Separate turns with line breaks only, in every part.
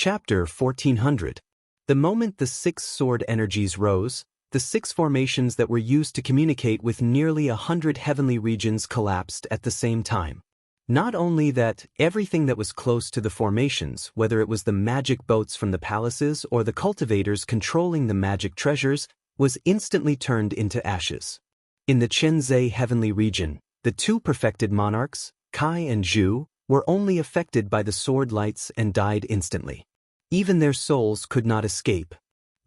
Chapter 1400. The moment the six sword energies rose, the six formations that were used to communicate with nearly 100 heavenly regions collapsed at the same time. Not only that, everything that was close to the formations, whether it was the magic boats from the palaces or the cultivators controlling the magic treasures, was instantly turned into ashes. In the Chenzhei heavenly region, the two perfected monarchs, Kai and Zhu, were only affected by the sword lights and died instantly. Even their souls could not escape.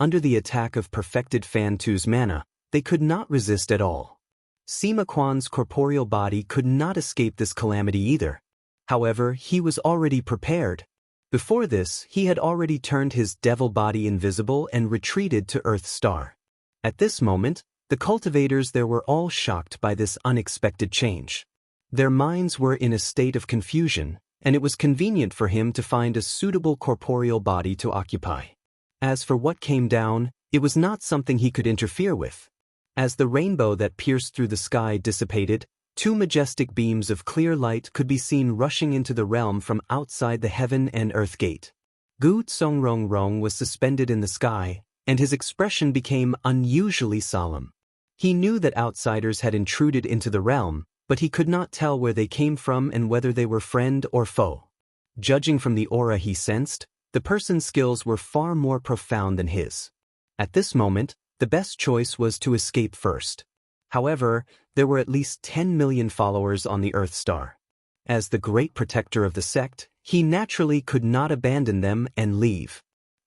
Under the attack of perfected Fan Tu's mana, they could not resist at all. Sima Quan's corporeal body could not escape this calamity either. However, he was already prepared. Before this, he had already turned his devil body invisible and retreated to Earth Star. At this moment, the cultivators there were all shocked by this unexpected change. Their minds were in a state of confusion, and it was convenient for him to find a suitable corporeal body to occupy. As for what came down, it was not something he could interfere with. As the rainbow that pierced through the sky dissipated, two majestic beams of clear light could be seen rushing into the realm from outside the heaven and earth gate. Gu Tsongrong was suspended in the sky, and his expression became unusually solemn. He knew that outsiders had intruded into the realm, but he could not tell where they came from and whether they were friend or foe. Judging from the aura he sensed, the person's skills were far more profound than his. At this moment, the best choice was to escape first. However, there were at least 10 million followers on the Earth Star. As the great protector of the sect, he naturally could not abandon them and leave.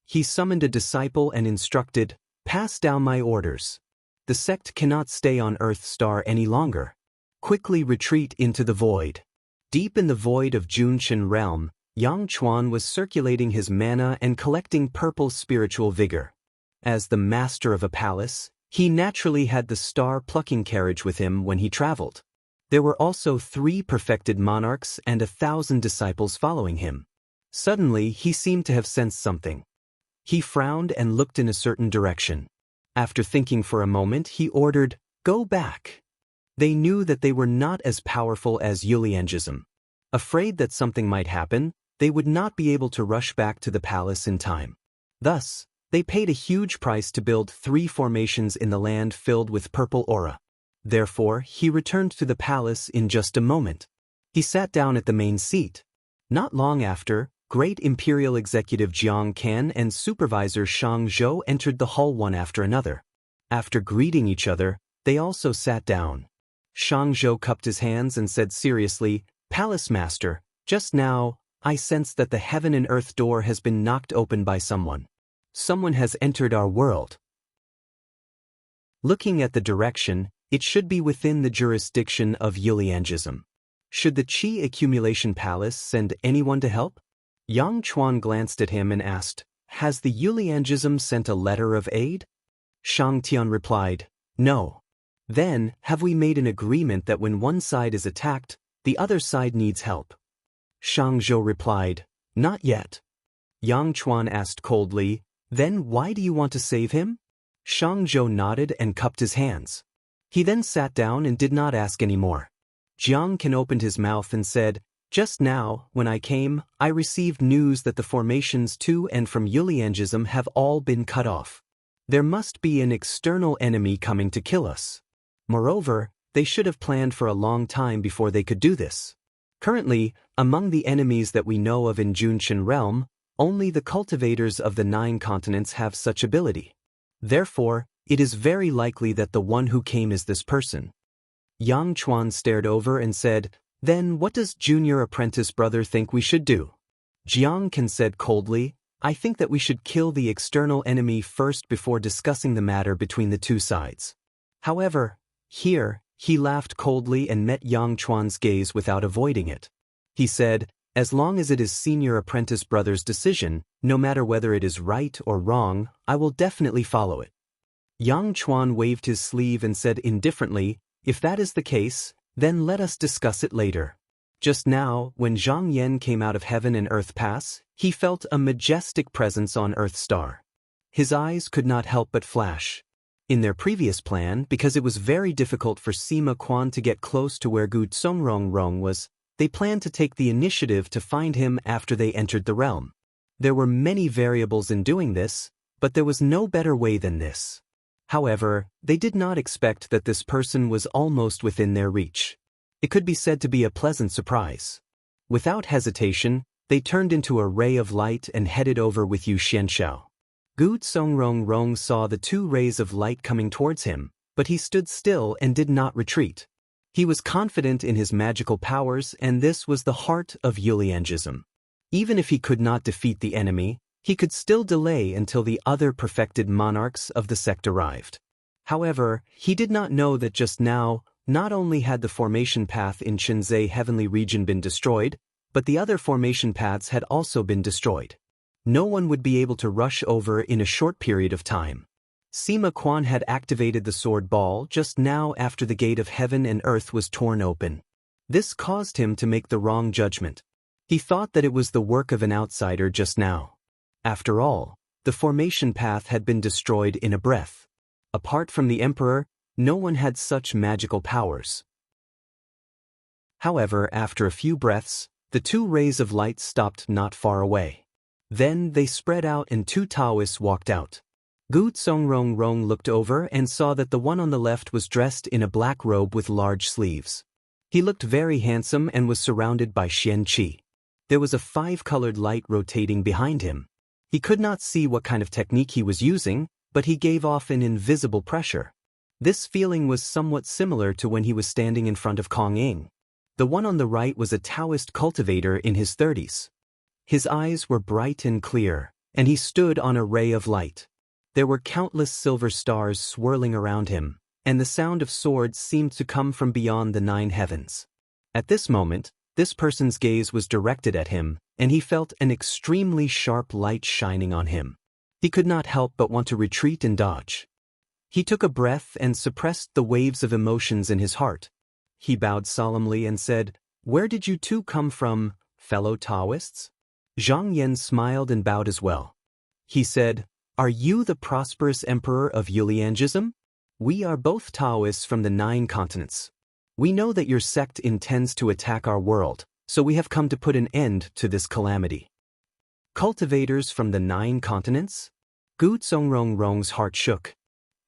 He summoned a disciple and instructed, "Pass down my orders. The sect cannot stay on Earth Star any longer. Quickly retreat into the void." Deep in the void of Junshin realm, Yang Chuan was circulating his mana and collecting purple spiritual vigor. As the master of a palace, he naturally had the star-plucking carriage with him when he traveled. There were also 3 perfected monarchs and 1,000 disciples following him. Suddenly, he seemed to have sensed something. He frowned and looked in a certain direction. After thinking for a moment, he ordered, "Go back." They knew that they were not as powerful as Yuliangism. Afraid that something might happen, they would not be able to rush back to the palace in time. Thus, they paid a huge price to build 3 formations in the land filled with purple aura. Therefore, he returned to the palace in just a moment. He sat down at the main seat. Not long after, Great Imperial Executive Jiang Kan and Supervisor Shang Zhou entered the hall one after another. After greeting each other, they also sat down. Shang Zhou cupped his hands and said seriously, "Palace Master, just now, I sense that the heaven and earth door has been knocked open by someone. Someone has entered our world." Looking at the direction, it should be within the jurisdiction of Yuliangism. Should the Qi Accumulation Palace send anyone to help? Yang Chuan glanced at him and asked, "Has the Yuliangism sent a letter of aid?" Shang Tian replied, "No." "Then, have we made an agreement that when one side is attacked, the other side needs help?" Shang Zhou replied, "Not yet." Yang Chuan asked coldly, "Then why do you want to save him?" Shang Zhou nodded and cupped his hands. He then sat down and did not ask any more. Jiang Kan opened his mouth and said, "Just now, when I came, I received news that the formations to and from Yuliangism have all been cut off. There must be an external enemy coming to kill us. Moreover, they should have planned for a long time before they could do this. Currently, among the enemies that we know of in Junshin realm, only the cultivators of the 9 continents have such ability. Therefore, it is very likely that the one who came is this person." Yang Chuan stared over and said, "Then what does junior apprentice brother think we should do?" Jiang Kan said coldly, "I think that we should kill the external enemy first before discussing the matter between the two sides." However, here, he laughed coldly and met Yang Chuan's gaze without avoiding it. He said, "As long as it is senior apprentice brother's decision, no matter whether it is right or wrong, I will definitely follow it." Yang Chuan waved his sleeve and said indifferently, "If that is the case, then let us discuss it later." Just now, when Zhang Yan came out of Heaven and Earth Pass, he felt a majestic presence on Earth Star. His eyes could not help but flash. In their previous plan, because it was very difficult for Sima Quan to get close to where Gu Tsongrong was, they planned to take the initiative to find him after they entered the realm. There were many variables in doing this, but there was no better way than this. However, they did not expect that this person was almost within their reach. It could be said to be a pleasant surprise. Without hesitation, they turned into a ray of light and headed over with Yu Xianxiao. Gu Zongrong saw the two rays of light coming towards him, but he stood still and did not retreat. He was confident in his magical powers, and this was the heart of Yuliangism. Even if he could not defeat the enemy, he could still delay until the other perfected monarchs of the sect arrived. However, he did not know that just now, not only had the formation path in Qinzhou Heavenly Region been destroyed, but the other formation paths had also been destroyed. No one would be able to rush over in a short period of time. Sima Quan had activated the sword ball just now after the gate of heaven and earth was torn open. This caused him to make the wrong judgment. He thought that it was the work of an outsider just now. After all, the formation path had been destroyed in a breath. Apart from the emperor, no one had such magical powers. However, after a few breaths, the two rays of light stopped not far away. Then they spread out and two Taoists walked out. Gu Zongrong looked over and saw that the one on the left was dressed in a black robe with large sleeves. He looked very handsome and was surrounded by Xian Qi. There was a five-colored light rotating behind him. He could not see what kind of technique he was using, but he gave off an invisible pressure. This feeling was somewhat similar to when he was standing in front of Kong Ying. The one on the right was a Taoist cultivator in his 30s. His eyes were bright and clear, and he stood on a ray of light. There were countless silver stars swirling around him, and the sound of swords seemed to come from beyond the 9 heavens. At this moment, this person's gaze was directed at him, and he felt an extremely sharp light shining on him. He could not help but want to retreat and dodge. He took a breath and suppressed the waves of emotions in his heart. He bowed solemnly and said, "Where did you two come from, fellow Taoists?" Zhang Yan smiled and bowed as well. He said, "Are you the prosperous emperor of Yuliangism? We are both Taoists from the 9 continents. We know that your sect intends to attack our world, so we have come to put an end to this calamity." Cultivators from the 9 continents? Gu Zongrong's heart shook.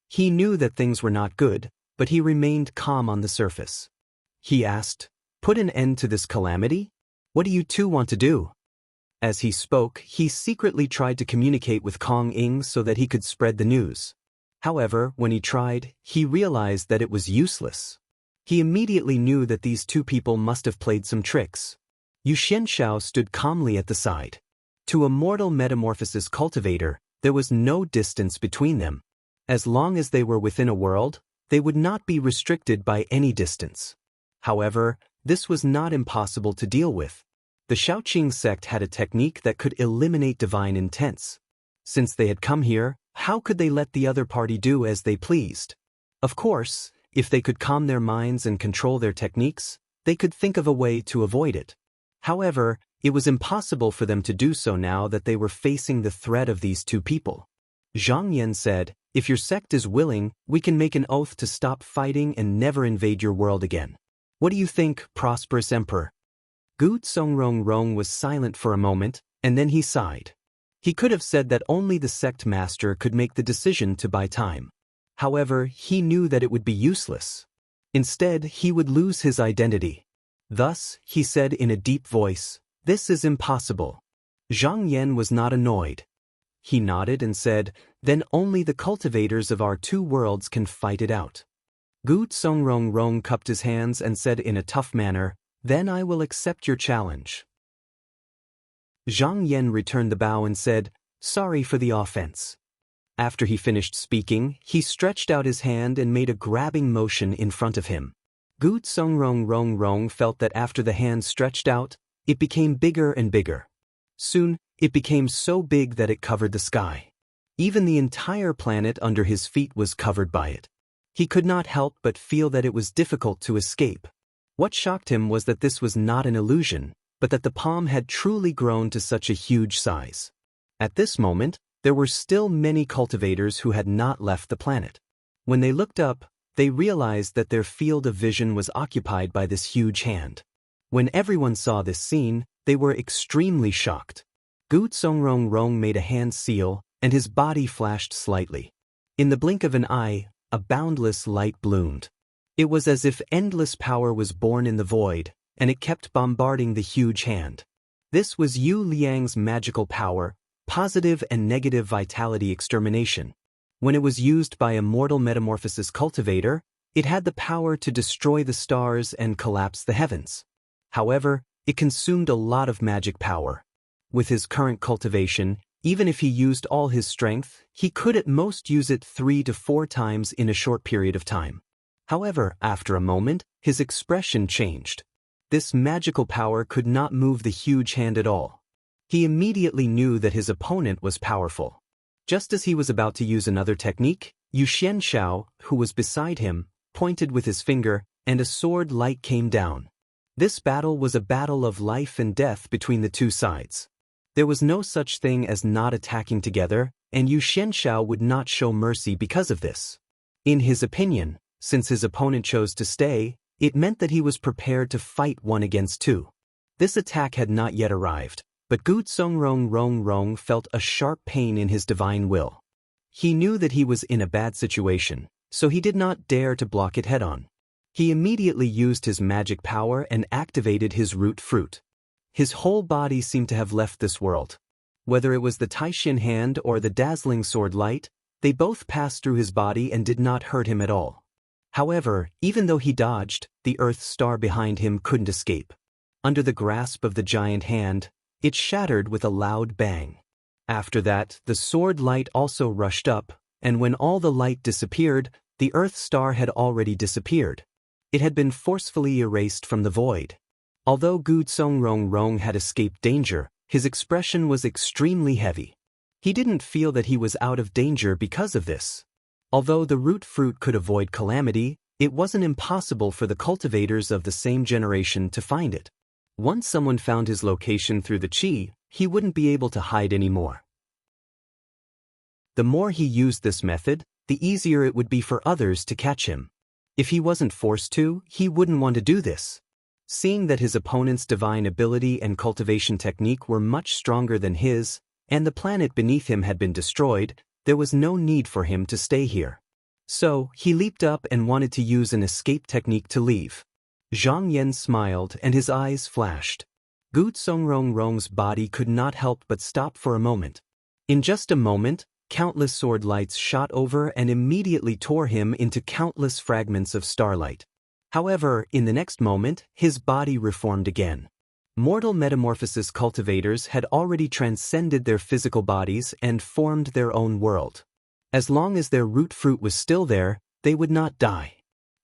He knew that things were not good, but he remained calm on the surface. He asked, "Put an end to this calamity? What do you two want to do?" As he spoke, he secretly tried to communicate with Kong Ying so that he could spread the news. However, when he tried, he realized that it was useless. He immediately knew that these two people must have played some tricks. Yu Xianxiao stood calmly at the side. To a mortal metamorphosis cultivator, there was no distance between them. As long as they were within a world, they would not be restricted by any distance. However, this was not impossible to deal with. The Shaoqing sect had a technique that could eliminate divine intents. Since they had come here, how could they let the other party do as they pleased? Of course, if they could calm their minds and control their techniques, they could think of a way to avoid it. However, it was impossible for them to do so now that they were facing the threat of these two people. Zhang Yan said, "If your sect is willing, we can make an oath to stop fighting and never invade your world again. What do you think, prosperous emperor?" Gu Zongrong was silent for a moment, and then he sighed. He could have said that only the sect master could make the decision to buy time. However, he knew that it would be useless. Instead, he would lose his identity. Thus, he said in a deep voice, "This is impossible." Zhang Yan was not annoyed. He nodded and said, "Then only the cultivators of our 2 worlds can fight it out." Gu Zongrong cupped his hands and said in a tough manner, "Then I will accept your challenge." Zhang Yan returned the bow and said, "Sorry for the offense." After he finished speaking, he stretched out his hand and made a grabbing motion in front of him. Gu Zongrong felt that after the hand stretched out, it became bigger and bigger. Soon, it became so big that it covered the sky. Even the entire planet under his feet was covered by it. He could not help but feel that it was difficult to escape. What shocked him was that this was not an illusion, but that the palm had truly grown to such a huge size. At this moment, there were still many cultivators who had not left the planet. When they looked up, they realized that their field of vision was occupied by this huge hand. When everyone saw this scene, they were extremely shocked. Gu Rong made a hand seal, and his body flashed slightly. In the blink of an eye, a boundless light bloomed. It was as if endless power was born in the void, and it kept bombarding the huge hand. This was Yu Liang's magical power, positive and negative vitality extermination. When it was used by a mortal metamorphosis cultivator, it had the power to destroy the stars and collapse the heavens. However, it consumed a lot of magic power. With his current cultivation, even if he used all his strength, he could at most use it 3 to 4 times in a short period of time. However, after a moment, his expression changed. This magical power could not move the huge hand at all. He immediately knew that his opponent was powerful. Just as he was about to use another technique, Yu Xianshao, who was beside him, pointed with his finger, and a sword light came down. This battle was a battle of life and death between the two sides. There was no such thing as not attacking together, and Yu Xianshao would not show mercy because of this. In his opinion, since his opponent chose to stay, it meant that he was prepared to fight 1 against 2. This attack had not yet arrived, but Gu Rong felt a sharp pain in his divine will. He knew that he was in a bad situation, so he did not dare to block it head-on. He immediately used his magic power and activated his root fruit. His whole body seemed to have left this world. Whether it was the Taishin hand or the dazzling sword light, they both passed through his body and did not hurt him at all. However, even though he dodged, the earth star behind him couldn't escape. Under the grasp of the giant hand, it shattered with a loud bang. After that, the sword light also rushed up, and when all the light disappeared, the earth star had already disappeared. It had been forcefully erased from the void. Although Gu Rong had escaped danger, his expression was extremely heavy. He didn't feel that he was out of danger because of this. Although the root fruit could avoid calamity, it wasn't impossible for the cultivators of the same generation to find it. Once someone found his location through the qi, he wouldn't be able to hide anymore. The more he used this method, the easier it would be for others to catch him. If he wasn't forced to, he wouldn't want to do this. Seeing that his opponent's divine ability and cultivation technique were much stronger than his, and the planet beneath him had been destroyed, there was no need for him to stay here. So, he leaped up and wanted to use an escape technique to leave. Zhang Yan smiled and his eyes flashed. Gu Rong's body could not help but stop for a moment. In just a moment, countless sword lights shot over and immediately tore him into countless fragments of starlight. However, in the next moment, his body reformed again. Mortal metamorphosis cultivators had already transcended their physical bodies and formed their own world. As long as their root fruit was still there, they would not die.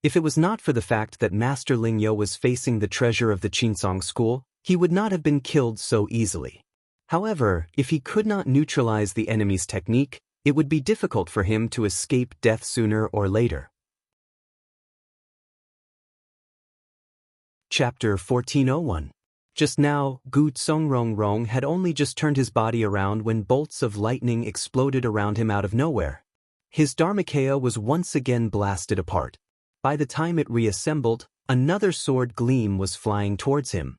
If it was not for the fact that Master Lingyou was facing the treasure of the Qinsong school, he would not have been killed so easily. However, if he could not neutralize the enemy's technique, it would be difficult for him to escape death sooner or later. Chapter 1401. Just now, Gu Rong had only just turned his body around when bolts of lightning exploded around him out of nowhere. His Dharmakaya was once again blasted apart. By the time it reassembled, another sword gleam was flying towards him.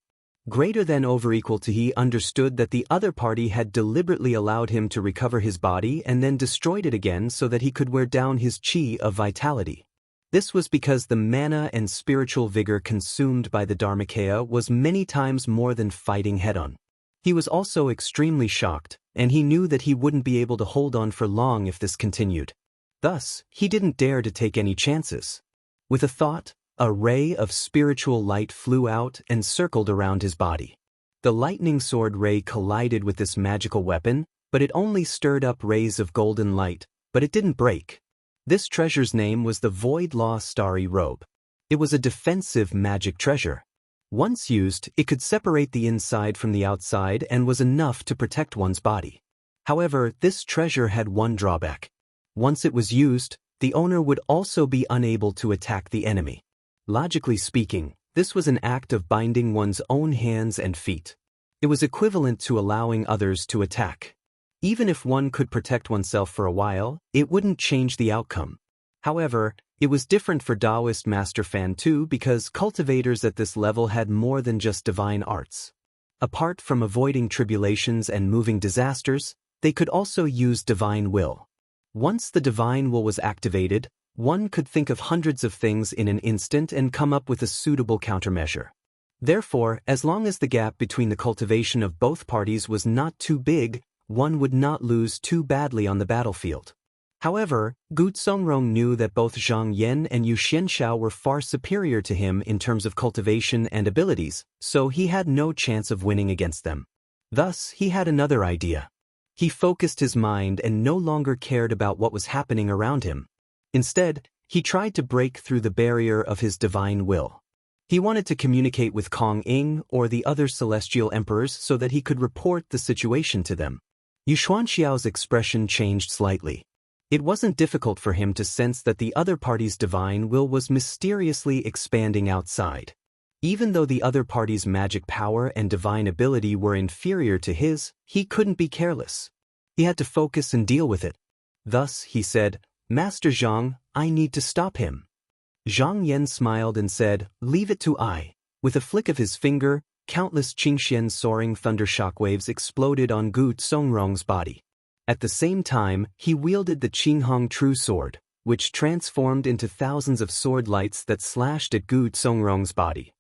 Greater than over equal to he understood that the other party had deliberately allowed him to recover his body and then destroyed it again so that he could wear down his qi of vitality. This was because the mana and spiritual vigor consumed by the Dharmakaya was many times more than fighting head-on. He was also extremely shocked, and he knew that he wouldn't be able to hold on for long if this continued. Thus, he didn't dare to take any chances. With a thought, a ray of spiritual light flew out and circled around his body. The lightning sword ray collided with this magical weapon, but it only stirred up rays of golden light, but it didn't break. This treasure's name was the Void Law Starry Robe. It was a defensive magic treasure. Once used, it could separate the inside from the outside and was enough to protect one's body. However, this treasure had one drawback. Once it was used, the owner would also be unable to attack the enemy. Logically speaking, this was an act of binding one's own hands and feet. It was equivalent to allowing others to attack. Even if one could protect oneself for a while, it wouldn't change the outcome. However, it was different for Taoist Master Fan too because cultivators at this level had more than just divine arts. Apart from avoiding tribulations and moving disasters, they could also use divine will. Once the divine will was activated, one could think of hundreds of things in an instant and come up with a suitable countermeasure. Therefore, as long as the gap between the cultivation of both parties was not too big, one would not lose too badly on the battlefield. However, Gu Songrong knew that both Zhang Yan and Yu Xianxiao were far superior to him in terms of cultivation and abilities, so he had no chance of winning against them. Thus, he had another idea. He focused his mind and no longer cared about what was happening around him. Instead, he tried to break through the barrier of his divine will. He wanted to communicate with Kong Ing or the other celestial emperors so that he could report the situation to them. Yu Xuanxiao's expression changed slightly. It wasn't difficult for him to sense that the other party's divine will was mysteriously expanding outside. Even though the other party's magic power and divine ability were inferior to his, he couldn't be careless. He had to focus and deal with it. Thus, he said, "Master Zhang, I need to stop him." Zhang Yan smiled and said, "Leave it to I." With a flick of his finger, countless Qingxian soaring thunder shockwaves exploded on Gu Songrong's body. At the same time, he wielded the Qinghong True Sword, which transformed into thousands of sword lights that slashed at Gu Songrong's body.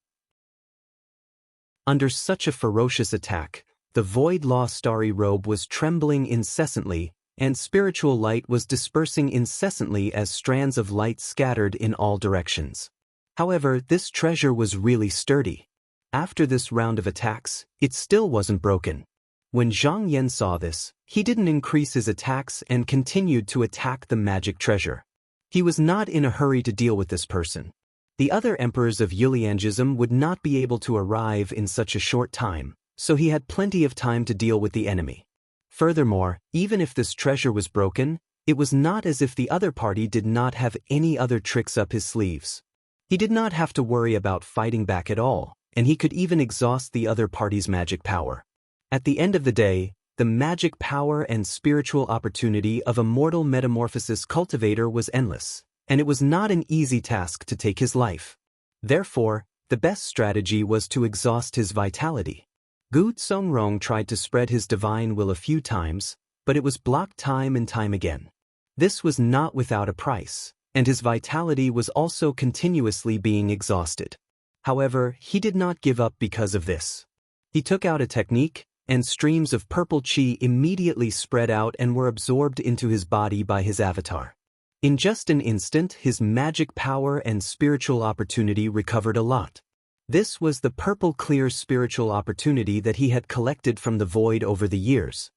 Under such a ferocious attack, the Void Law Starry Robe was trembling incessantly, and spiritual light was dispersing incessantly as strands of light scattered in all directions. However, this treasure was really sturdy. After this round of attacks, it still wasn't broken. When Zhang Yan saw this, he didn't increase his attacks and continued to attack the magic treasure. He was not in a hurry to deal with this person. The other emperors of Yuliangism would not be able to arrive in such a short time, so he had plenty of time to deal with the enemy. Furthermore, even if this treasure was broken, it was not as if the other party did not have any other tricks up his sleeves. He did not have to worry about fighting back at all, and he could even exhaust the other party's magic power. At the end of the day, the magic power and spiritual opportunity of a mortal metamorphosis cultivator was endless, and it was not an easy task to take his life. Therefore, the best strategy was to exhaust his vitality. Gu Songrong tried to spread his divine will a few times, but it was blocked time and time again. This was not without a price, and his vitality was also continuously being exhausted. However, he did not give up because of this. He took out a technique, and streams of purple qi immediately spread out and were absorbed into his body by his avatar. In just an instant, his magic power and spiritual opportunity recovered a lot. This was the purple clear spiritual opportunity that he had collected from the void over the years.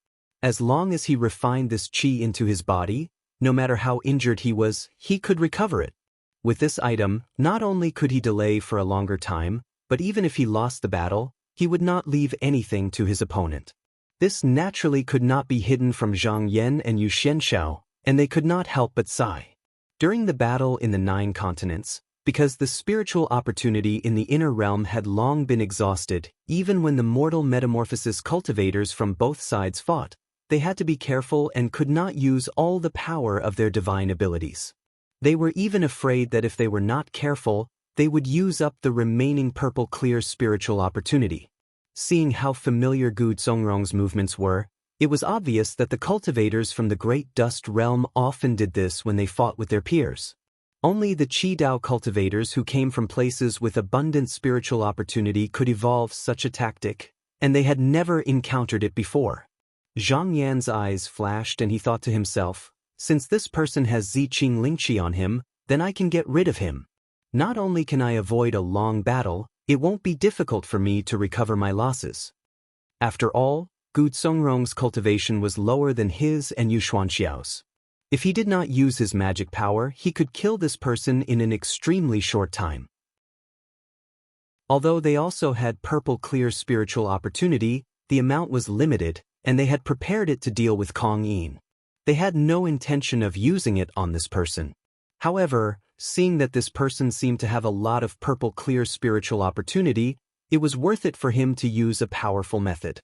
As long as he refined this qi into his body, no matter how injured he was, he could recover it. With this item, not only could he delay for a longer time, but even if he lost the battle, he would not leave anything to his opponent. This naturally could not be hidden from Zhang Yan and Yu Xianxiao, and they could not help but sigh. During the battle in the 9 continents, because the spiritual opportunity in the inner realm had long been exhausted, even when the mortal metamorphosis cultivators from both sides fought, they had to be careful and could not use all the power of their divine abilities. They were even afraid that if they were not careful, they would use up the remaining purple clear spiritual opportunity. Seeing how familiar Gu Songrong's movements were, it was obvious that the cultivators from the Great Dust Realm often did this when they fought with their peers. Only the Qi Dao cultivators who came from places with abundant spiritual opportunity could evolve such a tactic, and they had never encountered it before. Zhang Yan's eyes flashed and he thought to himself, since this person has Ziqing Lingqi on him, then I can get rid of him. Not only can I avoid a long battle, it won't be difficult for me to recover my losses. After all, Gu Songrong's cultivation was lower than his and Yu Xuanxiao's. If he did not use his magic power, he could kill this person in an extremely short time. Although they also had purple clear spiritual opportunity, the amount was limited, and they had prepared it to deal with Kong Yin. They had no intention of using it on this person. However, seeing that this person seemed to have a lot of purple clear spiritual opportunity, it was worth it for him to use a powerful method.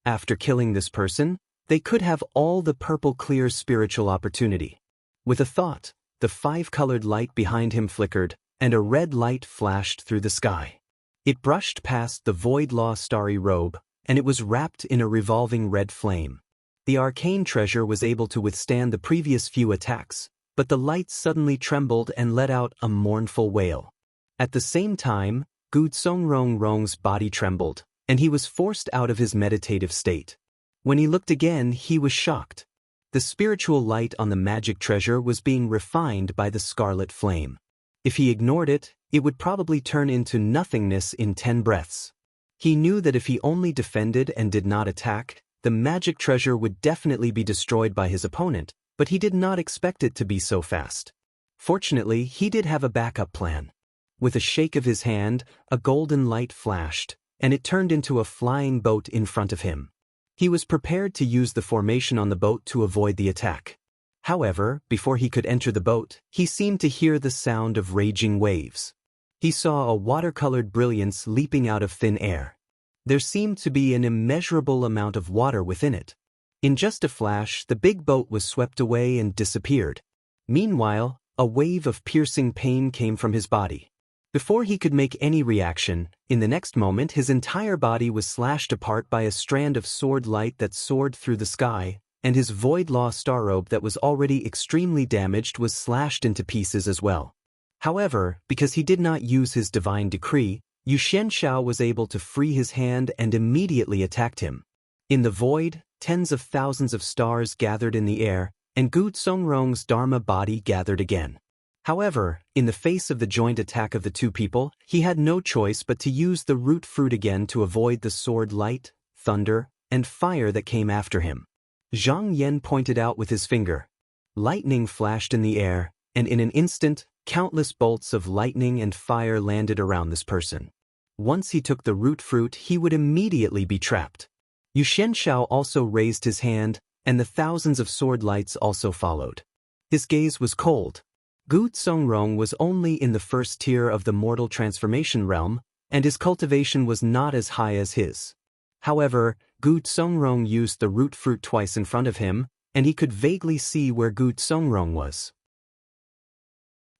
After killing this person, they could have all the purple clear spiritual opportunity. With a thought, the 5-colored light behind him flickered, and a red light flashed through the sky. It brushed past the Void Law Starry Robe, and it was wrapped in a revolving red flame. The arcane treasure was able to withstand the previous few attacks, but the light suddenly trembled and let out a mournful wail. At the same time, Gu Songrong's body trembled, and he was forced out of his meditative state. When he looked again, he was shocked. The spiritual light on the magic treasure was being refined by the scarlet flame. If he ignored it, it would probably turn into nothingness in 10 breaths. He knew that if he only defended and did not attack, the magic treasure would definitely be destroyed by his opponent, but he did not expect it to be so fast. Fortunately, he did have a backup plan. With a shake of his hand, a golden light flashed, and it turned into a flying boat in front of him. He was prepared to use the formation on the boat to avoid the attack. However, before he could enter the boat, he seemed to hear the sound of raging waves. He saw a watercolored brilliance leaping out of thin air. There seemed to be an immeasurable amount of water within it. In just a flash, the big boat was swept away and disappeared. Meanwhile, a wave of piercing pain came from his body. Before he could make any reaction, in the next moment his entire body was slashed apart by a strand of sword light that soared through the sky, and his void law starrobe that was already extremely damaged was slashed into pieces as well. However, because he did not use his divine decree, Yu Xianxiao was able to free his hand and immediately attacked him. In the void, tens of thousands of stars gathered in the air, and Gu Songrong's Dharma body gathered again. However, in the face of the joint attack of the two people, he had no choice but to use the root fruit again to avoid the sword light, thunder, and fire that came after him. Zhang Yan pointed out with his finger. Lightning flashed in the air, and in an instant, countless bolts of lightning and fire landed around this person. Once he took the root fruit, he would immediately be trapped. Yu Xianxiao also raised his hand, and the thousands of sword lights also followed. His gaze was cold. Gu Songrong was only in the first tier of the mortal transformation realm, and his cultivation was not as high as his. However, Gu Songrong used the root fruit twice in front of him, and he could vaguely see where Gu Songrong was.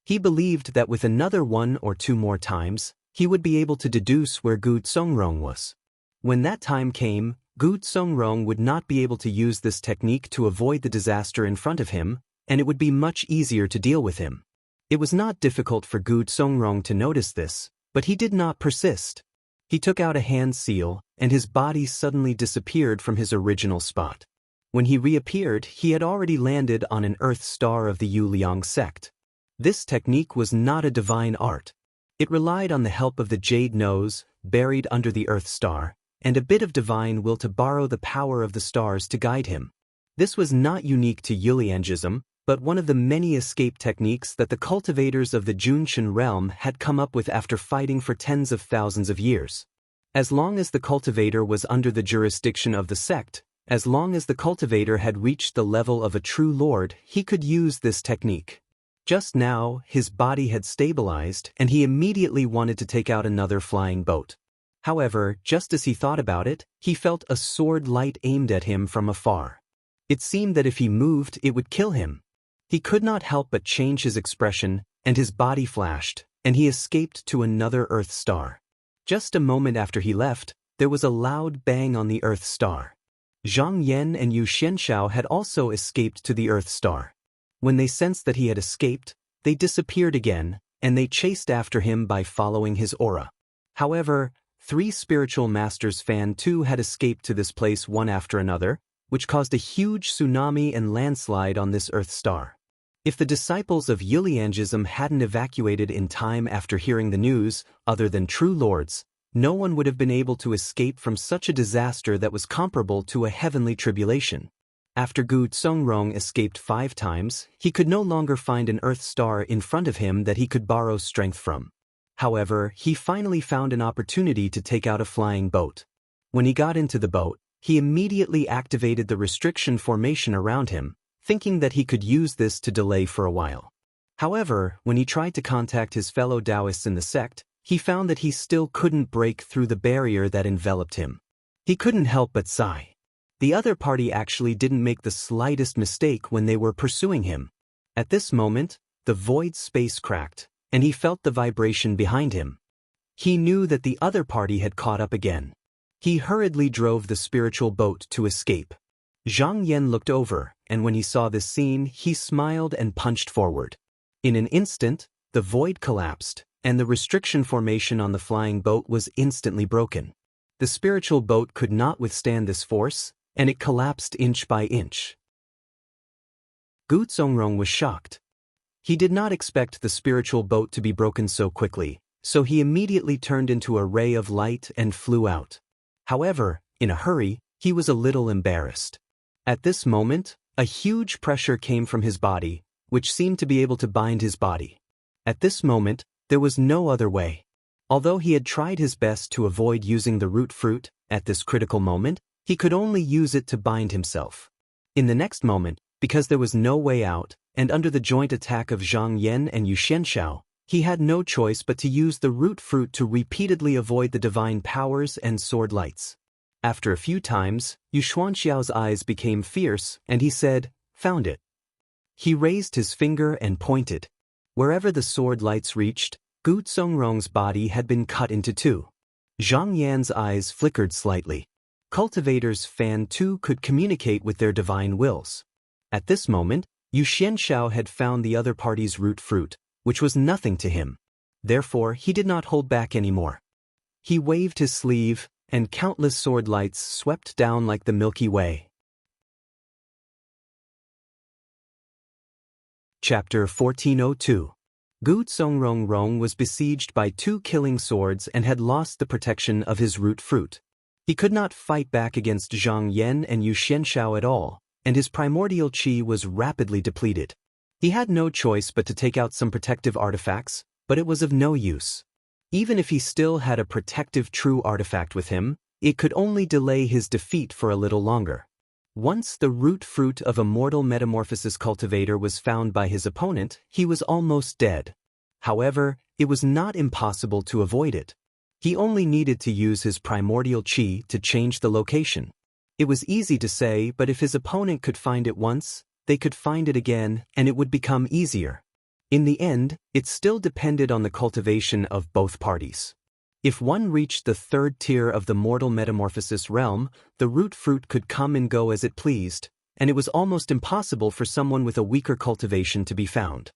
He believed that with another 1 or 2 more times, he would be able to deduce where Gu Songrong was. When that time came, Gu Songrong would not be able to use this technique to avoid the disaster in front of him, and it would be much easier to deal with him. It was not difficult for Gu Songrong to notice this, but he did not persist. He took out a hand seal, and his body suddenly disappeared from his original spot. When he reappeared, he had already landed on an earth star of the Yu Liang sect. This technique was not a divine art. It relied on the help of the jade nose, buried under the earth star, and a bit of divine will to borrow the power of the stars to guide him. This was not unique to Yuliangism, but one of the many escape techniques that the cultivators of the Junshin realm had come up with after fighting for tens of thousands of years. As long as the cultivator was under the jurisdiction of the sect, as long as the cultivator had reached the level of a true lord, he could use this technique. Just now, his body had stabilized, and he immediately wanted to take out another flying boat. However, just as he thought about it, he felt a sword light aimed at him from afar. It seemed that if he moved, it would kill him. He could not help but change his expression, and his body flashed, and he escaped to another Earth star. Just a moment after he left, there was a loud bang on the Earth star. Zhang Yan and Yu Xianxiao had also escaped to the Earth star. When they sensed that he had escaped, they disappeared again, and they chased after him by following his aura. However, 3 spiritual masters Fan too had escaped to this place one after another, which caused a huge tsunami and landslide on this Earth star. If the disciples of Yuliangism hadn't evacuated in time after hearing the news, other than true lords, no one would have been able to escape from such a disaster that was comparable to a heavenly tribulation. After Gu Songrong escaped 5 times, he could no longer find an Earth star in front of him that he could borrow strength from. However, he finally found an opportunity to take out a flying boat. When he got into the boat, he immediately activated the restriction formation around him, thinking that he could use this to delay for a while. However, when he tried to contact his fellow Taoists in the sect, he found that he still couldn't break through the barrier that enveloped him. He couldn't help but sigh. The other party actually didn't make the slightest mistake when they were pursuing him. At this moment, the void space cracked, and he felt the vibration behind him. He knew that the other party had caught up again. He hurriedly drove the spiritual boat to escape. Zhang Yan looked over, and when he saw this scene, he smiled and punched forward. In an instant, the void collapsed, and the restriction formation on the flying boat was instantly broken. The spiritual boat could not withstand this force, and it collapsed inch by inch. Gu Zongrong was shocked. He did not expect the spiritual boat to be broken so quickly, so he immediately turned into a ray of light and flew out. However, in a hurry, he was a little embarrassed. At this moment, a huge pressure came from his body, which seemed to be able to bind his body. At this moment, there was no other way. Although he had tried his best to avoid using the root fruit, at this critical moment, he could only use it to bind himself. In the next moment, because there was no way out, and under the joint attack of Zhang Yan and Yu Xianxiao, he had no choice but to use the root fruit to repeatedly avoid the divine powers and sword lights. After a few times, Yu Xuanxiao's eyes became fierce, and he said, "Found it." He raised his finger and pointed. Wherever the sword lights reached, Gu Zongrong's body had been cut into two. Zhang Yan's eyes flickered slightly. Cultivators Fan too could communicate with their divine wills. At this moment, Yu Xianxiao had found the other party's root fruit, which was nothing to him. Therefore, he did not hold back anymore. He waved his sleeve, and countless sword lights swept down like the Milky Way. Chapter 1402. Gu Zongrong was besieged by two killing swords and had lost the protection of his root fruit. He could not fight back against Zhang Yan and Yu Xianxiao at all, and his primordial qi was rapidly depleted. He had no choice but to take out some protective artifacts, but it was of no use. Even if he still had a protective true artifact with him, it could only delay his defeat for a little longer. Once the root fruit of a mortal metamorphosis cultivator was found by his opponent, he was almost dead. However, it was not impossible to avoid it. He only needed to use his primordial qi to change the location. It was easy to say, but if his opponent could find it once, they could find it again, and it would become easier. In the end, it still depended on the cultivation of both parties. If one reached the third tier of the mortal metamorphosis realm, the root fruit could come and go as it pleased, and it was almost impossible for someone with a weaker cultivation to be found.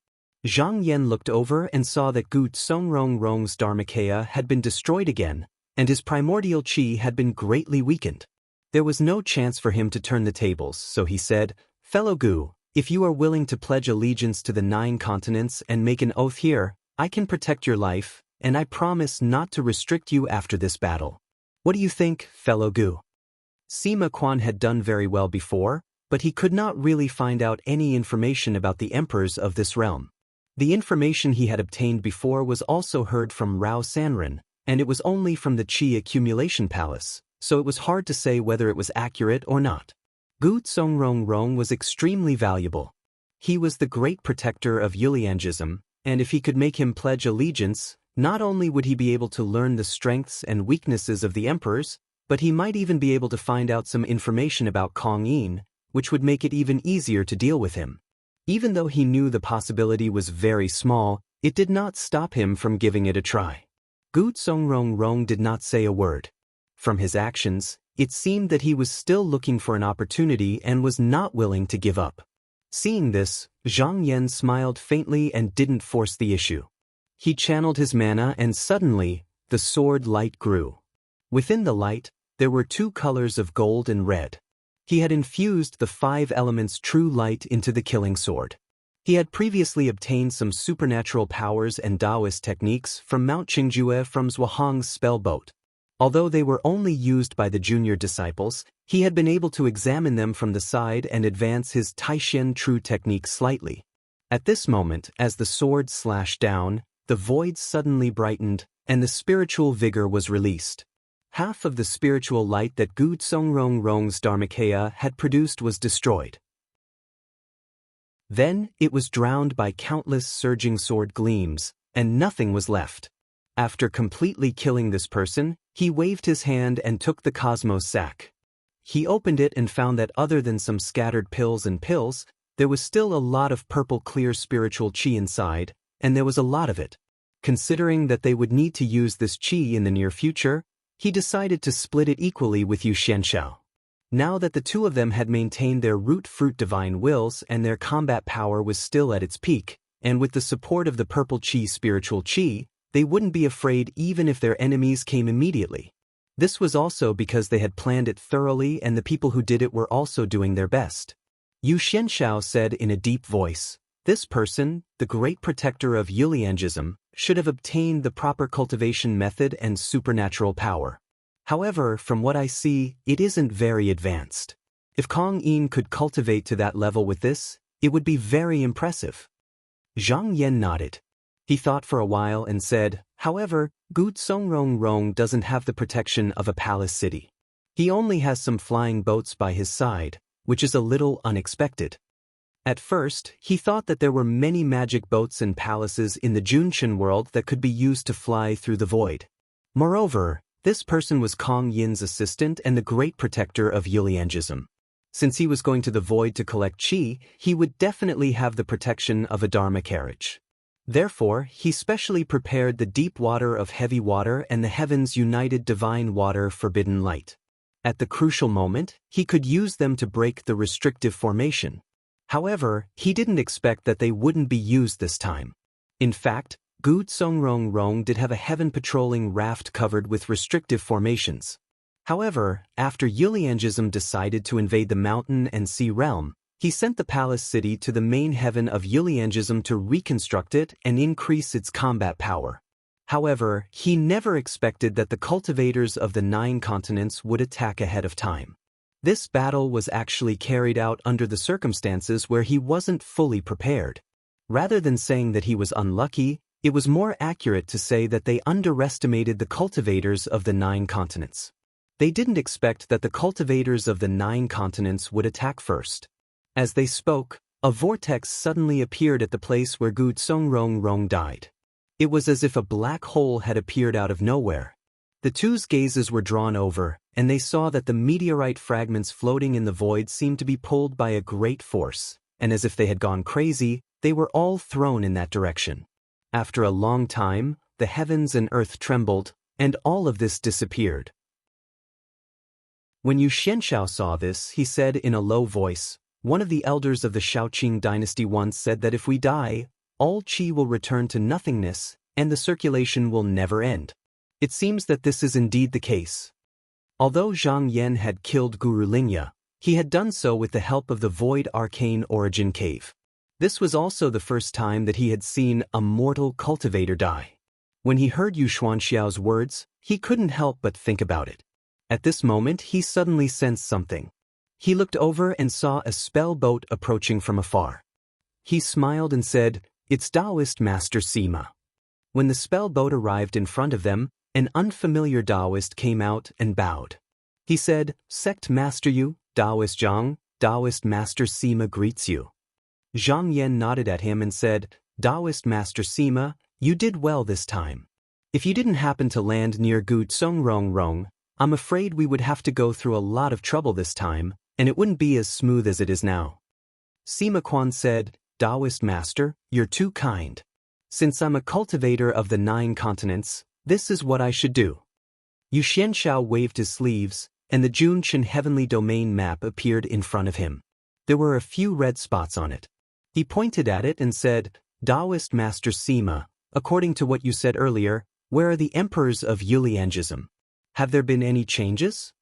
Zhang Yan looked over and saw that Gu Zongrong's Dharmakaya had been destroyed again, and his primordial qi had been greatly weakened. There was no chance for him to turn the tables, so he said, "Fellow Gu, if you are willing to pledge allegiance to the 9 continents and make an oath here, I can protect your life, and I promise not to restrict you after this battle. What do you think, fellow Gu?" Sima Quan had done very well before, but he could not really find out any information about the emperors of this realm. The information he had obtained before was also heard from Rao Sanren, and it was only from the Qi accumulation palace, so it was hard to say whether it was accurate or not. Gu Zongrong was extremely valuable. He was the great protector of Yuliangism, and if he could make him pledge allegiance, not only would he be able to learn the strengths and weaknesses of the emperors, but he might even be able to find out some information about Kong Yin, which would make it even easier to deal with him. Even though he knew the possibility was very small, it did not stop him from giving it a try. Gu Zongrong did not say a word. From his actions, it seemed that he was still looking for an opportunity and was not willing to give up. Seeing this, Zhang Yan smiled faintly and didn't force the issue. He channeled his mana and suddenly, the sword light grew. Within the light, there were 2 colors of gold and red. He had infused the 5 elements true light into the killing sword. He had previously obtained some supernatural powers and Taoist techniques from Mount Qingjue from Zhuang's spell boat. Although they were only used by the junior disciples, he had been able to examine them from the side and advance his Taishen true technique slightly. At this moment, as the sword slashed down, the void suddenly brightened, and the spiritual vigor was released. Half of the spiritual light that Gu Zongrong's Dharmakaya had produced was destroyed. Then, it was drowned by countless surging sword gleams, and nothing was left. After completely killing this person, he waved his hand and took the cosmos sack. He opened it and found that other than some scattered pills, there was still a lot of purple clear spiritual qi inside, and there was a lot of it. Considering that they would need to use this qi in the near future, he decided to split it equally with Yu Xianxiao. Now that the two of them had maintained their root-fruit divine wills and their combat power was still at its peak, and with the support of the purple qi spiritual qi, they wouldn't be afraid even if their enemies came immediately. This was also because they had planned it thoroughly and the people who did it were also doing their best. Yu Xianxiao said in a deep voice, "This person, the great protector of Yuliangism, should have obtained the proper cultivation method and supernatural power. However, from what I see, it isn't very advanced. If Kong Yin could cultivate to that level with this, it would be very impressive." Zhang Yan nodded. He thought for a while and said, "However, Gu Songrong doesn't have the protection of a palace city. He only has some flying boats by his side, which is a little unexpected." At first, he thought that there were many magic boats and palaces in the Junshin world that could be used to fly through the void. Moreover, this person was Kong Yin's assistant and the great protector of Yuliangism. Since he was going to the void to collect qi, he would definitely have the protection of a dharma carriage. Therefore, he specially prepared the deep water of heavy water and the heavens united divine water forbidden light. At the crucial moment, he could use them to break the restrictive formation. However, he didn't expect that they wouldn't be used this time. In fact, Gu Songrong did have a heaven-patrolling raft covered with restrictive formations. However, after Yuliangism decided to invade the mountain and sea realm, he sent the palace city to the main heaven of Yuliangism to reconstruct it and increase its combat power. However, he never expected that the cultivators of the 9 continents would attack ahead of time. This battle was actually carried out under the circumstances where he wasn't fully prepared. Rather than saying that he was unlucky, it was more accurate to say that they underestimated the cultivators of the 9 continents. They didn't expect that the cultivators of the 9 continents would attack first. As they spoke, a vortex suddenly appeared at the place where Gu Songrong died. It was as if a black hole had appeared out of nowhere. The two's gazes were drawn over, and they saw that the meteorite fragments floating in the void seemed to be pulled by a great force, and as if they had gone crazy, they were all thrown in that direction. After a long time, the heavens and earth trembled, and all of this disappeared. When Yu Xianxiao saw this, he said in a low voice, "One of the elders of the Shaoqing dynasty once said that if we die, all qi will return to nothingness, and the circulation will never end. It seems that this is indeed the case." Although Zhang Yan had killed Guru Lingya, he had done so with the help of the Void Arcane Origin Cave. This was also the first time that he had seen a mortal cultivator die. When he heard Yu Xuanxiao's words, he couldn't help but think about it. At this moment, he suddenly sensed something. He looked over and saw a spell boat approaching from afar. He smiled and said, "It's Taoist Master Sima." When the spell boat arrived in front of them, an unfamiliar Taoist came out and bowed. He said, "Sect Master Yu, Taoist Zhang, Taoist Master Sima greets you." Zhang Yan nodded at him and said, "Taoist Master Sima, you did well this time. If you didn't happen to land near Gu Songrong, I'm afraid we would have to go through a lot of trouble this time, and it wouldn't be as smooth as it is now." Sima Quan said, "Taoist Master, you're too kind. Since I'm a cultivator of the 9 continents, this is what I should do." Yu Xianxiao waved his sleeves, and the Junshin heavenly domain map appeared in front of him. There were a few red spots on it. He pointed at it and said, "Taoist Master Sima, according to what you said earlier, where are the emperors of Yuliangism? Have there been any changes?"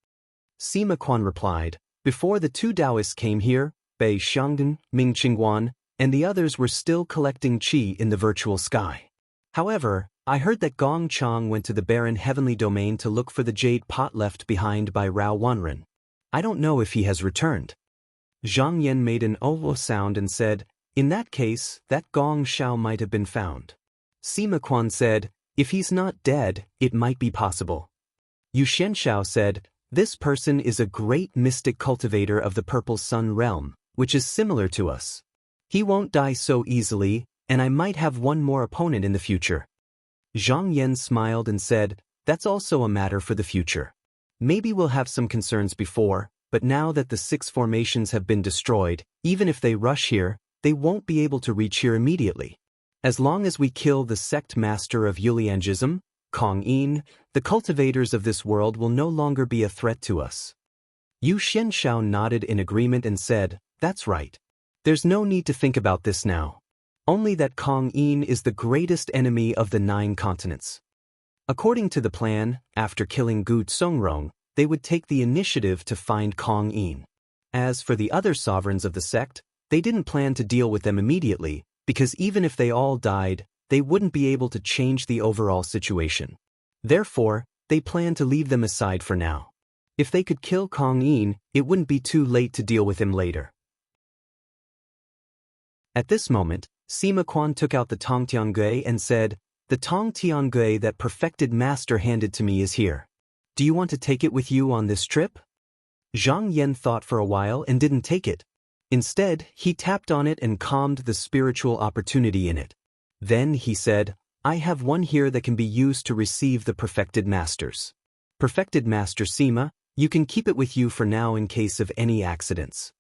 Sima Quan replied, "Before the 2 Taoists came here, Bei Xiangdan, Ming Qingguan, and the others were still collecting qi in the virtual sky. However, I heard that Gong Chang went to the barren heavenly domain to look for the jade pot left behind by Rao Wanren. I don't know if he has returned." Zhang Yan made an "oh" sound and said, "In that case, that Gong Shao might have been found." Sima Quan said, "If he's not dead, it might be possible." Yu Xianxiao said, "This person is a great mystic cultivator of the Purple Sun realm, which is similar to us. He won't die so easily, and I might have one more opponent in the future." Zhang Yan smiled and said, "That's also a matter for the future. Maybe we'll have some concerns before, but now that the 6 formations have been destroyed, even if they rush here, they won't be able to reach here immediately. As long as we kill the sect master of Yuliangism, Kong Yin, the cultivators of this world will no longer be a threat to us." Yu Xianshao nodded in agreement and said, "That's right. There's no need to think about this now. Only that Kong Yin is the greatest enemy of the 9 continents." According to the plan, after killing Gu Songrong, they would take the initiative to find Kong Yin. As for the other sovereigns of the sect, they didn't plan to deal with them immediately, because even if they all died, they wouldn't be able to change the overall situation. Therefore, they planned to leave them aside for now. If they could kill Kong Yin, it wouldn't be too late to deal with him later. At this moment, Sima Quan took out the Tong Tiangui and said, "The Tong Tiangui that perfected master handed to me is here. Do you want to take it with you on this trip?" Zhang Yan thought for a while and didn't take it. Instead, he tapped on it and calmed the spiritual opportunity in it. Then he said, "I have one here that can be used to receive the perfected masters. Perfected Master Sima, you can keep it with you for now in case of any accidents."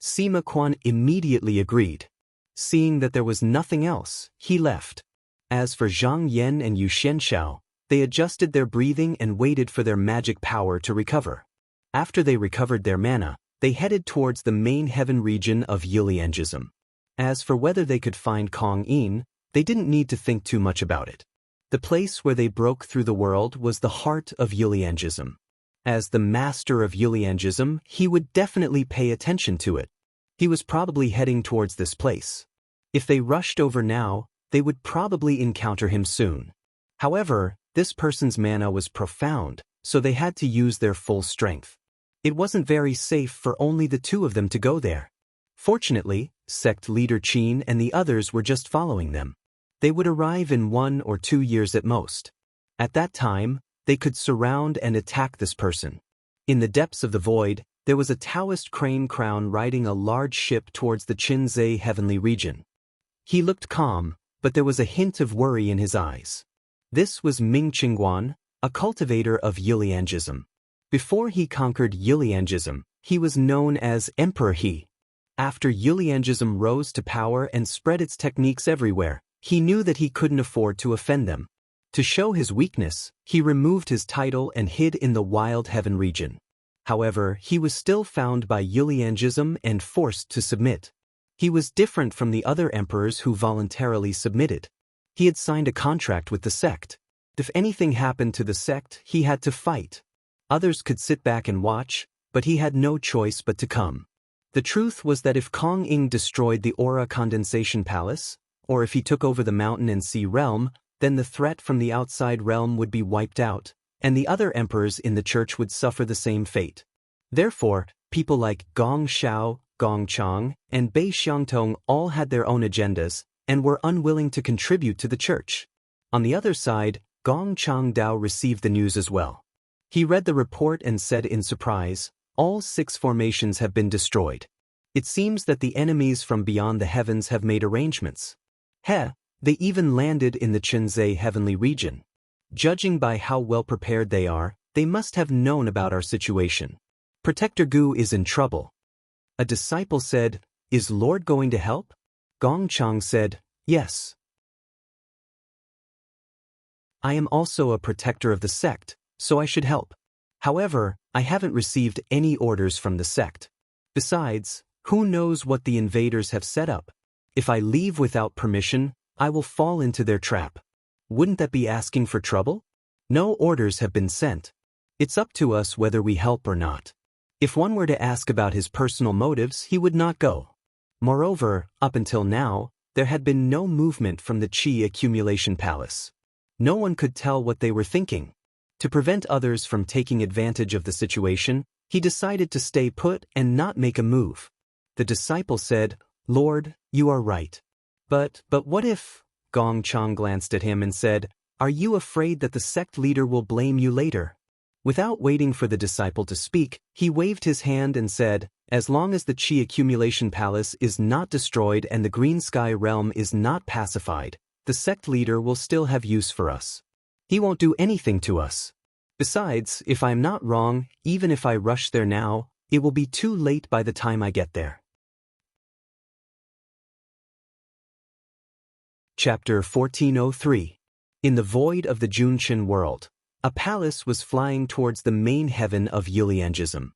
Sima Quan immediately agreed. Seeing that there was nothing else, he left. As for Zhang Yan and Yu Xianshao, they adjusted their breathing and waited for their magic power to recover. After they recovered their mana, they headed towards the main heaven region of Yiliangism. As for whether they could find Kong Yin, they didn't need to think too much about it. The place where they broke through the world was the heart of Yiliangism. As the master of Yiliangism, he would definitely pay attention to it. He was probably heading towards this place. If they rushed over now, they would probably encounter him soon. However, this person's mana was profound, so they had to use their full strength. It wasn't very safe for only the 2 of them to go there. Fortunately, sect leader Qin and the others were just following them. They would arrive in 1 or 2 years at most. At that time, they could surround and attack this person. In the depths of the void, there was a Taoist crane crown riding a large ship towards the Qinzhai heavenly region. He looked calm, but there was a hint of worry in his eyes. This was Ming Qingguan, a cultivator of Yiliangism. Before he conquered Yiliangism, he was known as Emperor He. After Yiliangism rose to power and spread its techniques everywhere, he knew that he couldn't afford to offend them. To show his weakness, he removed his title and hid in the Wild Heaven region. However, he was still found by Yiliangism and forced to submit. He was different from the other emperors who voluntarily submitted. He had signed a contract with the sect. If anything happened to the sect, he had to fight. Others could sit back and watch, but he had no choice but to come. The truth was that if Kong Yin destroyed the Aura Condensation Palace, or if he took over the mountain and sea realm, then the threat from the outside realm would be wiped out, and the other emperors in the church would suffer the same fate. Therefore, people like Gong Xiao, Gong Chang, and Bei Xiangtong all had their own agendas, and were unwilling to contribute to the church. On the other side, Gong Changdao received the news as well. He read the report and said in surprise, "All 6 formations have been destroyed. It seems that the enemies from beyond the heavens have made arrangements. They even landed in the Qinzhai heavenly region. Judging by how well prepared they are, they must have known about our situation. Protector Gu is in trouble." A disciple said, "Is Lord going to help?" Gong Chang said, "Yes. I am also a protector of the sect, so I should help. However, I haven't received any orders from the sect. Besides, who knows what the invaders have set up? If I leave without permission, I will fall into their trap. Wouldn't that be asking for trouble? No orders have been sent. It's up to us whether we help or not." If one were to ask about his personal motives, he would not go. Moreover, up until now, there had been no movement from the Qi accumulation palace. No one could tell what they were thinking. To prevent others from taking advantage of the situation, he decided to stay put and not make a move. The disciple said, "Lord, you are right. But what if?" Gong Chang glanced at him and said, "Are you afraid that the sect leader will blame you later?" Without waiting for the disciple to speak, he waved his hand and said, "As long as the Qi accumulation palace is not destroyed and the Green Sky realm is not pacified, the sect leader will still have use for us. He won't do anything to us. Besides, if I'm not wrong, even if I rush there now, it will be too late by the time I get there." Chapter 1403. In the void of the Junqian world, a palace was flying towards the main heaven of Yuliangism.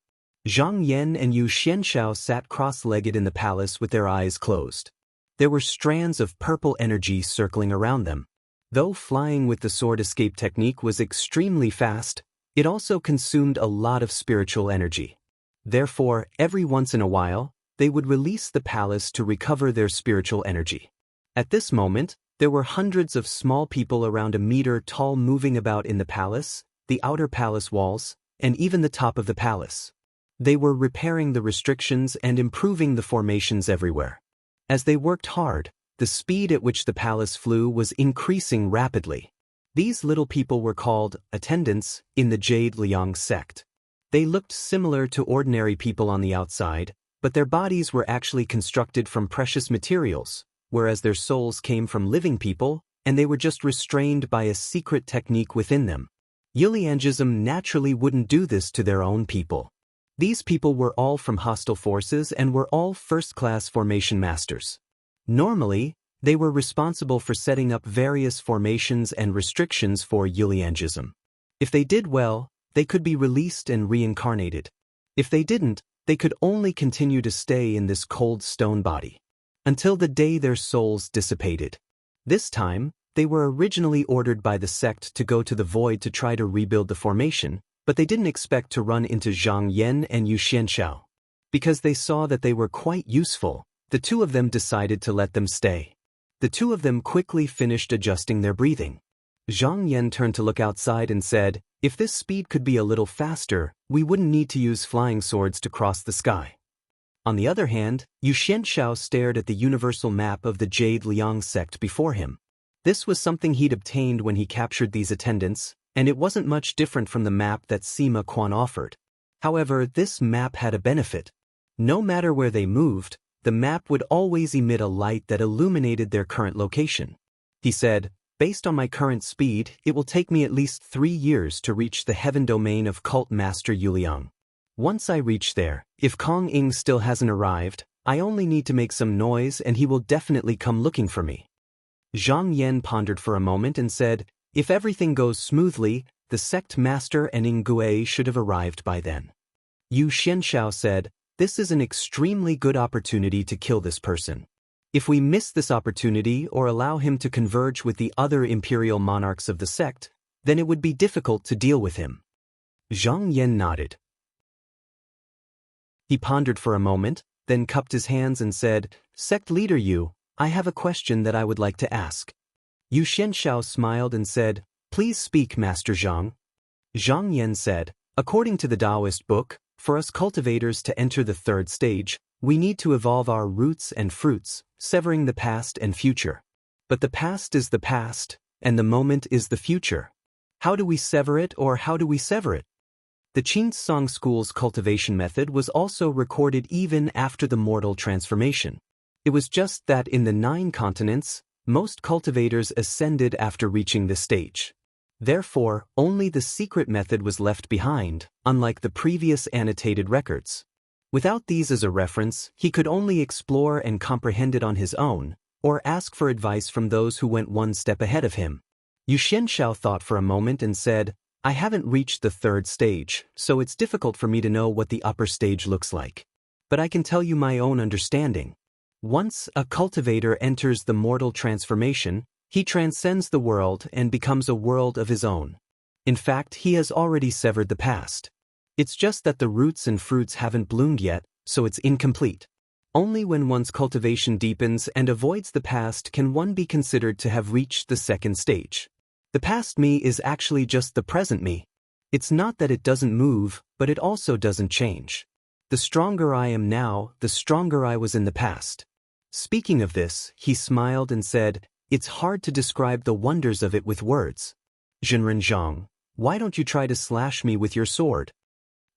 Zhang Yan and Yu Xianshao sat cross-legged in the palace with their eyes closed. There were strands of purple energy circling around them. Though flying with the sword escape technique was extremely fast, it also consumed a lot of spiritual energy. Therefore, every once in a while, they would release the palace to recover their spiritual energy. At this moment, there were hundreds of small people around a meter tall moving about in the palace, the outer palace walls, and even the top of the palace. They were repairing the restrictions and improving the formations everywhere. As they worked hard, the speed at which the palace flew was increasing rapidly. These little people were called attendants in the Jade Liang sect. They looked similar to ordinary people on the outside, but their bodies were actually constructed from precious materials, whereas their souls came from living people, and they were just restrained by a secret technique within them. Yuliangism naturally wouldn't do this to their own people. These people were all from hostile forces and were all first-class formation masters. Normally, they were responsible for setting up various formations and restrictions for Yuliangism. If they did well, they could be released and reincarnated. If they didn't, they could only continue to stay in this cold stone body until the day their souls dissipated. This time, they were originally ordered by the sect to go to the void to try to rebuild the formation, but they didn't expect to run into Zhang Yan and Yu Xianshao. Because they saw that they were quite useful, the two of them decided to let them stay. The two of them quickly finished adjusting their breathing. Zhang Yan turned to look outside and said, "If this speed could be a little faster, we wouldn't need to use flying swords to cross the sky." On the other hand, Yu Xianshao stared at the universal map of the Jade Liang sect before him. This was something he'd obtained when he captured these attendants, and it wasn't much different from the map that Sima Quan offered. However, this map had a benefit. No matter where they moved, the map would always emit a light that illuminated their current location. He said, "Based on my current speed, it will take me at least 3 years to reach the heaven domain of Cult Master Yuliang. Once I reach there, if Kong Ing still hasn't arrived, I only need to make some noise and he will definitely come looking for me." Zhang Yan pondered for a moment and said, "If everything goes smoothly, the sect master and Ing Gui should have arrived by then." Yu Xianshao said, "This is an extremely good opportunity to kill this person. If we miss this opportunity or allow him to converge with the other imperial monarchs of the sect, then it would be difficult to deal with him." Zhang Yan nodded. He pondered for a moment, then cupped his hands and said, "Sect leader Yu, I have a question that I would like to ask." Yu Xianshao smiled and said, "Please speak, Master Zhang." Zhang Yan said, "According to the Taoist book, for us cultivators to enter the third stage, we need to evolve our roots and fruits, severing the past and future. But the past is the past, and the moment is the future. How do we sever it, or how do we sever it?" The Qinsong school's cultivation method was also recorded even after the mortal transformation. It was just that in the 9 continents, most cultivators ascended after reaching this stage. Therefore, only the secret method was left behind, unlike the previous annotated records. Without these as a reference, he could only explore and comprehend it on his own, or ask for advice from those who went one step ahead of him. Yu Xianshao thought for a moment and said, "I haven't reached the third stage, so it's difficult for me to know what the upper stage looks like. But I can tell you my own understanding. Once a cultivator enters the mortal transformation, he transcends the world and becomes a world of his own. In fact, he has already severed the past. It's just that the roots and fruits haven't bloomed yet, so it's incomplete. Only when one's cultivation deepens and avoids the past can one be considered to have reached the second stage. The past me is actually just the present me. It's not that it doesn't move, but it also doesn't change. The stronger I am now, the stronger I was in the past." Speaking of this, he smiled and said, "It's hard to describe the wonders of it with words. Zhenren Zhang, why don't you try to slash me with your sword?"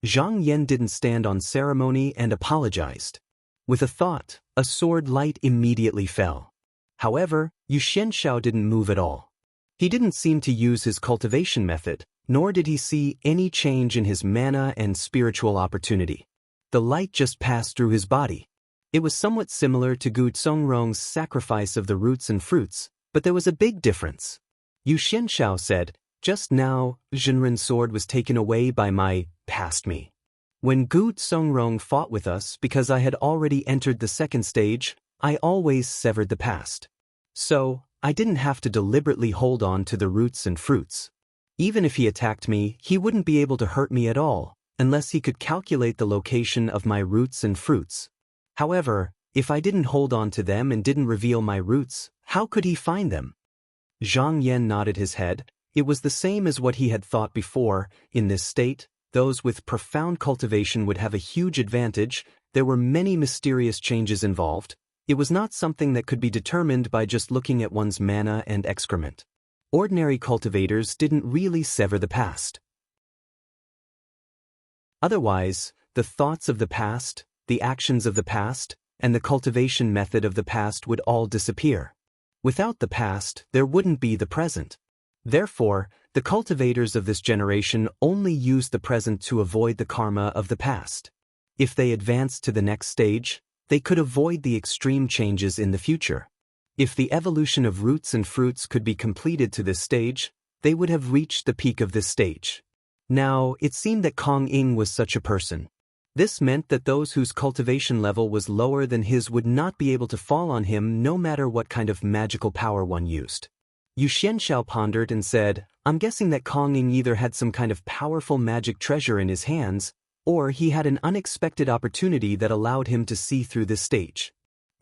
Zhang Yan didn't stand on ceremony and apologized. With a thought, a sword light immediately fell. However, Yu Xianshao didn't move at all. He didn't seem to use his cultivation method, nor did he see any change in his mana and spiritual opportunity. The light just passed through his body. It was somewhat similar to Gu Zongrong's sacrifice of the roots and fruits, but there was a big difference. Yu Xianshao said, "Just now, Zhenren's sword was taken away by my past me. When Gu Songrong fought with us because I had already entered the second stage, I always severed the past. So, I didn't have to deliberately hold on to the roots and fruits. Even if he attacked me, he wouldn't be able to hurt me at all, unless he could calculate the location of my roots and fruits. However, if I didn't hold on to them and didn't reveal my roots, how could he find them?" Zhang Yan nodded his head. It was the same as what he had thought before. In this state, those with profound cultivation would have a huge advantage. There were many mysterious changes involved. It was not something that could be determined by just looking at one's mana and excrement. Ordinary cultivators didn't really sever the past. Otherwise, the thoughts of the past, the actions of the past, and the cultivation method of the past would all disappear. Without the past, there wouldn't be the present. Therefore, the cultivators of this generation only use the present to avoid the karma of the past. If they advanced to the next stage, they could avoid the extreme changes in the future. If the evolution of roots and fruits could be completed to this stage, they would have reached the peak of this stage. Now, it seemed that Kong Ying was such a person. This meant that those whose cultivation level was lower than his would not be able to fall on him no matter what kind of magical power one used. Yu Xianshao pondered and said, "I'm guessing that Kong Ying either had some kind of powerful magic treasure in his hands, or he had an unexpected opportunity that allowed him to see through this stage."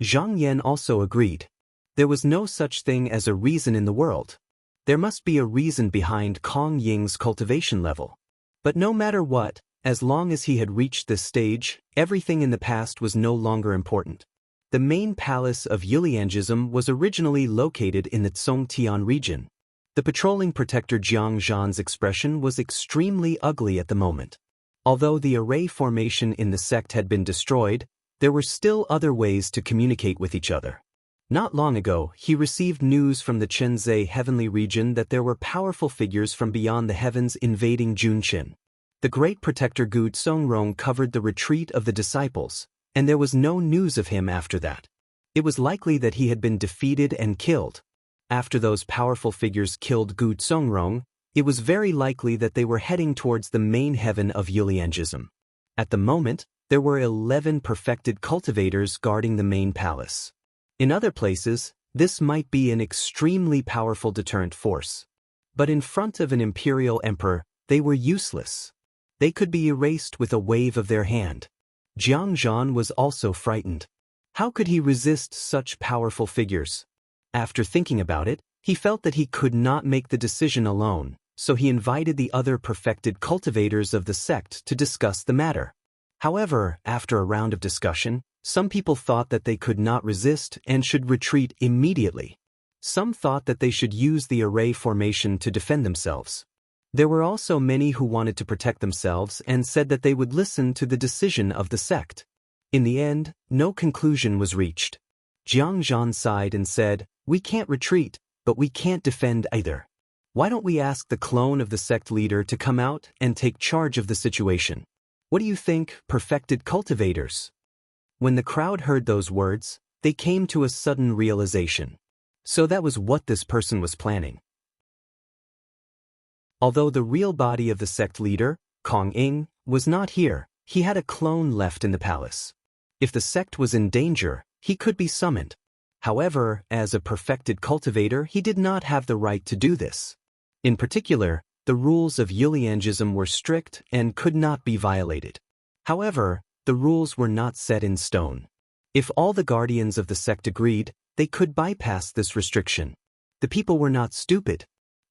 Zhang Yan also agreed. There was no such thing as a reason in the world. There must be a reason behind Kong Ying's cultivation level. But no matter what, as long as he had reached this stage, everything in the past was no longer important. The main palace of Yuliangism was originally located in the Tsongtian region. The patrolling protector Jiang Zhan's expression was extremely ugly at the moment. Although the array formation in the sect had been destroyed, there were still other ways to communicate with each other. Not long ago, he received news from the Chenzhe heavenly region that there were powerful figures from beyond the heavens invading Junqin. The great protector Gu Songrong covered the retreat of the disciples, and there was no news of him after that. It was likely that he had been defeated and killed. After those powerful figures killed Gu Songrong, it was very likely that they were heading towards the main heaven of Yuliangism. At the moment, there were 11 perfected cultivators guarding the main palace. In other places, this might be an extremely powerful deterrent force. But in front of an imperial emperor, they were useless. They could be erased with a wave of their hand. Jiang Zhan was also frightened. How could he resist such powerful figures? After thinking about it, he felt that he could not make the decision alone, so he invited the other perfected cultivators of the sect to discuss the matter. However, after a round of discussion, some people thought that they could not resist and should retreat immediately. Some thought that they should use the array formation to defend themselves. There were also many who wanted to protect themselves and said that they would listen to the decision of the sect. In the end, no conclusion was reached. Jiang Zhan sighed and said, "We can't retreat, but we can't defend either. Why don't we ask the clone of the sect leader to come out and take charge of the situation? What do you think, perfected cultivators?" When the crowd heard those words, they came to a sudden realization. So that was what this person was planning. Although the real body of the sect leader, Kong Ying, was not here, he had a clone left in the palace. If the sect was in danger, he could be summoned. However, as a perfected cultivator, he did not have the right to do this. In particular, the rules of Yuliangism were strict and could not be violated. However, the rules were not set in stone. If all the guardians of the sect agreed, they could bypass this restriction. The people were not stupid.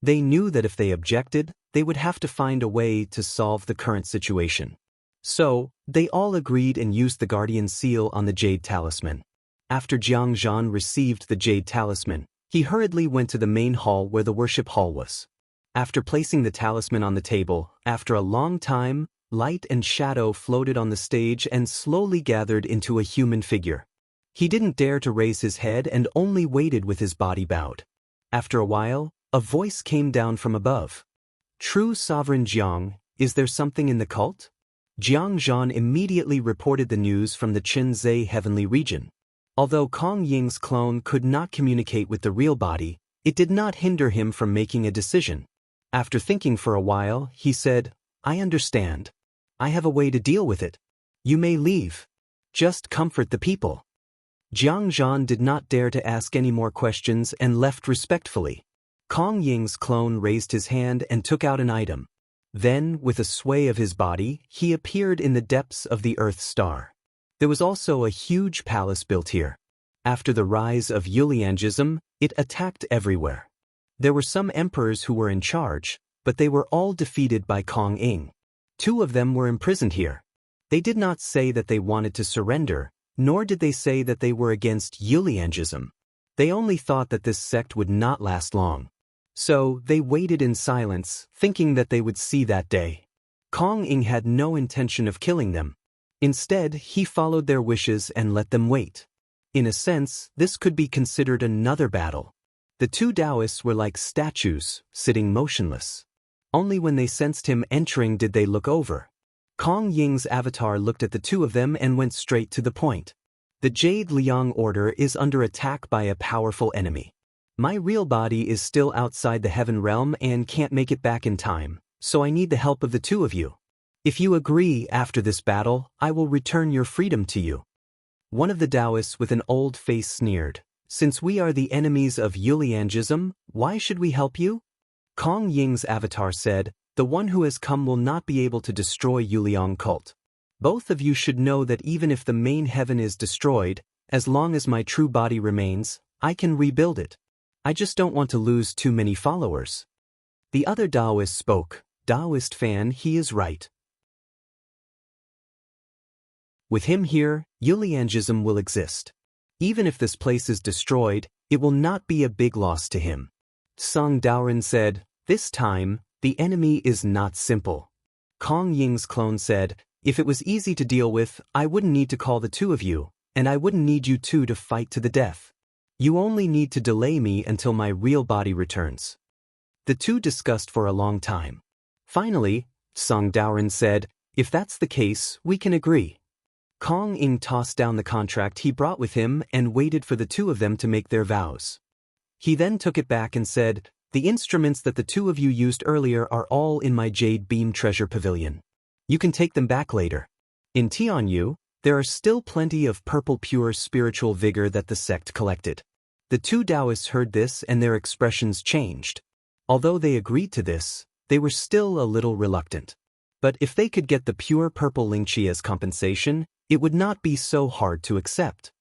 They knew that if they objected, they would have to find a way to solve the current situation. So, they all agreed and used the guardian seal on the jade talisman. After Jiang Zhan received the jade talisman, he hurriedly went to the main hall where the worship hall was. After placing the talisman on the table, after a long time, light and shadow floated on the stage and slowly gathered into a human figure. He didn't dare to raise his head and only waited with his body bowed. After a while, a voice came down from above. "True Sovereign Jiang, is there something in the cult?" Jiang Zhan immediately reported the news from the Chenzhe heavenly region. Although Kong Ying's clone could not communicate with the real body, It did not hinder him from making a decision. After thinking for a while, he said, "I understand. I have a way to deal with it. You may leave. Just comfort the people." Jiang Zhan did not dare to ask any more questions and left respectfully. Kong Ying's clone raised his hand and took out an item. Then, with a sway of his body, he appeared in the depths of the Earth star. There was also a huge palace built here. After the rise of Yuliangism, it attacked everywhere. There were some emperors who were in charge, but they were all defeated by Kong Ying. 2 of them were imprisoned here. They did not say that they wanted to surrender, nor did they say that they were against Yuliangism. They only thought that this sect would not last long. So, they waited in silence, thinking that they would see that day. Kong Ying had no intention of killing them. Instead, he followed their wishes and let them wait. In a sense, this could be considered another battle. The 2 Taoists were like statues, sitting motionless. Only when they sensed him entering did they look over. Kong Ying's avatar looked at the 2 of them and went straight to the point. The Jade Liang Order is under attack by a powerful enemy. My real body is still outside the heaven realm and can't make it back in time, so I need the help of the 2 of you. If you agree, after this battle, I will return your freedom to you. One of the Taoists with an old face sneered, "Since we are the enemies of Yuliangism, why should we help you?" Kong Ying's avatar said, "The one who has come will not be able to destroy Yuliang cult. Both of you should know that even if the main heaven is destroyed, as long as my true body remains, I can rebuild it. I just don't want to lose too many followers." The other Taoist spoke, "Taoist fan, he is right. With him here, Yuliangism will exist. Even if this place is destroyed, it will not be a big loss to him." Song Daoren said, "This time, the enemy is not simple." Kong Ying's clone said, "If it was easy to deal with, I wouldn't need to call the 2 of you, and I wouldn't need you 2 to fight to the death. You only need to delay me until my real body returns." The 2 discussed for a long time. Finally, Song Daoren said, "If that's the case, we can agree." Kong Ying tossed down the contract he brought with him and waited for the 2 of them to make their vows. He then took it back and said, "The instruments that the 2 of you used earlier are all in my Jade Beam Treasure Pavilion. You can take them back later. In Tianyu, there are still plenty of purple pure spiritual vigor that the sect collected." The 2 Taoists heard this and their expressions changed. Although they agreed to this, they were still a little reluctant. But if they could get the pure purple lingqi as compensation, it would not be so hard to accept.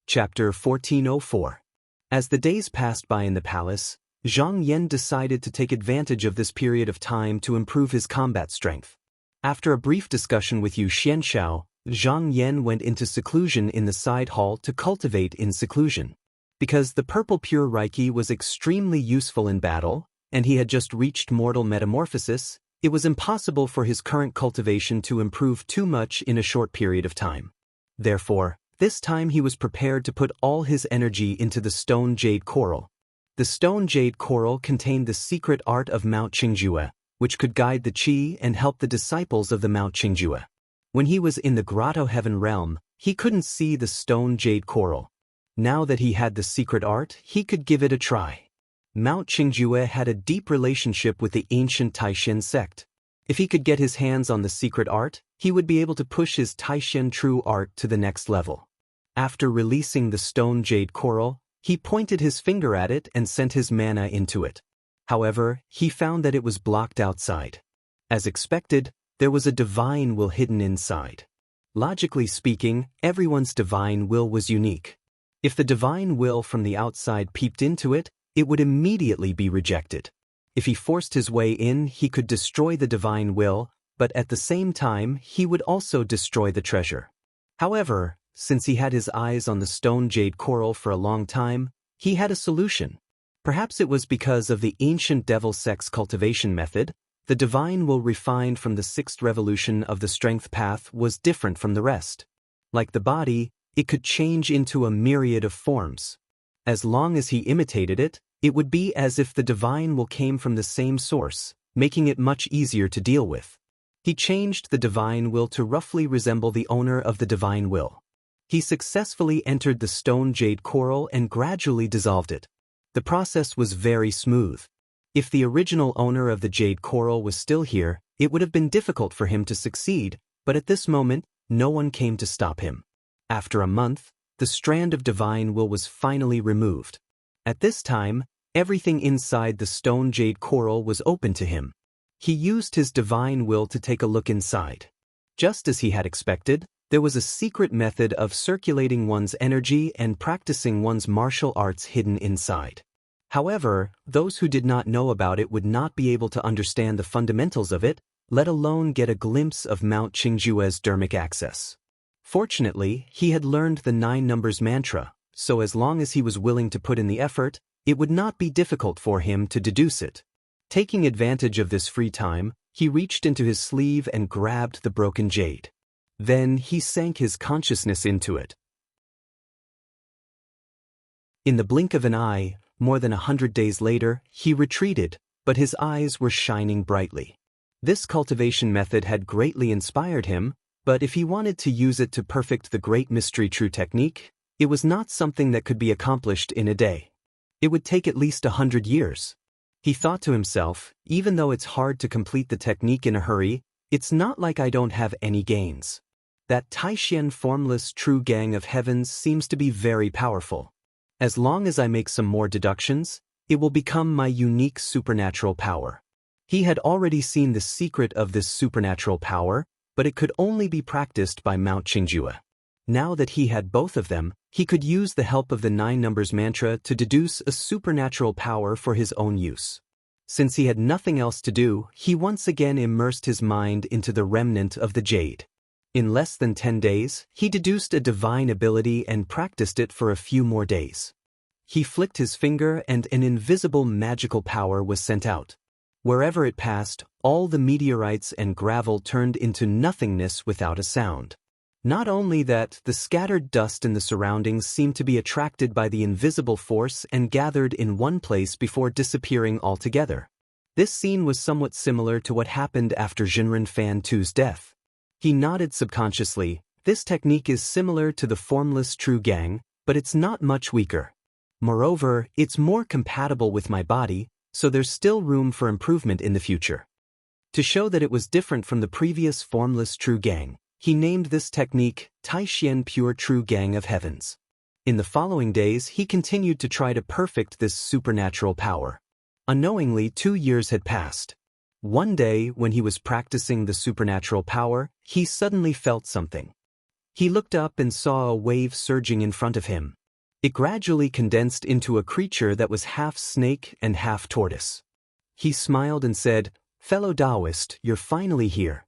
Chapter 1404. As the days passed by in the palace, Zhang Yan decided to take advantage of this period of time to improve his combat strength. After a brief discussion with Yu Xianxiao, Zhang Yan went into seclusion in the side hall to cultivate in seclusion. Because the purple pure Reiki was extremely useful in battle, and he had just reached mortal metamorphosis, it was impossible for his current cultivation to improve too much in a short period of time. Therefore, this time he was prepared to put all his energy into the stone jade coral. The stone jade coral contained the secret art of Mount Qingjue, which could guide the qi and help the disciples of the Mount Qingjue. When he was in the grotto heaven realm, he couldn't see the stone jade coral. Now that he had the secret art, he could give it a try. Mount Qingjue had a deep relationship with the ancient Taishen sect. If he could get his hands on the secret art, he would be able to push his Taishen true art to the next level. After releasing the stone jade coral, he pointed his finger at it and sent his mana into it. However, he found that it was blocked outside. As expected, there was a divine will hidden inside. Logically speaking, everyone's divine will was unique. If the divine will from the outside peeped into it, it would immediately be rejected. If he forced his way in, he could destroy the divine will, but at the same time, he would also destroy the treasure. However, since he had his eyes on the stone jade coral for a long time, he had a solution. Perhaps it was because of the ancient devil sect's cultivation method, the divine will refined from the 6th revolution of the strength path was different from the rest. Like the body, it could change into a myriad of forms. As long as he imitated it, it would be as if the divine will came from the same source, making it much easier to deal with. He changed the divine will to roughly resemble the owner of the divine will. He successfully entered the stone jade coral and gradually dissolved it. The process was very smooth. If the original owner of the jade coral was still here, it would have been difficult for him to succeed, but at this moment, no one came to stop him. After a month, the strand of divine will was finally removed. At this time, everything inside the stone jade coral was open to him. He used his divine will to take a look inside. Just as he had expected, there was a secret method of circulating one's energy and practicing one's martial arts hidden inside. However, those who did not know about it would not be able to understand the fundamentals of it, let alone get a glimpse of Mount Qingjue's dermic access. Fortunately, he had learned the 9 numbers mantra, so as long as he was willing to put in the effort, it would not be difficult for him to deduce it. Taking advantage of this free time, he reached into his sleeve and grabbed the broken jade. Then he sank his consciousness into it. In the blink of an eye, more than 100 days later, he retreated, but his eyes were shining brightly. This cultivation method had greatly inspired him, but if he wanted to use it to perfect the great mystery true technique, it was not something that could be accomplished in a day. It would take at least 100 years. He thought to himself, even though it's hard to complete the technique in a hurry, it's not like I don't have any gains. That Taishan formless true gang of heavens seems to be very powerful. As long as I make some more deductions, it will become my unique supernatural power. He had already seen the secret of this supernatural power, but it could only be practiced by Mount Qingjue. Now that he had both of them, he could use the help of the 9 numbers mantra to deduce a supernatural power for his own use. Since he had nothing else to do, he once again immersed his mind into the remnant of the jade. In less than 10 days, he deduced a divine ability and practiced it for a few more days. He flicked his finger and an invisible magical power was sent out. Wherever it passed, all the meteorites and gravel turned into nothingness without a sound. Not only that, the scattered dust in the surroundings seemed to be attracted by the invisible force and gathered in one place before disappearing altogether. This scene was somewhat similar to what happened after Jinren Fan Tu's death. He nodded subconsciously. This technique is similar to the formless true gang, but it's not much weaker. Moreover, it's more compatible with my body, so there's still room for improvement in the future. To show that it was different from the previous formless true gang, he named this technique Taishan Pure True Gang of Heavens. In the following days, he continued to try to perfect this supernatural power. Unknowingly, 2 years had passed. One day, when he was practicing the supernatural power, he suddenly felt something. He looked up and saw a wave surging in front of him. It gradually condensed into a creature that was half snake and half tortoise. He smiled and said, "Fellow Taoist, you're finally here."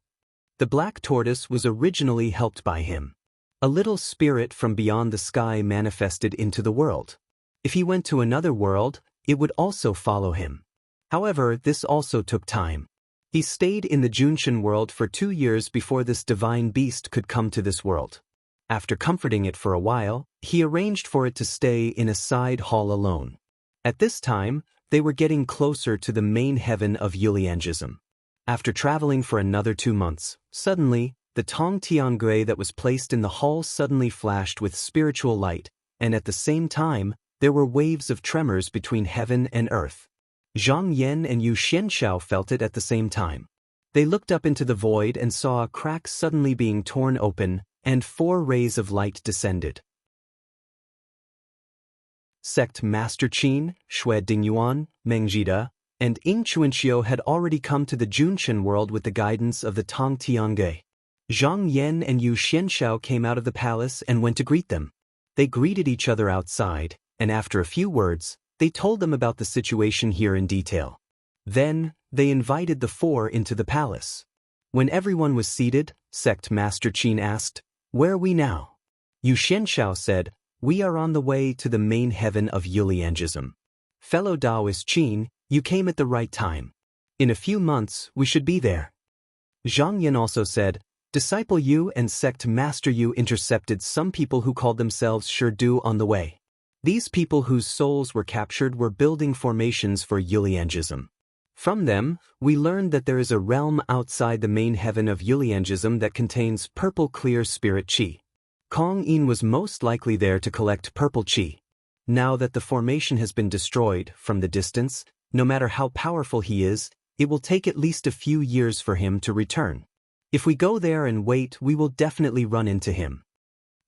The black tortoise was originally helped by him. A little spirit from beyond the sky manifested into the world. If he went to another world, it would also follow him. However, this also took time. He stayed in the Junshin world for 2 years before this divine beast could come to this world. After comforting it for a while, he arranged for it to stay in a side hall alone. At this time, they were getting closer to the main heaven of Yuliangism. After traveling for another 2 months, suddenly, the Tong Tiangui that was placed in the hall suddenly flashed with spiritual light, and at the same time, there were waves of tremors between heaven and earth. Zhang Yan and Yu Xianxiao felt it at the same time. They looked up into the void and saw a crack suddenly being torn open, and 4 rays of light descended. Sect Master Qin, Shui Dingyuan, Meng Jida, and Ying Chuanxiu had already come to the Junshin world with the guidance of the Tong Tiangui. Zhang Yan and Yu Xianxiao came out of the palace and went to greet them. They greeted each other outside, and after a few words, they told them about the situation here in detail. Then, they invited the 4 into the palace. When everyone was seated, Sect Master Qin asked, "Where are we now?" Yu Xianxiao said, "We are on the way to the main heaven of Yuliangism. Fellow Taoist Qin, you came at the right time. In a few months, we should be there." Zhang Yan also said, "Disciple Yu and Sect Master Yu intercepted some people who called themselves Shurdu on the way. These people whose souls were captured were building formations for Yuliangism. From them, we learned that there is a realm outside the main heaven of Yuliangism that contains purple clear spirit qi. Kong In was most likely there to collect purple qi. Now that the formation has been destroyed, from the distance, no matter how powerful he is, it will take at least a few years for him to return. If we go there and wait, we will definitely run into him.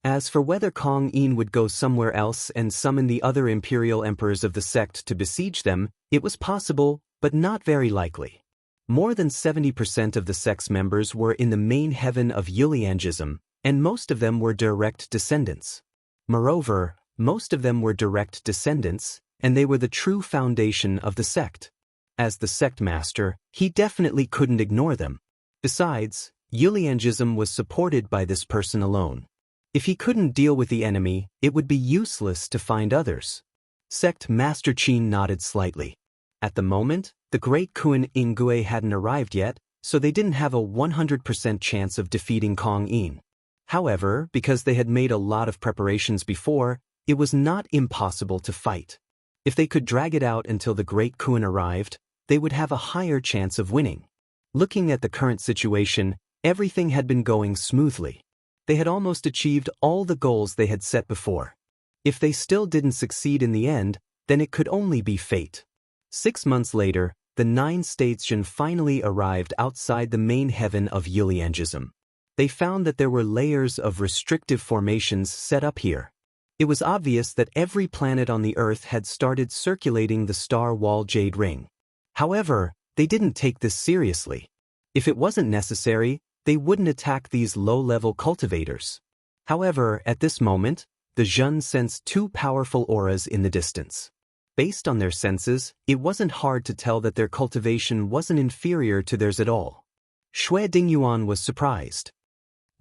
As for whether Kong In would go somewhere else and summon the other imperial emperors of the sect to besiege them, it was possible, but not very likely. More than 70% of the sect's members were in the main heaven of Yuliangism, and most of them were direct descendants. Moreover, most of them were direct descendants, and they were the true foundation of the sect. As the sect master, he definitely couldn't ignore them. Besides, Yuliangism was supported by this person alone. If he couldn't deal with the enemy, it would be useless to find others. Sect Master Qin nodded slightly. At the moment, the great Kuan Ingui hadn't arrived yet, so they didn't have a 100% chance of defeating Kong In. However, because they had made a lot of preparations before, it was not impossible to fight. If they could drag it out until the great Kuan arrived, they would have a higher chance of winning. Looking at the current situation, everything had been going smoothly. They had almost achieved all the goals they had set before. If they still didn't succeed in the end, then it could only be fate. 6 months later, the 9 statesmen finally arrived outside the main heaven of Yuliangism. They found that there were layers of restrictive formations set up here. It was obvious that every planet on the Earth had started circulating the star wall jade ring. However, they didn't take this seriously. If it wasn't necessary, they wouldn't attack these low-level cultivators. However, at this moment, the Zhun sensed 2 powerful auras in the distance. Based on their senses, it wasn't hard to tell that their cultivation wasn't inferior to theirs at all. Shui Dingyuan was surprised.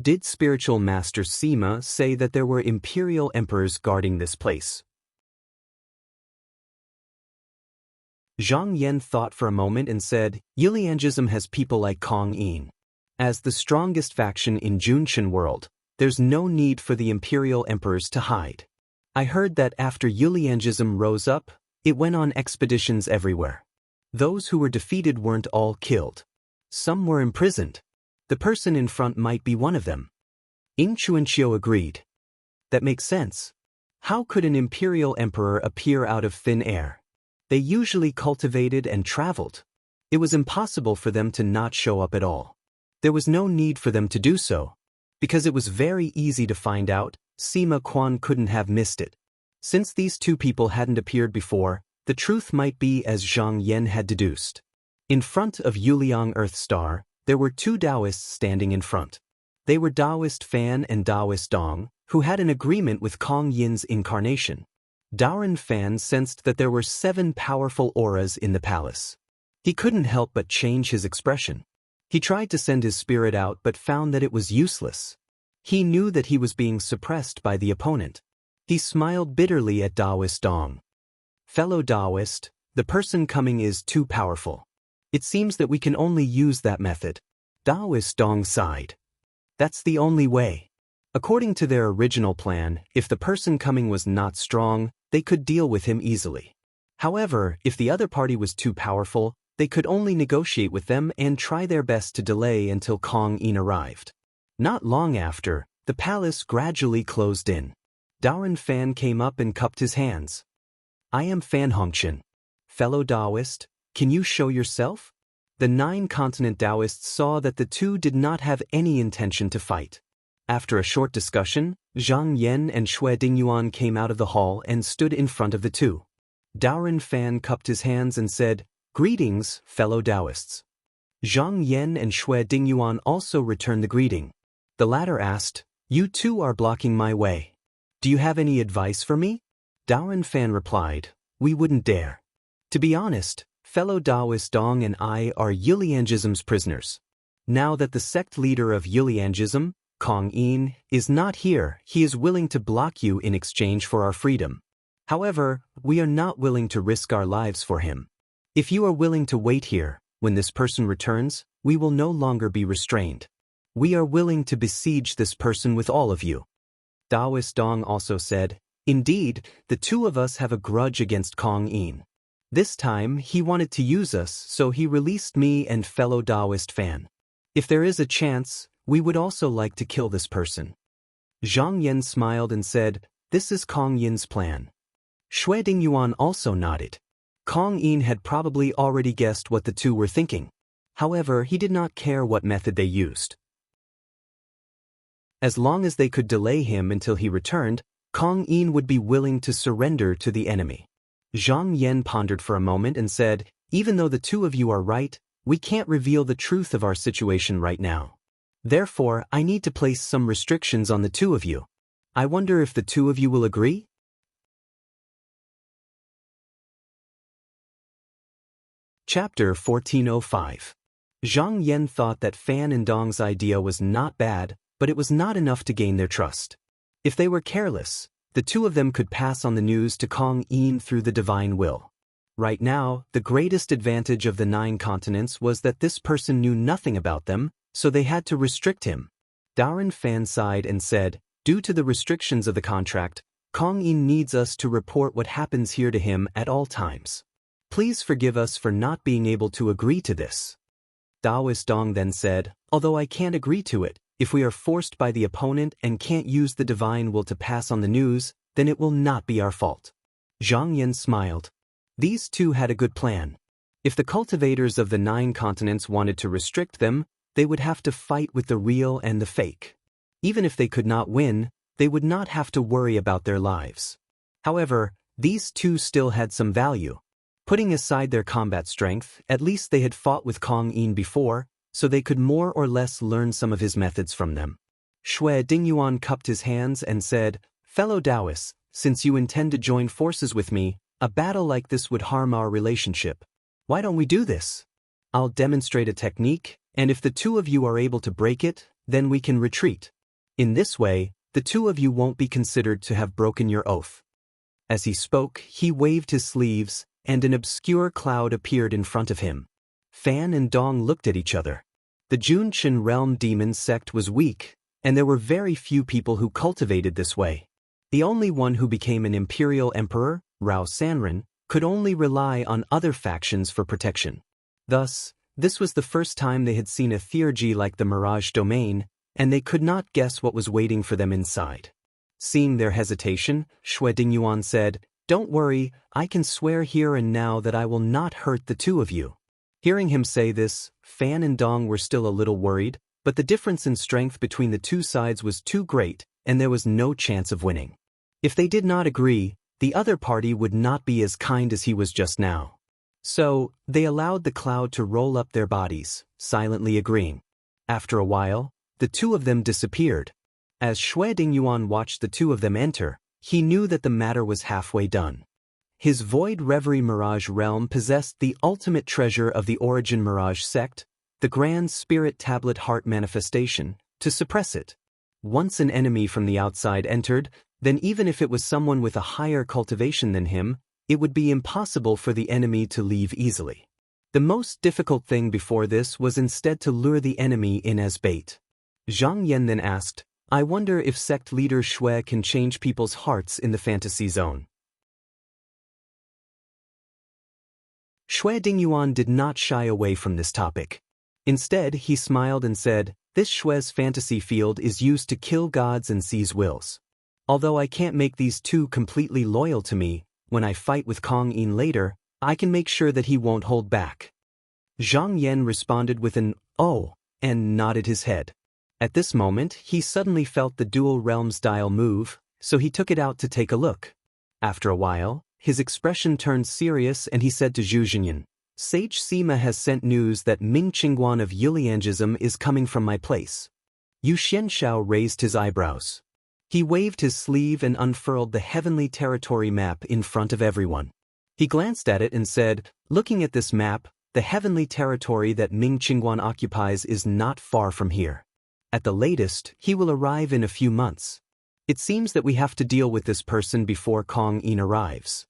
Did spiritual master Sima say that there were imperial emperors guarding this place? Zhang Yan thought for a moment and said, Yuliangism has people like Kong In. As the strongest faction in Junshan world, there's no need for the imperial emperors to hide. I heard that after Yuliangism rose up, it went on expeditions everywhere. Those who were defeated weren't all killed. Some were imprisoned. The person in front might be one of them. Ing Chuanqiu agreed. That makes sense. How could an imperial emperor appear out of thin air? They usually cultivated and traveled. It was impossible for them to not show up at all. There was no need for them to do so. Because it was very easy to find out, Sima Quan couldn't have missed it. Since these 2 people hadn't appeared before, the truth might be as Zhang Yan had deduced. In front of Yuliang Earth Star, there were 2 Taoists standing in front. They were Taoist Fan and Taoist Dong, who had an agreement with Kong Yin's incarnation. Daoran Fan sensed that there were 7 powerful auras in the palace. He couldn't help but change his expression. He tried to send his spirit out but found that it was useless. He knew that he was being suppressed by the opponent. He smiled bitterly at Taoist Dong. Fellow Taoist, the person coming is too powerful. It seems that we can only use that method. Taoist Dong sighed. That's the only way. According to their original plan, if the person coming was not strong, they could deal with him easily. However, if the other party was too powerful, they could only negotiate with them and try their best to delay until Kong In arrived. Not long after, the palace gradually closed in. Daoran Fan came up and cupped his hands. I am Fan Hongqian. Fellow Taoist, can you show yourself? The 9 continent Taoists saw that the 2 did not have any intention to fight. After a short discussion, Zhang Yan and Shui Dingyuan came out of the hall and stood in front of the 2. Daoran Fan cupped his hands and said, Greetings, fellow Taoists. Zhang Yan and Shui Dingyuan also returned the greeting. The latter asked, You 2 are blocking my way. Do you have any advice for me? Daoran Fan replied, We wouldn't dare. To be honest, fellow Taoist Dong and I are Yuliangism's prisoners. Now that the sect leader of Yuliangism, Kong In, is not here, he is willing to block you in exchange for our freedom. However, we are not willing to risk our lives for him. If you are willing to wait here, when this person returns, we will no longer be restrained. We are willing to besiege this person with all of you. Taoist Dong also said, Indeed, the 2 of us have a grudge against Kong In. This time, he wanted to use us, so he released me and fellow Taoist Fan. If there is a chance, we would also like to kill this person. Zhang Yan smiled and said, "This is Kong Yin's plan." Xue Dingyuan also nodded. Kong Yin had probably already guessed what the two were thinking. However, he did not care what method they used. As long as they could delay him until he returned, Kong Yin would be willing to surrender to the enemy. Zhang Yan pondered for a moment and said, "Even though the two of you are right, we can't reveal the truth of our situation right now. Therefore, I need to place some restrictions on the two of you. I wonder if the two of you will agree?" Chapter 1405. Zhang Yan thought that Fan and Dong's idea was not bad, but it was not enough to gain their trust. If they were careless, the two of them could pass on the news to Kong Yin through the divine will. Right now, the greatest advantage of the 9 continents was that this person knew nothing about them, so they had to restrict him. Darren Fan sighed and said, "Due to the restrictions of the contract, Kong Yin needs us to report what happens here to him at all times. Please forgive us for not being able to agree to this." Taoist Dong then said, "Although I can't agree to it, if we are forced by the opponent and can't use the divine will to pass on the news, then it will not be our fault." Zhang Yan smiled. These two had a good plan. If the cultivators of the 9 continents wanted to restrict them, they would have to fight with the real and the fake. Even if they could not win, they would not have to worry about their lives. However, these two still had some value. Putting aside their combat strength, at least they had fought with Kong Yin before, so they could more or less learn some of his methods from them. Xue Dingyuan cupped his hands and said, "Fellow Taoists, since you intend to join forces with me, a battle like this would harm our relationship. Why don't we do this? I'll demonstrate a technique, and if the two of you are able to break it, then we can retreat. In this way, the two of you won't be considered to have broken your oath." As he spoke, he waved his sleeves, and an obscure cloud appeared in front of him. Fan and Dong looked at each other. The Junchen realm demon sect was weak, and there were very few people who cultivated this way. The only one who became an imperial emperor, Rao Sanren, could only rely on other factions for protection. Thus, this was the first time they had seen a theurgy like the Mirage Domain, and they could not guess what was waiting for them inside. Seeing their hesitation, Xue Dingyuan said, "Don't worry, I can swear here and now that I will not hurt the two of you." Hearing him say this, Fan and Dong were still a little worried, but the difference in strength between the two sides was too great, and there was no chance of winning. If they did not agree, the other party would not be as kind as he was just now. So, they allowed the cloud to roll up their bodies, silently agreeing. After a while, the two of them disappeared. As Xue Dingyuan watched the two of them enter, he knew that the matter was halfway done. His Void Reverie Mirage realm possessed the ultimate treasure of the Origin Mirage sect, the Grand Spirit Tablet Heart Manifestation, to suppress it. Once an enemy from the outside entered, then even if it was someone with a higher cultivation than him, it would be impossible for the enemy to leave easily. The most difficult thing before this was instead to lure the enemy in as bait. Zhang Yan then asked, "I wonder if sect leader Xue can change people's hearts in the fantasy zone." Xue Dingyuan did not shy away from this topic. Instead, he smiled and said, "This Xue's fantasy field is used to kill gods and seize wills. Although I can't make these two completely loyal to me, when I fight with Kong Yin later, I can make sure that he won't hold back." Zhang Yan responded with an "oh," and nodded his head. At this moment, he suddenly felt the dual realms dial move, so he took it out to take a look. After a while, his expression turned serious and he said to Zhu Jinyan, "Sage Sima has sent news that Ming Qingguan of Yuliangism is coming from my place." Yu Xianshao raised his eyebrows. He waved his sleeve and unfurled the heavenly territory map in front of everyone. He glanced at it and said, "Looking at this map, the heavenly territory that Ming Qingguan occupies is not far from here. At the latest, he will arrive in a few months. It seems that we have to deal with this person before Kong Yin arrives."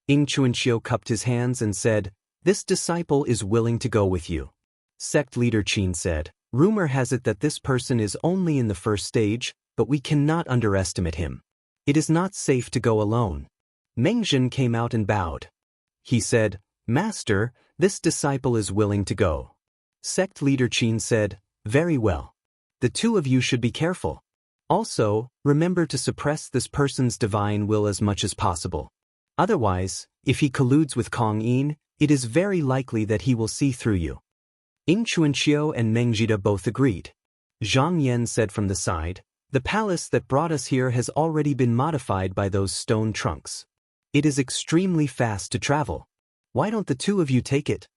Ying Chuanxiu cupped his hands and said, "This disciple is willing to go with you." Sect leader Qin said, "Rumor has it that this person is only in the first stage, but we cannot underestimate him. It is not safe to go alone." Meng Zhen came out and bowed. He said, "Master, this disciple is willing to go." Sect leader Qin said, "Very well. The two of you should be careful. Also, remember to suppress this person's divine will as much as possible. Otherwise, if he colludes with Kong Yin, it is very likely that he will see through you." Ing Chuanqiu and Meng Jida both agreed. Zhang Yan said from the side, "The palace that brought us here has already been modified by those stone trunks. It is extremely fast to travel. Why don't the two of you take it?"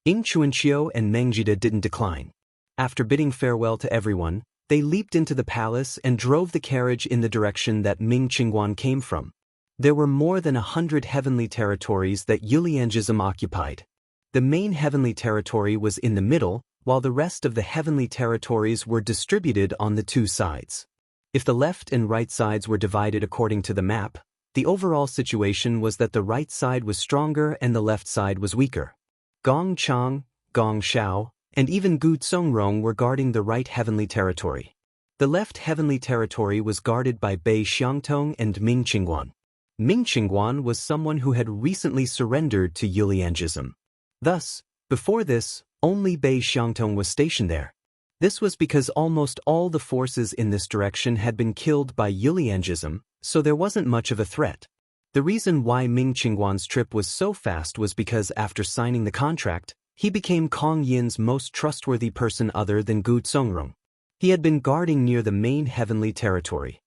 Ing Chuanqiu and Meng Jida didn't decline. After bidding farewell to everyone, they leaped into the palace and drove the carriage in the direction that Ming Qingguan came from. There were more than 100 heavenly territories that Yuliangism occupied. The main heavenly territory was in the middle, while the rest of the heavenly territories were distributed on the two sides. If the left and right sides were divided according to the map, the overall situation was that the right side was stronger and the left side was weaker. Gong Chang, Gong Xiao, and even Gu Zongrong were guarding the right heavenly territory. The left heavenly territory was guarded by Bei Xiangtong and Ming Qingguan. Ming Qingguan was someone who had recently surrendered to Yuliangism. Thus, before this, only Bei Xiangtong was stationed there. This was because almost all the forces in this direction had been killed by Yuliangism, so there wasn't much of a threat. The reason why Ming Qingguan's trip was so fast was because after signing the contract, he became Kong Yin's most trustworthy person other than Gu Zongrong. He had been guarding near the main heavenly territory.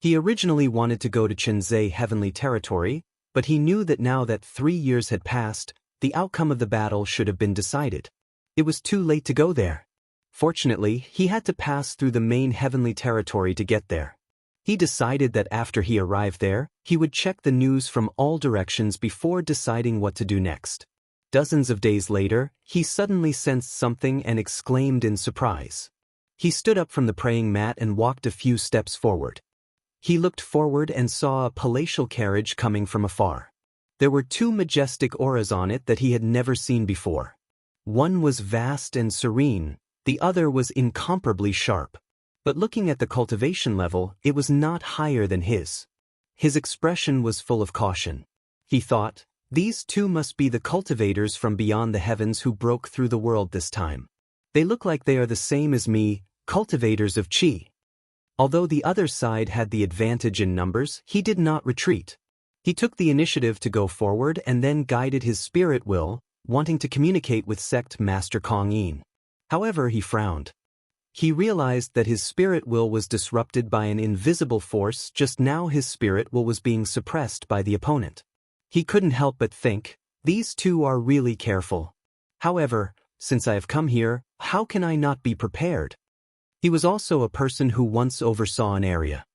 He originally wanted to go to Qinzhai heavenly territory, but he knew that now that 3 years had passed, the outcome of the battle should have been decided. It was too late to go there. Fortunately, he had to pass through the main heavenly territory to get there. He decided that after he arrived there, he would check the news from all directions before deciding what to do next. Dozens of days later, he suddenly sensed something and exclaimed in surprise. He stood up from the praying mat and walked a few steps forward. He looked forward and saw a palatial carriage coming from afar. There were two majestic auras on it that he had never seen before. One was vast and serene, the other was incomparably sharp. But looking at the cultivation level, it was not higher than his. His expression was full of caution. He thought, "These two must be the cultivators from beyond the heavens who broke through the world this time. They look like they are the same as me, cultivators of qi." Although the other side had the advantage in numbers, he did not retreat. He took the initiative to go forward and then guided his spirit will, wanting to communicate with sect master Kong Yin. However, he frowned. He realized that his spirit will was disrupted by an invisible force. Just now his spirit will was being suppressed by the opponent. He couldn't help but think, these two are really careful. However, since I have come here, how can I not be prepared? He was also a person who once oversaw an area.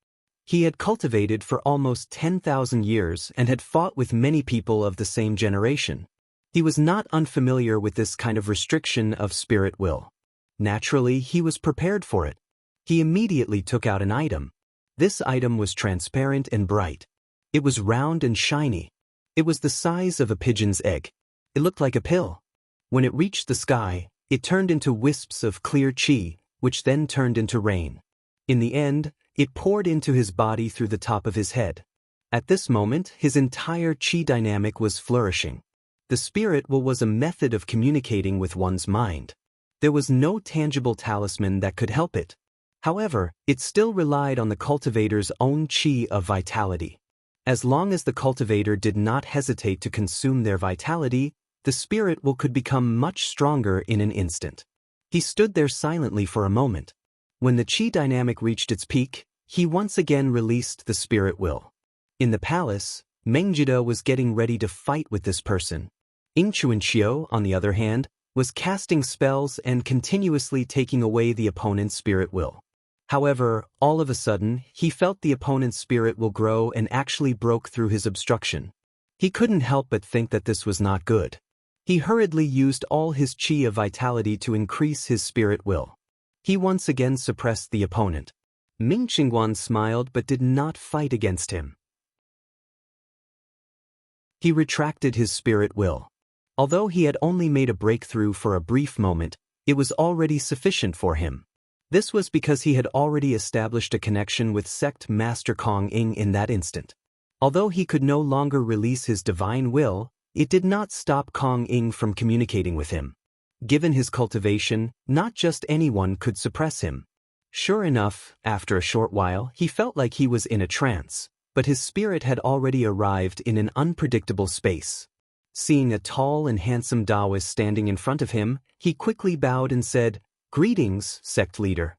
He had cultivated for almost 10,000 years and had fought with many people of the same generation. He was not unfamiliar with this kind of restriction of spirit will. Naturally, he was prepared for it. He immediately took out an item. This item was transparent and bright. It was round and shiny. It was the size of a pigeon's egg. It looked like a pill. When it reached the sky, it turned into wisps of clear qi, which then turned into rain. In the end, it poured into his body through the top of his head. At this moment, his entire qi dynamic was flourishing. The spirit will was a method of communicating with one's mind. There was no tangible talisman that could help it. However, it still relied on the cultivator's own qi of vitality. As long as the cultivator did not hesitate to consume their vitality, the spirit will could become much stronger in an instant. He stood there silently for a moment. When the qi dynamic reached its peak, he once again released the spirit will. In the palace, Meng Jida was getting ready to fight with this person. Ing Chuanqiu, on the other hand, was casting spells and continuously taking away the opponent's spirit will. However, all of a sudden, he felt the opponent's spirit will grow and actually broke through his obstruction. He couldn't help but think that this was not good. He hurriedly used all his qi of vitality to increase his spirit will. He once again suppressed the opponent. Ming Qingguan smiled but did not fight against him. He retracted his spirit will. Although he had only made a breakthrough for a brief moment, it was already sufficient for him. This was because he had already established a connection with sect master Kong Ing in that instant. Although he could no longer release his divine will, it did not stop Kong Ing from communicating with him. Given his cultivation, not just anyone could suppress him. Sure enough, after a short while, he felt like he was in a trance, but his spirit had already arrived in an unpredictable space. Seeing a tall and handsome Taoist standing in front of him, he quickly bowed and said, "Greetings, sect leader."